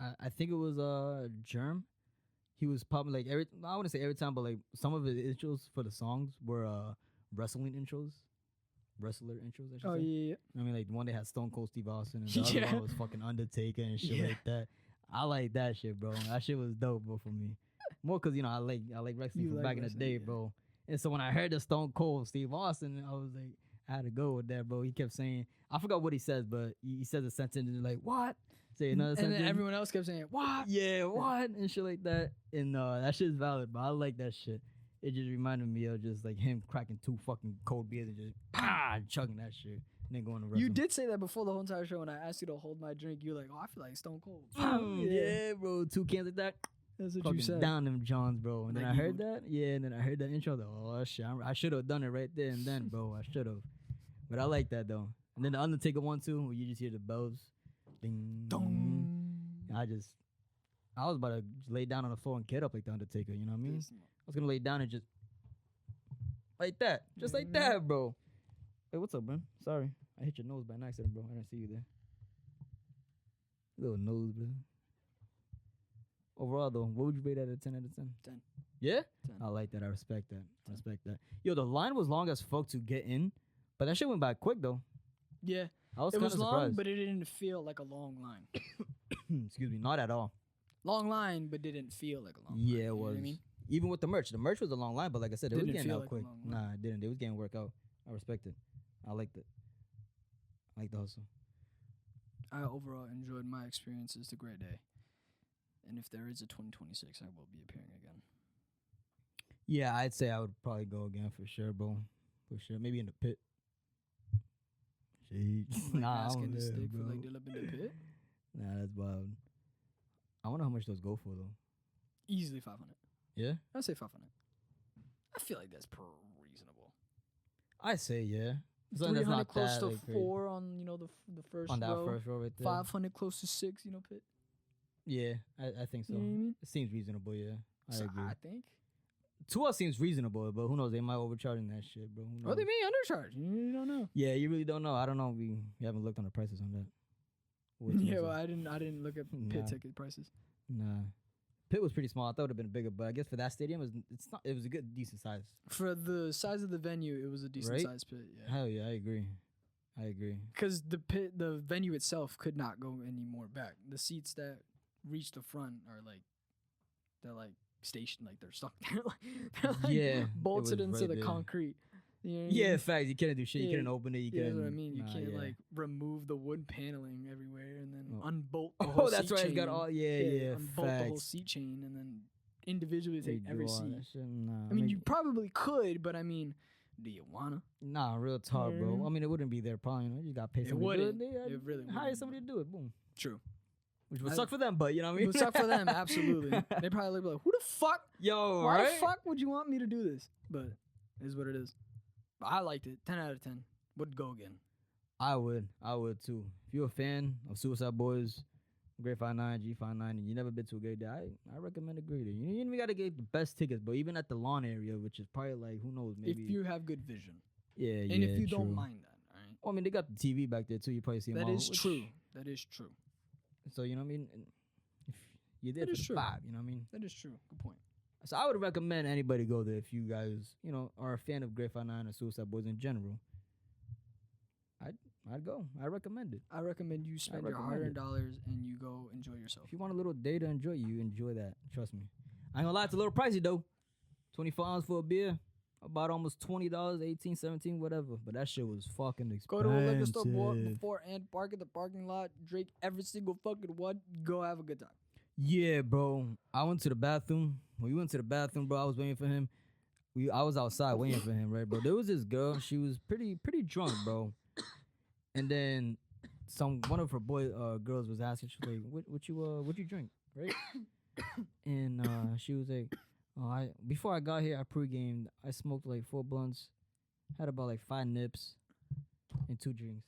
I think it was, Germ. He was popping, like, I wouldn't say every time, but, like, some of his intros for the songs were, wrestling intros. Wrestler intros, I should Oh say. yeah. I mean, like, the one they had Stone Cold Steve Austin, and the other Yeah. one was fucking Undertaker and shit Yeah. like that. I like that shit, bro. That shit was dope, bro, for me. More because, I like wrestling You from like back in the wrestling, day, yeah. bro. And so when I heard the Stone Cold Steve Austin, I was like, I had to go with that, bro. He kept saying, I forgot what he says, but he says a sentence and like, what? Say another And sentence. then everyone else kept saying, "What?" Yeah, what? And shit like that. And that shit's valid, but I like that shit. It just reminded me of just like him cracking 2 fucking cold beers and just chugging that shit. And then going to wrestle. You did say that before the whole entire show when I asked you to hold my drink. You were like, "Oh, I feel like Stone Cold." Yeah, bro. 2 cans of that. That's what Fucking you said. down them Johns, bro. And then Like I you heard would. that. Yeah, and then I heard that intro. Like, oh, shit. I should have done it right there and then, bro. I should have. But I like that, though. And then the Undertaker one, too, where you just hear the bells. Ding. Dong. I was about to just lay down on the floor and get up like the Undertaker, you know what I mean? This- I was gonna lay down and just like that. Just like that, bro. Hey, what's up, man? Sorry. I hit your nose by an accident, bro. I didn't see you there. Little nose, bro. Overall, though, what would you rate out of 10 out of 10? 10. Yeah? 10. I like that. I respect that. I respect that. Yo, the line was long as fuck to get in, but that shit went by quick, though. Yeah, I was it kind was of long, surprised. but it didn't feel like a long line. Excuse me, not at all. Long line, but didn't feel like a long line. Yeah, you it know was. what I mean? Even with the merch was a long line, but like I said, it was Didn't getting feel out like a quick. long line. Nah, it didn't. It was getting work out. I respect it. I liked it. I like the hustle. I overall enjoyed my experience. It's a great day. And if there is a 2026, I will be appearing again. Yeah, I'd say I would probably go again for sure, bro. For sure. Maybe in the pit. Shit. Like Nah, I asking don't to know, stick for bro. like Dillip in the pit. Nah, that's wild. I wonder how much those go for, though. Easily 500. Yeah? I'd say 500. I feel like that's reasonable. I say, yeah. As long as 300 not close that, to like, crazy. 4 on the first On that row. first row right there. 500 close to 6, pit. Yeah, I think so. You know what I mean? It seems reasonable, yeah. I So agree. I think. To us seems reasonable, but who knows? They might overcharging that shit, bro. Who Or they knows? may undercharge. You don't know. Yeah, you really don't know. I don't know. We haven't looked on the prices on that. Which Yeah, was well, a- I didn't look at pit Nah. ticket prices. Nah. Pit was pretty small. I thought it would have been bigger, but I guess for that stadium, it's not. It was a good, decent size. For the size of the venue, it was a decent Right? sized pit. Yeah. Hell yeah, I agree. I agree. Because the venue itself could not go any more back. The seats that reach the front are like they're like stationed, like they're stuck there, they're like Yeah, it bolted was into right the there. concrete. You know what I Yeah, mean? facts. You couldn't do shit. You Yeah, couldn't open it. You Yeah, couldn't. that's what I mean. You nah, can't yeah. like remove the wood paneling everywhere and then Oh. unbolt the whole Oh, that's seat right. chain. It's got all. Yeah. Unbolt the whole Facts. seat chain and then individually They take do every all seat. that shit. Nah, I mean, you probably could, but I mean, do you wanna? Nah, real talk, bro. Mhm. I mean, it wouldn't be their problem. You know, you got to pay It somebody to do wouldn't. it. It really hire wouldn't, somebody to do it. Boom. True. Which would I- suck for them, but you know what I It mean. would suck for them, absolutely. They probably be like, "Who the fuck? Yo, Why right? the fuck would you want me to do this?" But it is what it is. But I liked it. 10 out of 10. Would go again. I would too. If you're a fan of Suicide Boys, Grade 59, G59, and you never been to a gay day, I recommend a Grade Day. You even gotta get the best tickets, but even at the lawn area, which is probably like who knows, maybe. If you have good vision. yeah, And if you true. don't mind that, all right? Well, I mean, they got the TV back there too. You probably see them That all, is which- true. That is true. So you know what I mean. And if you're there That for is the true. vibe, you know what I mean. That is true. Good point. So I would recommend anybody go there if you guys, you know, are a fan of Grade 59 or Suicide Boys in general. I'd go. I recommend it. I recommend you spend your recommend hard-earned dollars and you go enjoy yourself. If you want a little day to enjoy, you enjoy that. Trust me. I ain't gonna lie, it's a little pricey though. 24 ounce for a beer, about almost $20, 18, 17, whatever. But that shit was fucking expensive. Go to a liquor store before and park at the parking lot. Drink every single fucking one. Go have a good time. Yeah, bro. I went to the bathroom. When we went to the bathroom, bro, I was waiting for him. I was outside waiting for him, right, bro? There was this girl. She was pretty drunk, bro. And then one of her girls was asking, she was like, what you drink, right? And she was like, before I got here, I pre-gamed. I smoked like 4 blunts, had about like 5 nips, and 2 drinks.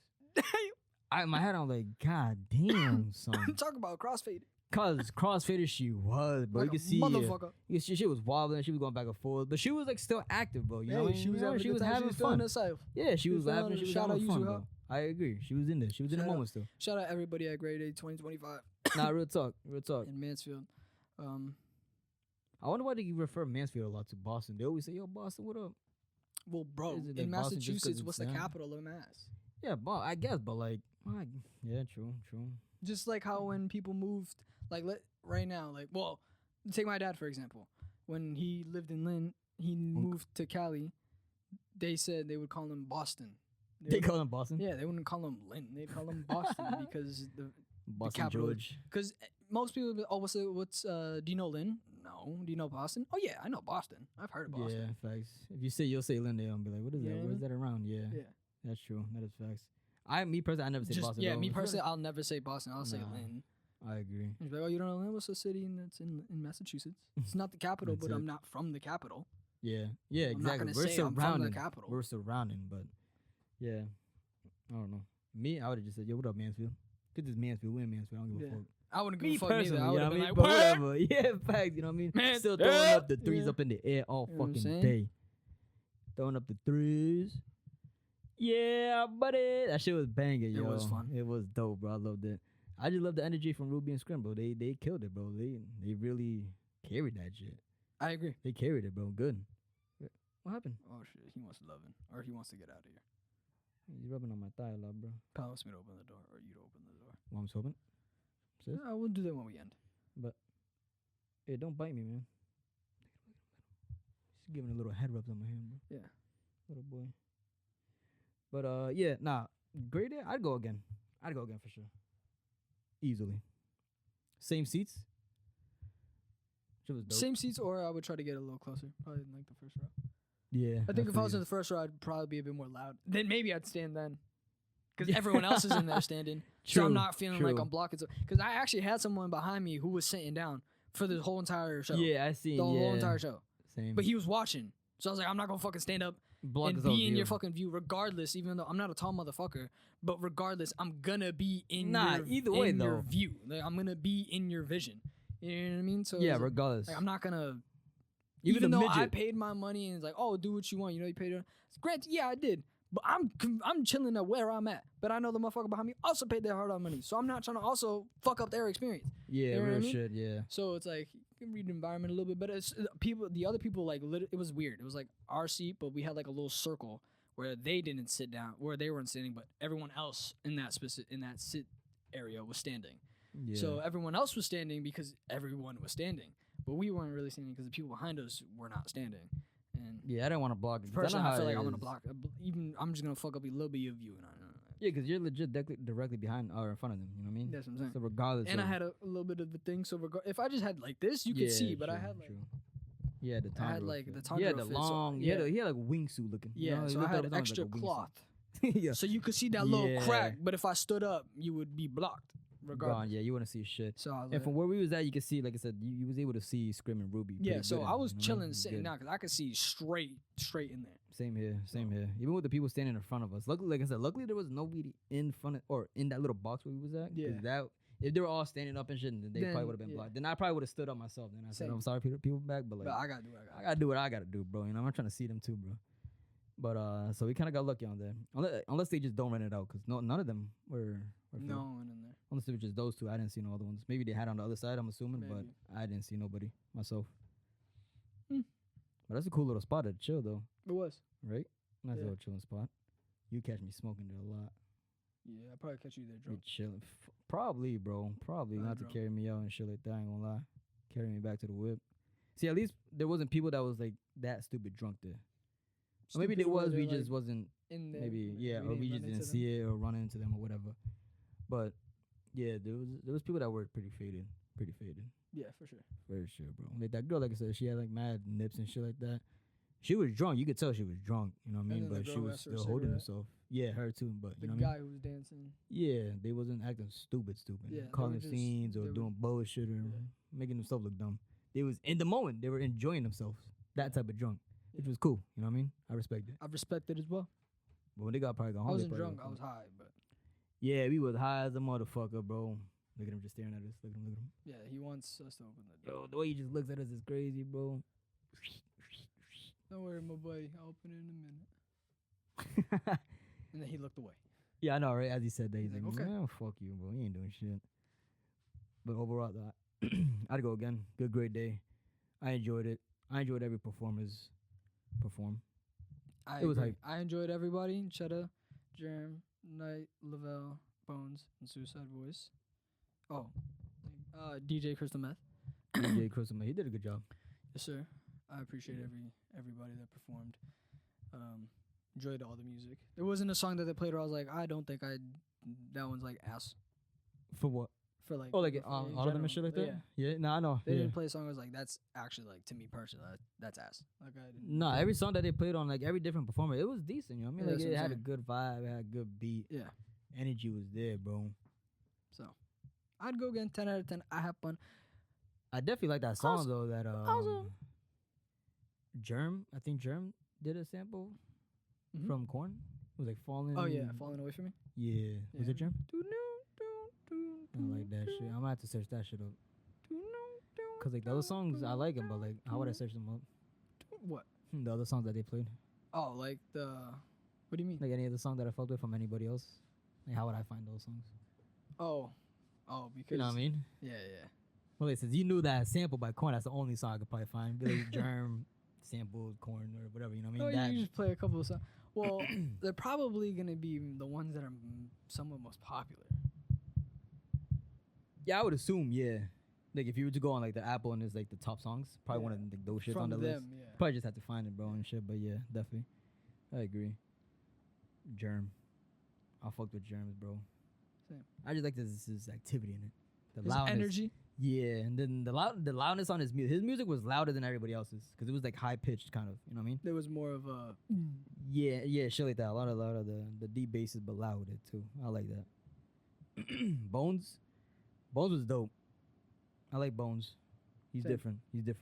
In my head, I'm like, God damn, son. Talk about crossfade. Cause crossfader she was, bro. Like you a can see motherfucker. she was wobbling, she was going back and forth, but she was like still active, bro. You know what I mean? She was having, she was having feeling fun. herself. Yeah, she was feeling laughing. it. She was Shout out having you, fun, Zuha. bro. I agree. She was in there. She was in the Shout out. moment still. Shout out everybody at Grade A 2025 Nah, real talk. in Mansfield. I wonder why they refer Mansfield a lot to Boston. They always say, "Yo, Boston, what up?" Well, bro, Is it in like Boston just 'cause Massachusetts, it's what's the down? capital of Mass? Yeah, I guess, but like, yeah, true. Just like how when people moved, like right now, like, well, take my dad for example. When he lived in Lynn, he moved to Cali. They said they would call him Boston. They call him Boston. Yeah, they wouldn't call him Lynn. They'd call him Boston because Boston capital- George. because most people, be, oh, what's do you know Lynn? No. Do you know Boston? Oh yeah, I know Boston. I've heard of Boston. Yeah, facts. If you'll say Lynn, they'll be like, "What is Yeah. that? Where's that around?" Yeah, Yeah. that's true. That is facts. Me personally, I never say Just Boston. yeah, though. me It's personally, I'll never say Boston. I'll say Nah. Lynn. I agree. And you're like, oh, you don't know Lynn? What's the city that's in Massachusetts? It's not the capital, That's but it. I'm not from the capital. Yeah, I'm not exactly. gonna We're say I'm from the surrounding. capital. We're surrounding, but yeah, I don't know. Me, I would have just said, "Yo, what up, Mansfield?" Cause it's Mansfield. We're in Mansfield. I don't give Yeah. a fuck. I wouldn't give Me a fuck neither. personally, I you would know have what I been mean? like, But what? whatever. Yeah, facts. You know what I mean? Man, Still throwing up the threes yeah. up in the air all You know what I'm fucking saying? day. Throwing up the threes. Yeah, buddy. That shit was banging, yo. It was fun. It was dope, bro. I loved it. I just love the energy from Ruby and Scrim, bro. They killed it, bro. They really carried that shit. I agree. They carried it, bro. Good. What happened? Oh shit, he wants loving, or he wants to get out of here. He's rubbing on my thigh a lot, bro. Pal wants me to open the door, or you to open the door. Well, I'm hoping. Sis? We'll do that when we end. Hey, don't bite me, man. Just giving a little head rubs on my hand, bro. Yeah. Little boy. But yeah, nah. Great day. I'd go again. For sure. Easily. Same seats. Shit was dope. Same seats, or I would try to get a little closer. Probably in like the first row. Yeah. I think if I was feel in the first row, I'd probably be a bit more loud. Then maybe I'd stand then. Because everyone else is in there standing. So I'm True, not feeling like true. I'm blocking. Because I actually had someone behind me who was sitting down for the whole entire show. Yeah, I see. The whole entire show. Same. But he was watching. So I was like, I'm not going to fucking stand up Block and his own be in view. your fucking view regardless, even though I'm not a tall motherfucker. But regardless, I'm going to be in Nah, your, either way, in your though. view. Like, I'm going to be in your vision. You know what I mean? So Yeah, it's regardless. like, I'm not going to... Even Even the though I midget. paid my money and it's like, oh, do what you want. You know, you paid it. Granted, yeah, I did. But I'm chilling at where I'm at. But I know the motherfucker behind me also paid their hard-earned money. So I'm not trying to also fuck up their experience. Yeah, You know what I real mean? shit, yeah. So it's like, you can read the environment a little bit better. It's, the other people, like, it was weird. It was like our seat, but we had like a little circle where they didn't sit down, where they weren't sitting, but everyone else in that sit area was standing. Yeah. So everyone else was standing because everyone was standing, but we weren't really standing because the people behind us were not standing. And yeah, I didn't want to block it. 'cause personally, know I how feel it like I'm gonna is. block. Even I'm just gonna fuck up a little bit of view. And I don't know. Yeah, because you're legit directly behind or in front of them. You know what I mean? That's what I'm saying. So regardless. And I of, had a little bit of the thing. So if I just had like this, you could see. But I true, had like true. Yeah, the I tundra. had like the fit. tundra. Yeah, the fit, so- long. yeah, He had like a wingsuit looking. you yeah. know, it So I looked had like- it was extra like a wingsuit. cloth, Yeah. so you could see that little Yeah. crack. But if I stood up, you would be blocked Gone. regardless. Yeah, you wouldn't see shit. So I was And like, from where we was at, you could see, like I said, you was able to see Screaming Ruby. yeah. pretty So good I in it, was you know what I mean? chilling, It was sitting good. down because I could see straight in there. Same here, same here. Even with the people standing in front of us. Luckily, like I said, luckily there was nobody in front of, or in that little box where we was at. 'Cause Yeah. that if they were all standing up and shit, then they probably Then, would have been yeah. blocked. Then I probably would have stood up myself. Then I said, Same. I'm sorry, people back, but like But I gotta do what I I got. gotta do what I gotta do, bro. You know, I'm trying to see them too, bro. But so we kind of got lucky on that. Unless they just don't rent it out, because none of them were No filled. one in there. Unless it was just those two, I didn't see no other ones. Maybe they had on the other side, I'm assuming, but Maybe. I didn't see nobody myself. Hmm. But that's a cool little spot to chill, though, It was. right? Nice Yeah. little chilling spot. You catch me smoking there a lot. Yeah, I'll probably catch you there You drunk. chilling, probably, bro. Probably Probably not to drunk. carry me out and shit like that. I ain't gonna lie, carry me back to the whip. See, at least there wasn't people that was like that stupid drunk there. Or maybe there Stupid was, where we they're, just like, wasn't. in there. Maybe yeah, or we run just into didn't them. see it or run into them or whatever. But yeah, there was people that were pretty faded. Yeah, for sure. For sure, bro. Like that girl, like I said, she had like mad nips and shit like that. She was drunk. You could tell she was drunk. You know what I mean? And then the But she girl was asked for a still holding cigarette. herself. Yeah, her too. But The you know what I mean? guy who was dancing. Yeah, they wasn't acting stupid. Yeah, they were Calling just- scenes they or were- doing bullshit or Yeah. making themselves look dumb. They was in the moment. They were enjoying themselves. That type of drunk, which Yeah. was cool. You know what I mean? I respect it. I respect it as well. But when they probably got home, I they wasn't probably drunk. got I was fucked. high, but Yeah, we was high as a motherfucker, bro. Look at him just staring at us. Look at him. yeah, he wants us to open the door. Yo, the way he just looks at us is crazy, bro. Don't worry, my boy. I'll open it in a minute. And then he looked away. Yeah, I know, right? As he said that, he's He's like, like, okay. "Man, fuck you, bro. You ain't doing shit." But overall, I'd go again. Good, great day. I enjoyed it. I enjoyed every performers perform. I It was agree. hype. I enjoyed everybody. Cheddar, Jerem, Knight, Lavelle, Bones, and Suicide Voice. Oh, DJ Crystal Meth. DJ Crystal, man, he did a good job. Yes, sir. I appreciate everybody that performed. Enjoyed all the music. There wasn't a song that they played where I was like, I don't think that one's like ass For what? for like. Oh, like in all of them and general. shit like Yeah. that? Yeah, no, I know. They Yeah. didn't play a song. I was like, that's actually like to me personally, that's ass. Like I didn't. No, every song that they played on, like every different performer, it was decent. You know what I mean? Yeah, Like that's it what I'm had a saying. good vibe, it had a good beat, Yeah. energy was there, bro. So, I'd go again. 10 out of 10. I have fun. I definitely like that song Also- though. That also- Germ, I think Germ did a sample Mhm. from Korn. It was like falling. Oh yeah, falling away from me. Yeah. Was it Germ? I I like that shit. I'm gonna have to search that shit up. Cause like the other songs I like them, but like how would I search them up? What? The other songs that they played, Oh, like the. What do you mean? like any other song that I fucked with from anybody else. Like how would I find those songs? Oh, because You know what I mean? Yeah, yeah. Well, it says you knew that sample by Korn. That's the only song I could probably find. Be like Germ, sampled Korn or whatever. You know what I Oh, mean? That, you just play a couple of songs. Well, they're probably gonna be the ones that are somewhat most popular. yeah, I would assume. Yeah, like if you were to go on like the Apple and it's like the top songs, probably one of like, those shits From on the them, list. yeah. Probably just have to find it, bro, and shit. But yeah, definitely, I agree. Germ, I fucked with Germs, bro. Same. I just like this activity in it. The His loudness. energy. Yeah, and then the loudness on his music. His music was louder than everybody else's because it was like high pitched, kind of. You know what I mean? There was more of a. Yeah, shit like that. A lot of the deep basses, but loud with it too. I like that. Bones was dope. I like Bones. He's Same. different. You know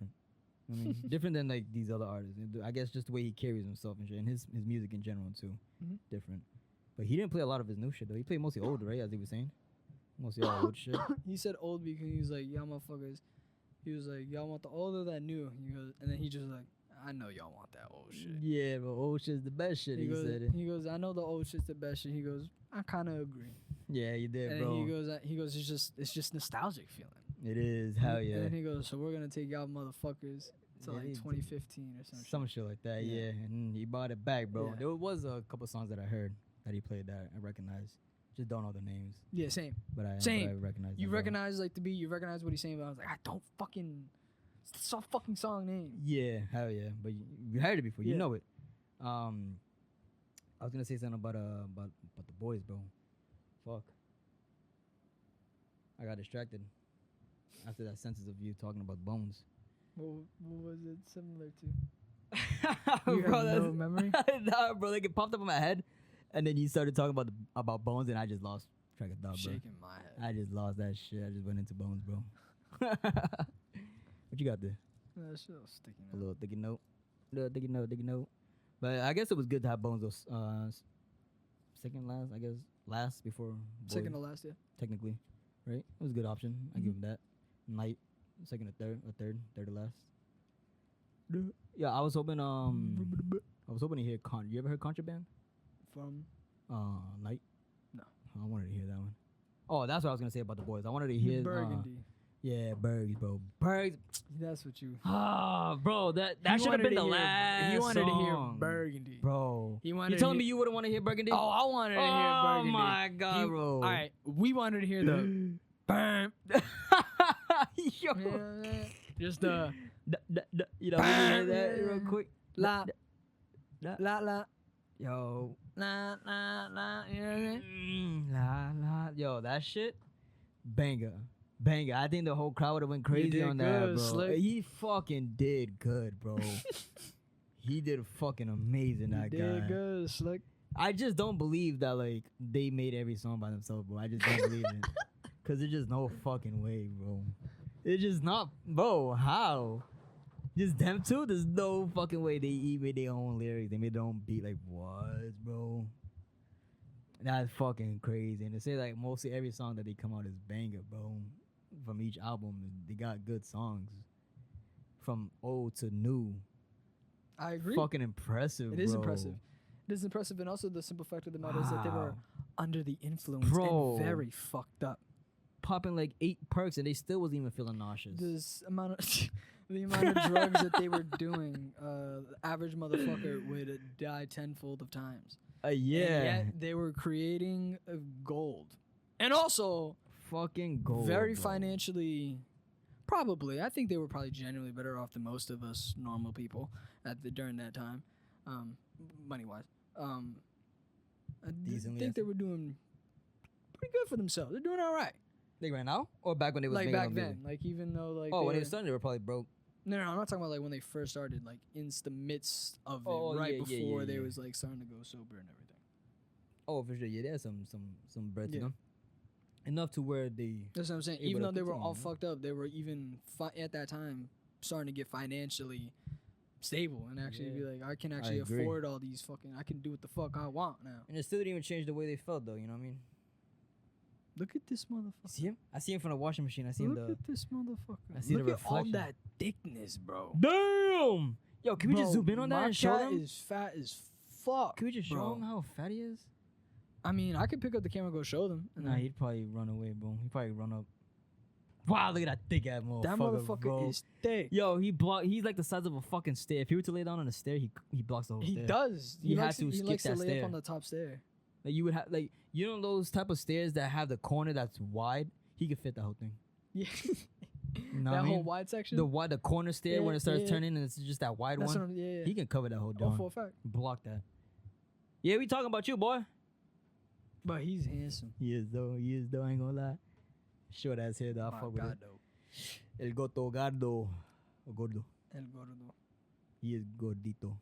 what I mean, different than like these other artists. I guess just the way he carries himself and shit, and his music in general too, Mhm. different. But he didn't play a lot of his new shit though. He played mostly old, right? As he was saying, mostly all old shit. He said old because he was like, y'all motherfuckers. He was like, y'all want the old or that new? He goes, and then he just like, I know y'all want that old shit. Yeah, but old shit's the best shit. He said it. He goes, I know the old shit's the best shit. He goes, I kind of agree. Yeah, you did, And bro. then he goes, it's just nostalgic feeling. It is. Hell yeah. And then he goes, so we're gonna take y'all motherfuckers to Yeah, like he- 2015 or something. Some shit like that, Yeah. yeah. And he brought it back, bro. Yeah. There was a couple songs that I heard that he played that I recognized. Just don't know the names. Yeah, same. But I Same. recognize. You them, bro. recognize like the beat. You recognize what he's saying. But I was like, I don't fucking. It's a fucking song name. Yeah, hell yeah. But you heard it before. You Yeah. know it. I was gonna say something about the boys, bro. Fuck. I got distracted after that sentence of you talking about bones. What was it similar to? You Bro, have that's- no memory? Nah, bro, like it popped up in my head, and then you started talking about bones, and I just lost track of thought, bro. Shaking my head. I just lost that shit. I just went into bones, bro. What you got there? That shit was sticking A out. little sticky note. Sticky note. But I guess it was good to have bones. Those second last, I guess last before. Second Boy, to last, yeah. technically, right? It was a good option. I give him that. Night, second to third, or third to last. Yeah, I was hoping. I was hoping to hear You ever heard Contraband? From Night. No. I wanted to hear that one. Oh, that's what I was gonna say about the boys. I wanted to hear. Burgundy. Yeah, Bergs, bro. Bergs. That's what you. Ah, bro, that He should have wanted been to the hear- last He wanted to hear song. Burgundy. Bro. He You wanted. telling to me you wouldn't want to hear Burgundy? Oh, I wanted to hear Burgundy. Oh my god, bro. All right, we wanted to hear the. Burn. Yo. Just the You know, we can hear that real quick. la Da- la la Yo. la la la. You know what I mean? La la. Yo, that shit. Banger. I think the whole crowd would have went crazy did on that, good, bro. Slick. He fucking did good, bro. He did fucking amazing, that guy. Did good, Slick. I just don't believe that like they made every song by themselves, bro. I just don't believe it. Cause there's just no fucking way, bro. It's just not, bro. How? Just them two? There's no fucking way they made their own lyrics. They made their own beat. Like what, bro? That's fucking crazy. And to say like mostly every song that they come out is banger, bro. From each album, they got good songs. From old to new. I agree. Fucking impressive, It is bro. impressive. It is impressive, and also the simple fact of the matter is that they were Wow. under the influence Bro. and very fucked up. Popping like 8 perks and they still wasn't even feeling nauseous. This amount of the amount of drugs that they were doing, the average motherfucker would die tenfold of times. Yeah. And yet they were creating gold, and also Fucking gold. very bro. financially. Probably, I think they were probably genuinely better off than most of us normal people during that time, money wise. I Decently, think I they were doing pretty good for themselves. They're doing all right. Like right now? Or back when they was Like making back them then, music? like even though like Oh, when they were, were starting, they were probably broke. no, I'm not talking about like when they first started, like in the midst of it, Oh, right yeah, yeah, before yeah, they yeah. was like starting to go sober and everything. Oh, for sure. Yeah, there's some bread to Yeah. them. Enough to where they. That's what I'm saying. Able Even to though they were continue, all yeah. fucked up, they were even at that time starting to get financially stable and actually be Yeah. like, I can actually agree. afford all these fucking. I can do what the fuck I want now. And it still didn't even change the way they felt, though. You know what I mean? Look at this motherfucker. See him? I see him from the washing machine. I see him. Look at this motherfucker. I see the Look at all reflection. that thickness, bro. Damn! Yo, can we just Bro, zoom in on that my and show cat them? is fat as fuck. Can we just show bro. them how fat he is? I mean, I could pick up the camera and go show them. And Nah, then- he'd probably run away, bro. He'd probably run up. Wow, look at that thick ass motherfucker. that motherfucker bro. is thick. Yo, he's like the size of a fucking stair. If he were to lay down on a stair, he blocks the whole He stair. does. He had likes to he skip likes to that lay stair. up on the top stair. Like you would have like you know those type of stairs that have the corner that's wide. He could fit the whole thing. Yeah. You know that what I whole mean? wide section. The corner stair when Yeah, it starts yeah. turning and it's just that wide That's one. what I'm, yeah. He can cover that whole Oh, down. for a fact. Block that. Yeah, we talking about you, boy. But he's handsome. He is though. I ain't gonna lie. Short ass head. I My fuck with God, it. though. El Goto Gardo. O Gordo. El Gordo. He is gordito.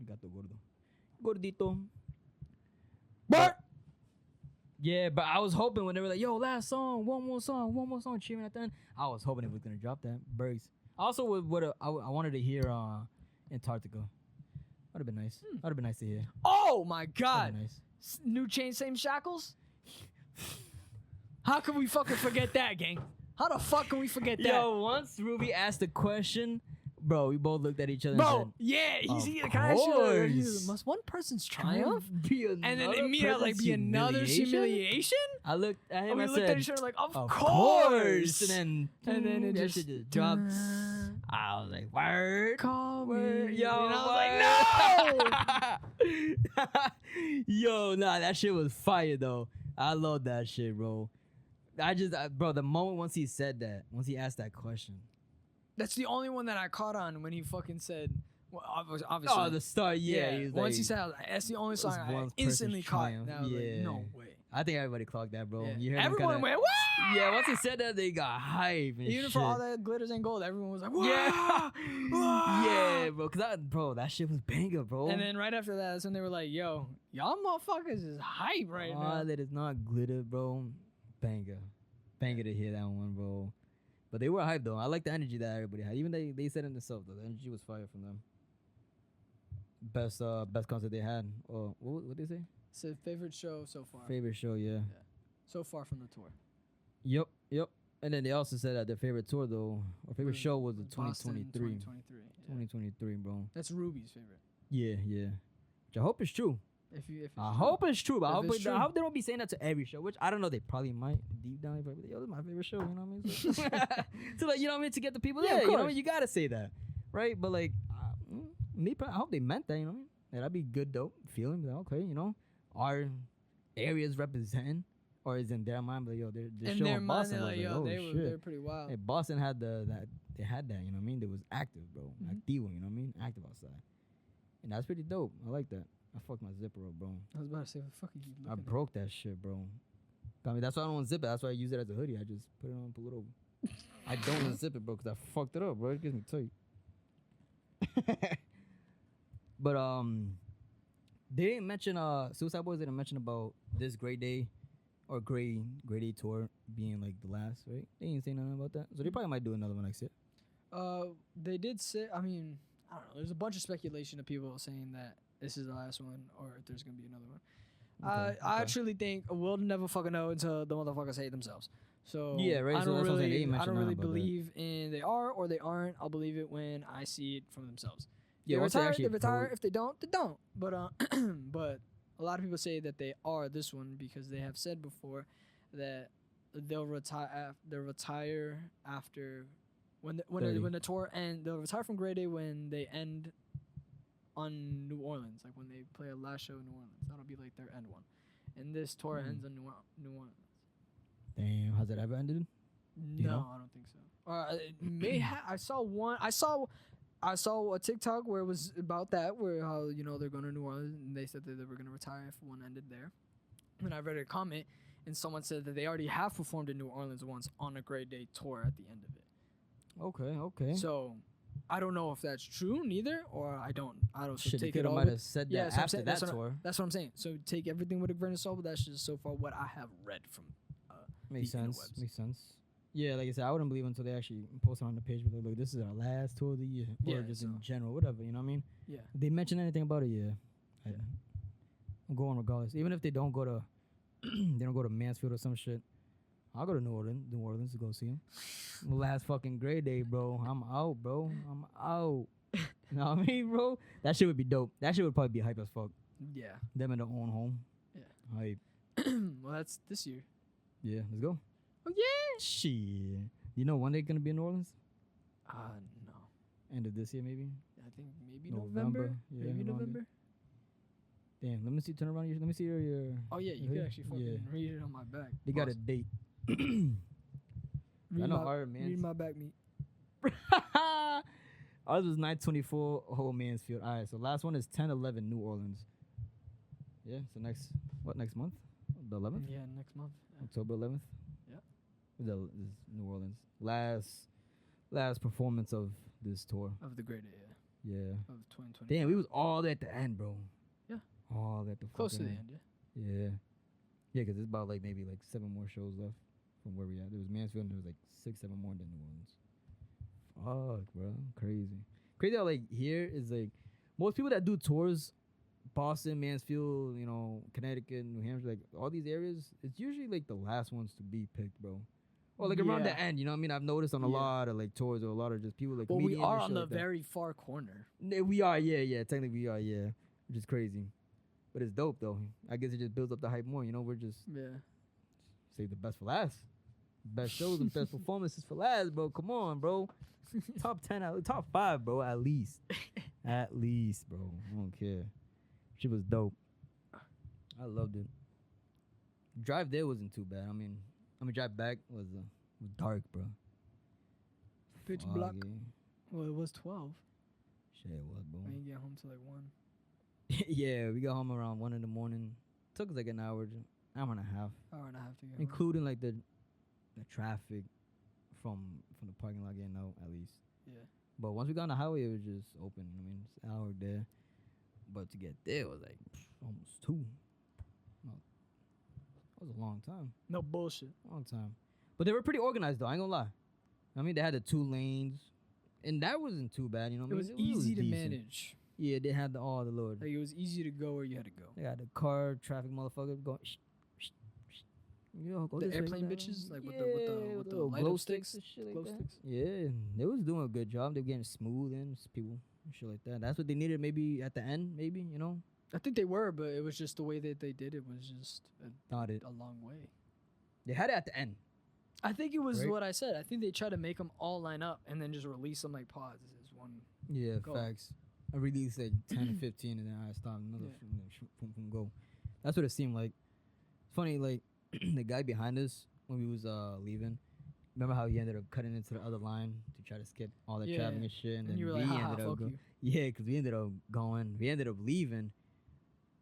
El Gato Gordo. Gordito. But Yeah, but I was hoping when they were like, yo, last song, one more song, cheering at the end. I was hoping it was going to drop that. Bergs. Also, I wanted to hear Antarctica. That would have been nice. That would have been nice to hear. oh my That'd God, be nice. New Chain, Same Shackles. How can we fucking forget that, gang? How the fuck can we forget that? Yo, once Ruby asked the question, bro, we both looked at each other Bro, and yeah, he's Of can I ask you, course. must one person's said, triumph be and then another immediately like person's be another humiliation? I looked at him And we and looked at said, each other like, of of course. And then it that just shit just dropped. I was like, word. Call Word. me. Yo, and I was like, no. Yo, nah, that shit was fire though. I love that shit, bro. Bro, the moment once he said that, once he asked that question. That's the only one that I caught on when he fucking said. Well, obviously. Oh, the start, yeah. He was Once he like, said, I was like, that's the only song I one instantly person's caught. triumph. And I was like, Yeah. no way. I think everybody clocked that, bro. Yeah. You heard him Everyone kinda, went, "Wah!" Yeah, once he said that, they got hype and Even shit. for all that glitters and gold, everyone was like, "Wah! Yeah. Wah!" Yeah, bro. Bro, that shit was banger, bro. And then right after that, that's when they were like, yo, y'all motherfuckers is hype right now. All that is not glitter, bro. Banger. Banger to hear that one, bro. But they were hyped, though. I like the energy that everybody had. Even they said it themselves, though. The energy was fire from them. Best concert they had. Or what they say? It's a favorite show so far. Favorite show, yeah. So far from the tour. Yep. And then they also said that their favorite tour, though, or favorite show was the Boston 2023. 2023. Yeah. 2023, bro. That's Ruby's favorite. Yeah. Which I hope it's true. If it's I true. hope it's true, but I If it's true. hope they don't be saying that to every show, which I don't know. They probably might deep down. They probably be like, yo, this is my favorite show. You know what I mean? So like, you know what I mean? To get the people Yeah, there, of you know what I course. mean? You gotta say that, right? But like, I hope they meant that. You know what I mean? Yeah, that'd be good, dope feeling. Like, okay, you know, our areas representing, or is in their mind, like, yo, they're In showing their mind, Boston. they're Like, like, yo, oh, they're pretty wild. Hey, Boston had they had that. You know what I mean? They was active, bro. Mhm. Activo. You know what I mean? Active outside, and that's pretty dope. I like that. I fucked my zipper up, bro. I was about to say, what the fuck are you looking I at? broke that shit, bro. I mean, that's why I don't zip it. That's why I use it as a hoodie. I just put it on, put it over. I don't zip it, bro, because I fucked it up, bro. It gives me tight. But they didn't mention Suicide Boys didn't mention about this Great Day or Great Day tour being like the last, right? They didn't say nothing about that. So they probably might do another one next year. They did say, I mean, I don't know. There's a bunch of speculation of people saying that this is the last one or if there's going to be another one. Okay, I okay. actually think we'll never fucking know until the motherfuckers hate themselves. So Yeah, right, I so don't that's what I'm saying. They really, ain't I mentioned don't really nothing about that. believe in they are or they aren't. I'll believe it when I see it from themselves. Yeah, They once they retire, actually they retire. pro- If they don't, they don't. But but a lot of people say that they are this one because they have said before that they'll retire. They'll retire after when 30. when the tour end. They'll retire from Grey Day when they end on New Orleans, like when they play a last show in New Orleans. That'll be like their end one, and this tour ends in New Orleans. Damn, has it ever ended? No, you know? I don't think so. It may I saw one. I saw a TikTok where it was about that, where how they're going to New Orleans and they said that they were going to retire if one ended there. And I read a comment and someone said that they already have performed in New Orleans once on a Great Day tour at the end of it. Okay. So I don't know if that's true neither, or I don't. So Shit, they take it could have all. might have said yeah, that so I'm after saying- that that's tour. That's what I'm saying. So take everything with a grain of salt, but that's just so far what I have read from. Makes the sense. interwebs. Makes sense. Yeah, like I said, I wouldn't believe until they actually post it on the page. But like, look, this is our last tour of the year, or Yeah, just so- in general, whatever. You know what I mean? Yeah. If they mention anything about it, yeah. I'm going regardless. Even if they don't go to, they don't go to Mansfield or some shit. I'll go to New Orleans to go see him. Last fucking Great Day, bro. I'm out, bro. I'm out. You know what I mean, bro? That shit would be dope. That shit would probably be hype as fuck. Yeah. Them in their own home. Yeah. Hype. Well, that's this year. Yeah, let's go. Oh yeah. Shit. You know when they're gonna be in New Orleans? No. End of this year, maybe. I think maybe November. November. Yeah, Maybe around November. Damn, let me see. Turn around. Let me see your. Oh yeah, you hoodie? could actually fucking Yeah. read it on my back. They got a Awesome. date. Read I know my, Iron Man. read my back meat. Ours was 9/24 whole Mansfield. All right, so last one is 10/11 New Orleans. Yeah, so next month? The 11th? Yeah, next month. October 11th? Yeah. This is New Orleans. Last performance of this tour. Of the Great Day, Yeah. of 2020. Damn, we was all at the end, bro. Yeah. All at the Close to fucking the end, yeah. Yeah. Yeah, because it's about maybe 7 more shows left from where we at. There was Mansfield and there was 6, 7 more than New Orleans. Fuck, bro. Crazy. Crazy how here is most people that do tours, Boston, Mansfield, Connecticut, New Hampshire, all these areas, it's usually the last ones to be picked, bro. Or around the Yeah. end, you know what I mean? I've noticed on a Yeah. lot of tours or a lot of just people Well, we comedians and are shit on the like that. very far corner. We are, yeah. Technically, we are, yeah. Which is crazy. But it's dope, though. I guess it just builds up the hype more. We're just Yeah. save the best for last. Best shows and best performances for last, bro. Come on, bro. Top 10, top 5, bro, at least. At least, bro. I don't care. Shit was dope. I loved it. drive there wasn't too bad. I mean, drive back was dark, bro. Pitch black. Foggy. Well, it was 12. Shit, it was, bro. I didn't get home till like 1. Yeah, we got home around 1 in the morning. Took us like an hour and a half, Hour and a half to get home. including like the traffic from the parking lot getting out at least. Yeah. But once we got on the highway, it was just open. I mean, it's an hour there. But to get there was like almost 2. No, that was a long time. No bullshit. Long time. But they were pretty organized though, I ain't gonna lie. I mean, they had the 2 lanes. And that wasn't too bad, you know what I It mean? was easy to decent. manage. Yeah, they had all the Lord. Like, it was easy to go where you had to go. They got the car traffic motherfuckers going. Yo, go The this way, airplane go that bitches, way. like with Yeah, the little light glow up sticks. and shit like Glow that. sticks. Yeah, they was doing a good job. They were getting smooth and people and shit like that. That's what they needed maybe at the end, maybe, you know? I think they were, but it was just the way that they did it was just Got it. a long way. They had it at the end. I think it was Right. what I said. I think they tried to make them all line up and then just release them like pods as one. Yeah, Go. facts. I released like 10 to 15 and then I stopped another Yeah. go. That's what it seemed like. It's funny, like the guy behind us when we was leaving, remember how he ended up cutting into the other line to try to skip all the Yeah. traffic and shit, and And then you were we like, haha, ended up fuck you. yeah, because we ended up going, we ended up leaving,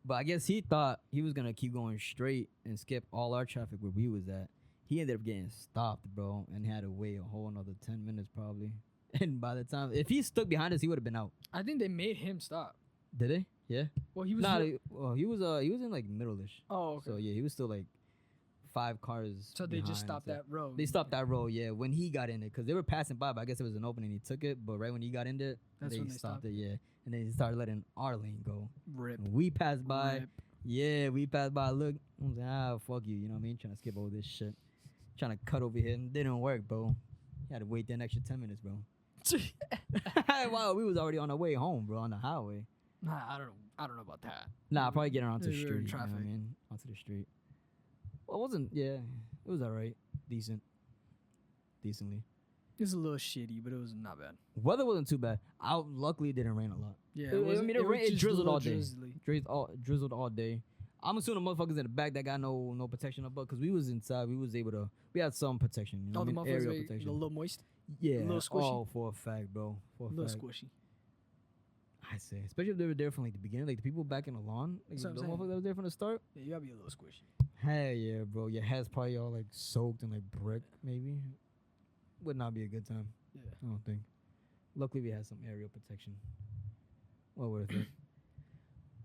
but I guess he thought he was gonna keep going straight and skip all our traffic where we was at. He ended up getting stopped, bro, and had to wait a whole another 10 minutes probably. And by the time, if he stuck behind us, he would have been out. I think they made him stop. Did they? Yeah. Well, he was. Nah, he was in like middle-ish. Oh, okay. So yeah, he was still like 5 cars. So they just behind, stopped so- that road. They stopped that road, yeah, when he got in it, because they were passing by, but I guess it was an opening. He took it, but right when he got in there, That's when they stopped it, yeah. And then he started letting our lane go. Rip. And we passed by. Rip. Yeah, we passed by. Look, I'm like, fuck you. You know what I mean? Trying to skip all this shit. Trying to cut over here. And it didn't work, bro. You had to wait that extra 10 minutes, bro. Wow, we was already on our way home, bro, on the highway. Nah, I don't know about that. Nah, probably getting onto the We were street. in You know what I traffic. mean? Onto the street. Well, it wasn't, yeah. It was all right. Decently. It was a little shitty, but it was not bad. Weather wasn't too bad. Luckily, it didn't rain a lot. Yeah, I wasn't- mean, it was just a drizzled little all day. drizzly. Drizzled all day. I'm assuming the motherfuckers in the back that got no protection up, because we was inside. We had some protection. You know All what the I mean? motherfuckers Aerial were protection. a little moist, Yeah. little squishy. Oh, for a fact, bro. For a a little fact. squishy. I say, especially if they were there from like the beginning, like the people back in the lawn, like That's the what I'm saying. motherfuckers that was there from the start. Yeah, you gotta be a little squishy. Hell yeah, bro. Your head's probably all like soaked and like brick, maybe. Would not be a good time. Yeah. I don't think. Luckily, we had some aerial protection. Well worth it.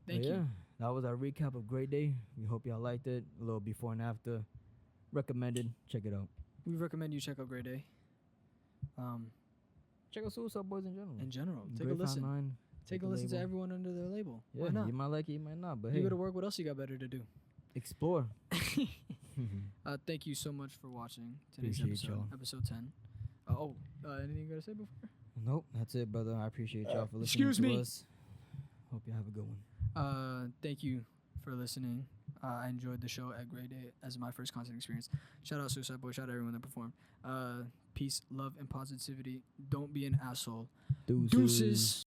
Thank But you. yeah, that was our recap of Great Day. We hope y'all liked it. A little before and after. Recommended. Check it out. We recommend you check out Grey Day. Check out Suicide Boys in general. In general, take a Grapevine listen. 9, Take a the listen to label. everyone under their label. Yeah, Why not? you might like it, you might not. But You hey, go to work. What else you got better to do? explore. Thank you so much for watching today's Appreciate episode, y'all. episode 10. Anything you gotta say before? Nope, that's it, brother. I appreciate y'all for listening excuse to me. us. Hope you have a good one. Thank you for listening. I enjoyed the show at Grey Day as my first concert experience. Shout out Suicide Boy. Shout out everyone that performed. Peace, love, and positivity. Don't be an asshole. Deuces.